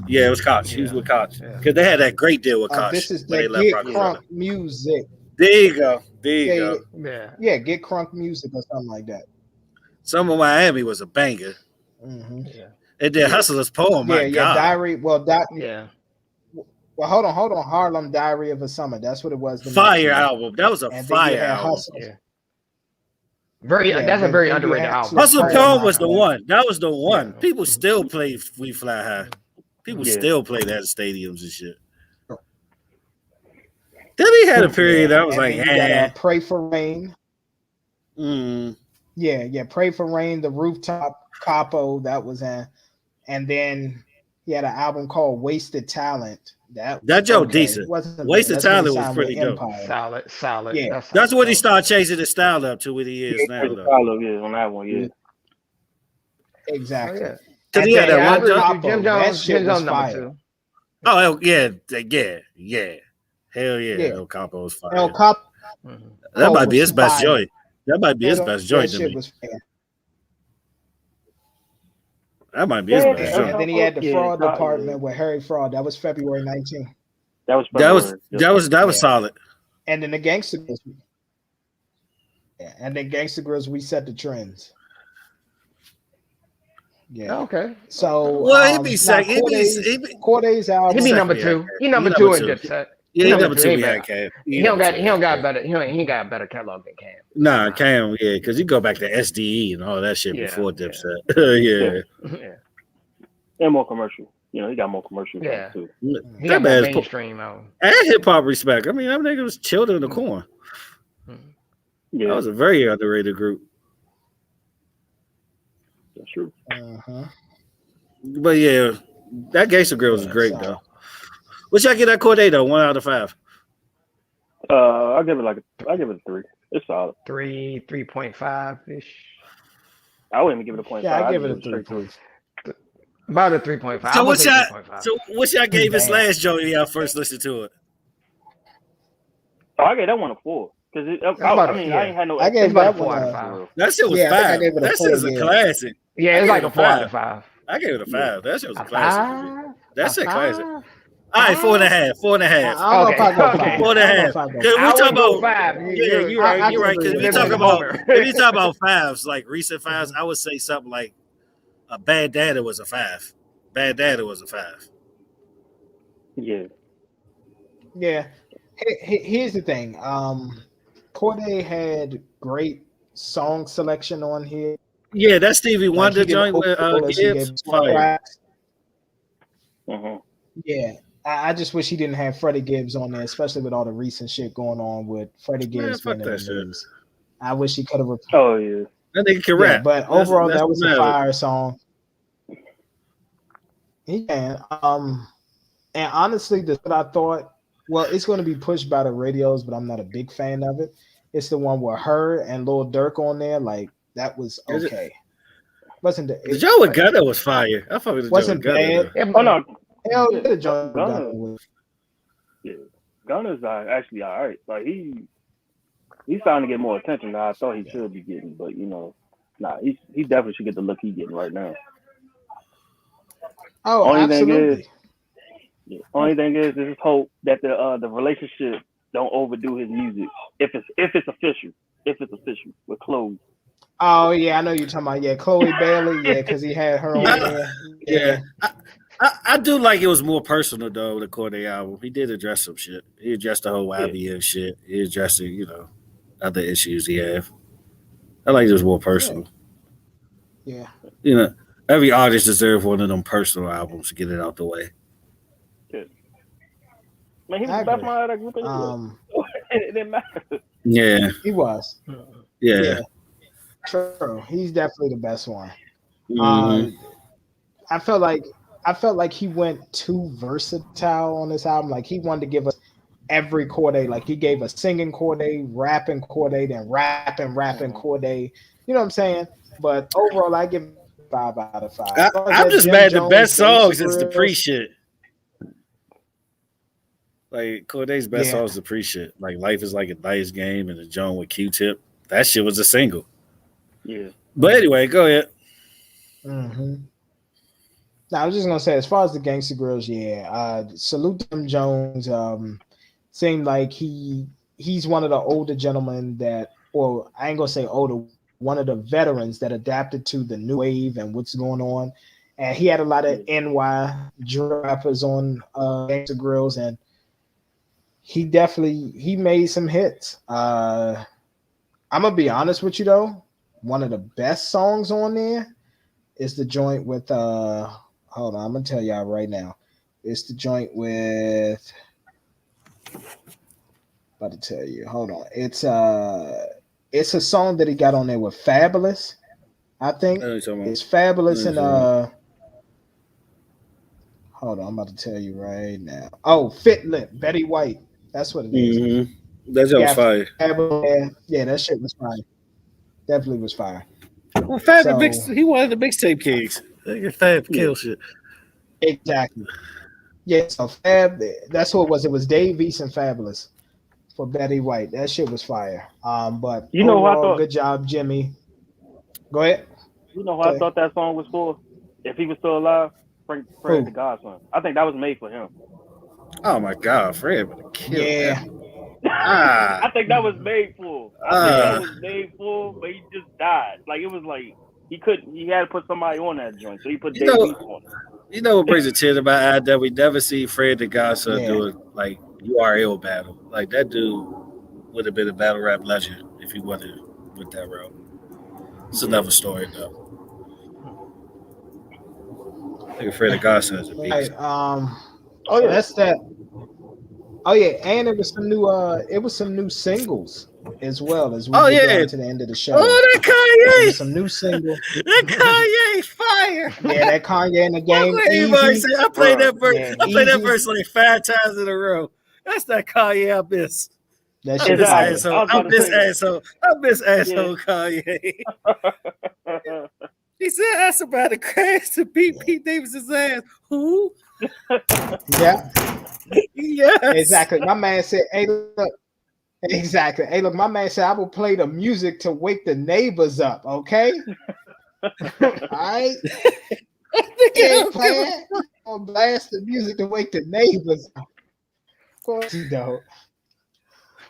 [SPEAKER 3] Yeah, it was Koch. He was with Koch. Because they had that great deal with Koch.
[SPEAKER 2] This is the Get Crunk Music.
[SPEAKER 3] There you go.
[SPEAKER 2] Yeah, Get Crunk Music or something like that.
[SPEAKER 3] Summer Miami was a banger.
[SPEAKER 2] Mm-hmm.
[SPEAKER 3] Yeah. And then Hustler's Poem, my God.
[SPEAKER 2] Diary. Well, Well, hold on. Harlem Diary of a Summer. That's what it was.
[SPEAKER 3] Fire album. That was a fire album.
[SPEAKER 5] That's a very underrated album.
[SPEAKER 3] Hustler's Poem was the one. That was the one. Yeah. People still play We Fly High. People still play that in stadiums and shit. Then he had a period that was
[SPEAKER 2] Pray for Rain.
[SPEAKER 3] Mm.
[SPEAKER 2] Yeah, Pray for Rain, The Rooftop Capo, that was and then he had an album called Wasted Talent.
[SPEAKER 3] That joke decent. Wasted Talent was pretty dope.
[SPEAKER 5] Solid.
[SPEAKER 2] Yeah,
[SPEAKER 3] that's when he started changing his style up to what he is now.
[SPEAKER 4] On that one,
[SPEAKER 2] exactly.
[SPEAKER 3] Because he had that one
[SPEAKER 5] Jim Jones number 2.
[SPEAKER 3] Oh yeah. Hell yeah. El Capo was fire.
[SPEAKER 2] El Capo.
[SPEAKER 3] That might be his best joint. That might be his best joint to me. That might be his best joint.
[SPEAKER 2] And then he had the Fraud Department with Harry Fraud. That was February 19th.
[SPEAKER 3] That was solid.
[SPEAKER 2] And then the Gangsta Grills. Yeah, and then Gangsta Grills reset the trends. Yeah.
[SPEAKER 5] Okay.
[SPEAKER 2] So
[SPEAKER 3] he'd be second.
[SPEAKER 2] Cordae's album.
[SPEAKER 5] He'd be number 2. He number 2 in Dipset.
[SPEAKER 3] Yeah, number 2 we had Cam.
[SPEAKER 5] He ain't got a better catalog than Cam.
[SPEAKER 3] Nah, Cam, because you go back to SDE and all that shit before Dipset. Yeah.
[SPEAKER 4] And more commercial. He got more commercial too.
[SPEAKER 5] He got more mainstream out.
[SPEAKER 3] And hip hop respect. I mean, that nigga was chilled in the corn. Yeah. That was a very underrated group.
[SPEAKER 4] That's true.
[SPEAKER 3] But yeah, that Gangsta Grill was great though. What y'all get that Cordae though? 1 out of 5.
[SPEAKER 4] I'll give it a 3. It's solid.
[SPEAKER 5] 3.5 ish.
[SPEAKER 4] I wouldn't even give it a 0.5.
[SPEAKER 2] Yeah, I give it a 3.
[SPEAKER 5] About a 3.5.
[SPEAKER 3] So what y'all gave his last joint y'all first listened to it?
[SPEAKER 4] Oh, I gave that one a 4. Because I ain't had no.
[SPEAKER 2] I gave that 4 out of 5.
[SPEAKER 3] That shit was 5. That shit is a classic.
[SPEAKER 5] Yeah, it's like a 4 out of 5.
[SPEAKER 3] I gave it a 5. That shit was a classic. That shit classic. All right, 4.5. 4.5.
[SPEAKER 5] Okay.
[SPEAKER 3] 4.5. Because we talk about
[SPEAKER 5] 5.
[SPEAKER 3] Yeah, you're right. Because we talk about if you talk about 5s, like recent 5s, I would say something like a Bad Daddy was a 5. Bad Daddy was a 5.
[SPEAKER 4] Yeah.
[SPEAKER 2] Here's the thing. Cordae had great song selection on here.
[SPEAKER 3] Yeah, that Stevie Wonder joint with Gibbs. Fire.
[SPEAKER 2] Yeah. I just wish he didn't have Freddie Gibbs on there, especially with all the recent shit going on with Freddie Gibbs.
[SPEAKER 3] Man, fuck that shit.
[SPEAKER 2] I wish he could have.
[SPEAKER 4] Oh yeah.
[SPEAKER 3] That nigga can rap.
[SPEAKER 2] But overall, that was a fire song. He can. And honestly, what I thought, well, it's going to be pushed by the radios, but I'm not a big fan of it. It's the one with her and Lil Durk on there. Like, that was okay.
[SPEAKER 3] The Joe with Gunna was fire. I fuck with the
[SPEAKER 2] wasn't
[SPEAKER 3] Joe with
[SPEAKER 2] bad.
[SPEAKER 4] Oh no.
[SPEAKER 2] Hell yeah, the Joe Gunna was.
[SPEAKER 4] Yeah. Gunna's actually all right. Like he's starting to get more attention than I thought he should be getting, but he definitely should get the look he's getting right now.
[SPEAKER 2] Oh, absolutely.
[SPEAKER 4] Only thing is, this is hope that the relationship don't overdo his music if it's official with Chloe.
[SPEAKER 2] Oh yeah, I know you're talking about Chloe Bailey, because he had her on there.
[SPEAKER 3] Yeah. I do like it was more personal though. The Corday album, he did address some shit. He addressed the whole IBM shit. He addressed other issues he had. I like it was more personal.
[SPEAKER 2] Yeah.
[SPEAKER 3] Every artist deserves one of them personal albums to get it out the way.
[SPEAKER 4] Yeah. Man, he was the best one out of that group anyway. It didn't matter.
[SPEAKER 3] Yeah,
[SPEAKER 2] he was.
[SPEAKER 3] Yeah.
[SPEAKER 2] True. He's definitely the best one.
[SPEAKER 3] Mm-hmm.
[SPEAKER 2] I felt like he went too versatile on this album. Like he wanted to give us every Corday. Like he gave us singing Corday, rapping Corday, then rapping Corday. You know what I'm saying? But overall, I give 5 out of 5.
[SPEAKER 3] I'm just mad. The best songs is the pre-shit. Like Corday's best songs is the pre-shit. Like Life is Like a Dice Game and the Joan with Q-Tip. That shit was a single.
[SPEAKER 4] Yeah.
[SPEAKER 3] But anyway, go ahead.
[SPEAKER 2] Mm-hmm. Now I was just gonna say, as far as the Gangsta Grills, salute Tim Jones. Seemed like he's one of the older gentlemen that, or I ain't gonna say older, one of the veterans that adapted to the new wave and what's going on. And he had a lot of NY rappers on Gangsta Grills, and he made some hits. I'm gonna be honest with you though, one of the best songs on there is the joint with hold on, I'm gonna tell y'all right now. It's the joint with, about to tell you. Hold on. It's a song that he got on there with Fabulous. I think it's Fabulous and hold on, I'm about to tell you right now. Oh, Fit Lip, Betty White. That's what it is.
[SPEAKER 3] Mm-hmm. That was fire.
[SPEAKER 2] Yeah, that shit was fire. Definitely was fire.
[SPEAKER 3] Well, Fab, he wanted the mixtape kings. Fab kill shit.
[SPEAKER 2] Exactly. Yeah, so Fab, that's what it was. It was Dave East and Fabulous for Betty White. That shit was fire. But overall, good job, Jimmy. Go ahead.
[SPEAKER 4] You know who I thought that song was for? If he was still alive, Fred the Godson. I think that was made for him.
[SPEAKER 3] Oh my God, Fred would have killed him.
[SPEAKER 4] I think that was made for. But he just died. Like it was like he had to put somebody on that joint, so he put Dave East on it.
[SPEAKER 3] You know what brings a tear to my eye? That we never see Fred the Godson do it like URL battle. Like that dude would have been a battle rap legend if he went with that route. It's another story though. I think Fred the Godson is a beast.
[SPEAKER 2] That's that. Oh yeah, and it was some new singles as well as we get down to the end of the show.
[SPEAKER 3] Oh, that Kanye!
[SPEAKER 2] Some new single.
[SPEAKER 3] That Kanye fire!
[SPEAKER 2] Yeah, that Kanye in the game.
[SPEAKER 3] I played that verse. I played that verse like 5 times in a row. That's that Kanye I miss.
[SPEAKER 2] That shit is
[SPEAKER 3] asshole. I miss asshole Kanye. He said that's about to crash to beat Pete Davis's ass. Who?
[SPEAKER 2] Yeah.
[SPEAKER 3] Yes.
[SPEAKER 2] Exactly. My man said, hey, look. Exactly. Hey, look, my man said, I will play the music to wake the neighbors up, okay? All right? I'll blast the music to wake the neighbors up. Of course you don't.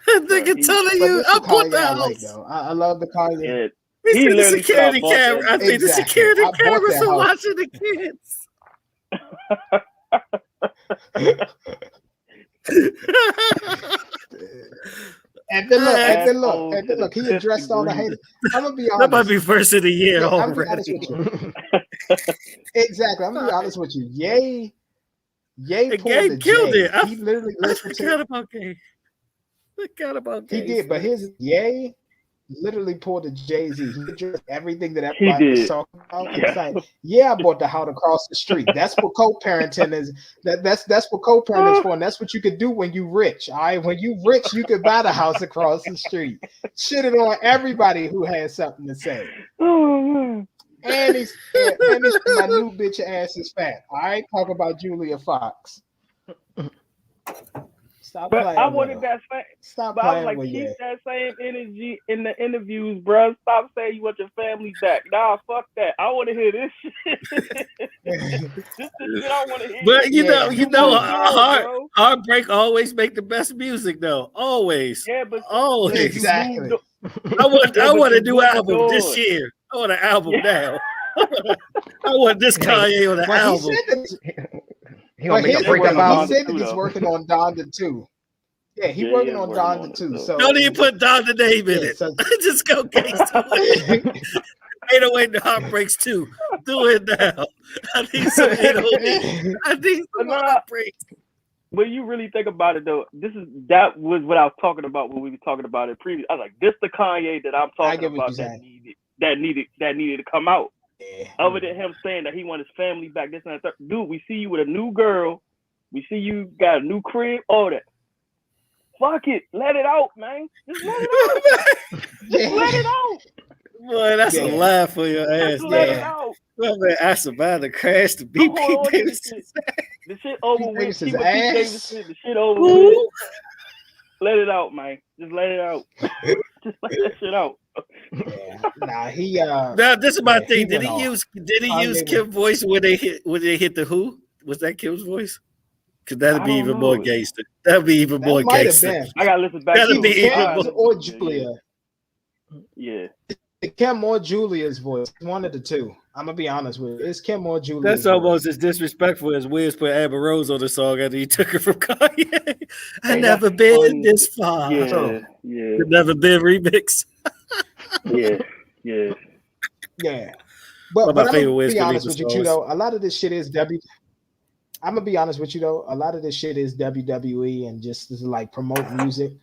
[SPEAKER 3] That nigga telling you, I bought the house.
[SPEAKER 2] I love the Kanye.
[SPEAKER 3] He the security camera. I think the security cameras are watching the kids.
[SPEAKER 2] And then look. He addressed all the haters. I'm gonna be honest.
[SPEAKER 3] That might be first of the year already.
[SPEAKER 2] Exactly. I'm gonna be honest with you. Ye
[SPEAKER 3] Gabe killed it.
[SPEAKER 2] He literally
[SPEAKER 3] forgot about Gabe.
[SPEAKER 2] He did, but his Ye literally pulled a Jay-Z. He addressed everything that everybody was talking about. He's like, I bought the house across the street. That's what co-parenting is. That's what co-parenting is for, and that's what you could do when you rich. All right, when you rich, you could buy the house across the street. Shit it on everybody who has something to say. And he's my new bitch ass is fat. All right, talk about Julia Fox. Stop
[SPEAKER 4] but
[SPEAKER 2] playing.
[SPEAKER 4] I wanted that same.
[SPEAKER 2] Stop
[SPEAKER 4] but
[SPEAKER 2] playing.
[SPEAKER 4] I was like, keep that same energy in the interviews, bro. Stop saying you want your family back. Nah, fuck that. I want to hear this shit. This is the shit I want to hear.
[SPEAKER 3] But Heartbreak always make the best music, though. Always.
[SPEAKER 4] Yeah, but
[SPEAKER 3] always.
[SPEAKER 2] Exactly.
[SPEAKER 3] I want a new album this year. I want an album now. I want this Kanye on the album.
[SPEAKER 2] He said that he's working on Donda 2. Yeah, he's working on Donda 2. So
[SPEAKER 3] don't even put Donda name in it. So just go gangsta with it. 808 and Heartbreaks 2. Do it now. I need some 808. I need some Heartbreaks.
[SPEAKER 4] When you really think about it, though, that was what I was talking about when we were talking about it previously. I was like, this the Kanye that I'm talking about that needed to come out. Yeah. Other than him saying that he want his family back, this and that. Dude, we see you with a new girl. We see you got a new crib. All that. Fuck it. Let it out, man. Just let it out. Just let it out.
[SPEAKER 3] Boy, that's a laugh for your ass.
[SPEAKER 4] Just let it out.
[SPEAKER 3] Well, man, I survived the crash to beat Pete Davidson.
[SPEAKER 4] The shit over with. Pete Davidson, the shit over with. Let it out, man. Just let it out. Just let that shit out.
[SPEAKER 3] Now this is my thing. Did he use Kim's voice when they hit the Who? Was that Kim's voice? Because that'd be even more gangster. That'd be even more gangster.
[SPEAKER 4] I gotta listen back.
[SPEAKER 2] That'd be even more. Or Julia.
[SPEAKER 4] Yeah.
[SPEAKER 2] Kim or Julia's voice. One of the two. I'm gonna be honest with you. It's Kim or Julia.
[SPEAKER 3] That's almost as disrespectful as Wiz put Amber Rose on the song after he took her from Kanye. I never been this far.
[SPEAKER 4] Yeah.
[SPEAKER 3] Never been remix.
[SPEAKER 4] Yeah.
[SPEAKER 2] But I'm gonna be honest with you too, though. A lot of this shit is I'm gonna be honest with you though. A lot of this shit is WWE and just like promote music.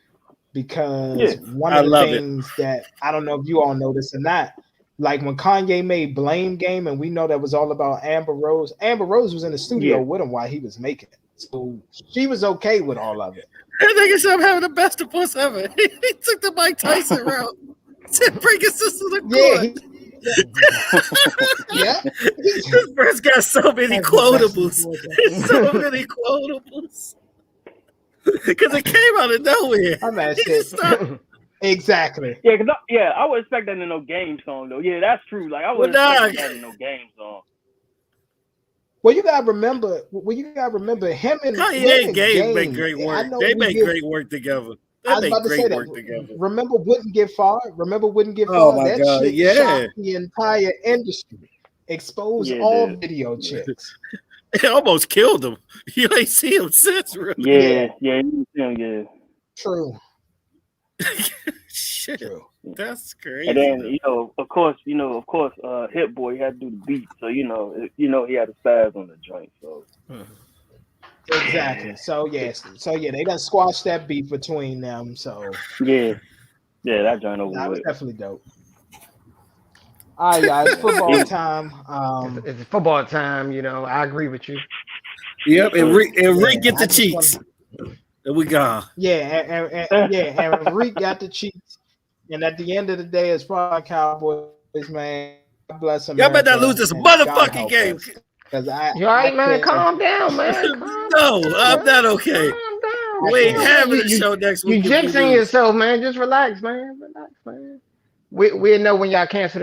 [SPEAKER 2] Because one of the things that I don't know if you all know this or not, like when Kanye made Blame Game, and we know that was all about Amber Rose. Amber Rose was in the studio with him while he was making it, so she was okay with all of it.
[SPEAKER 3] I think it's him having the best of us ever. He took the Mike Tyson route. Said, "Bring his sister to court." This bird's got so many quotables. So many quotables. Because it came out of nowhere.
[SPEAKER 2] I'm at shit. Exactly.
[SPEAKER 4] Yeah, I would expect that in no game song though. Yeah, that's true. Like I would expect that in no game song.
[SPEAKER 2] Well, you gotta remember him and
[SPEAKER 3] Kanye and Game make great work. They make great work together.
[SPEAKER 2] I was about to say that. Remember Wouldn't Get Far?
[SPEAKER 3] Oh my God,
[SPEAKER 2] shit shocked the entire industry. Exposed all video chicks.
[SPEAKER 3] It almost killed him. You ain't see him since, really.
[SPEAKER 4] Yeah.
[SPEAKER 2] True.
[SPEAKER 3] Shit. True. That's crazy.
[SPEAKER 4] And then of course, Hit Boy had to do the beat, so he had a spaz on the joint. So
[SPEAKER 2] exactly. So they done squashed that beef between them. So
[SPEAKER 4] that joint over.
[SPEAKER 2] That was definitely dope. All right, guys, football time.
[SPEAKER 5] It's football time. I agree with you.
[SPEAKER 3] Yep, and Rick get the cheats. And we gone.
[SPEAKER 2] And Rick got the cheats. And at the end of the day, it's probably Cowboys, man. God bless them.
[SPEAKER 3] Y'all better not lose this motherfucking game.
[SPEAKER 5] You all right, man? Calm down, man.
[SPEAKER 3] No, I'm not okay.
[SPEAKER 5] Calm down.
[SPEAKER 3] We ain't having a show next week.
[SPEAKER 5] You jinxing yourself, man. Just relax, man. We know when y'all cancel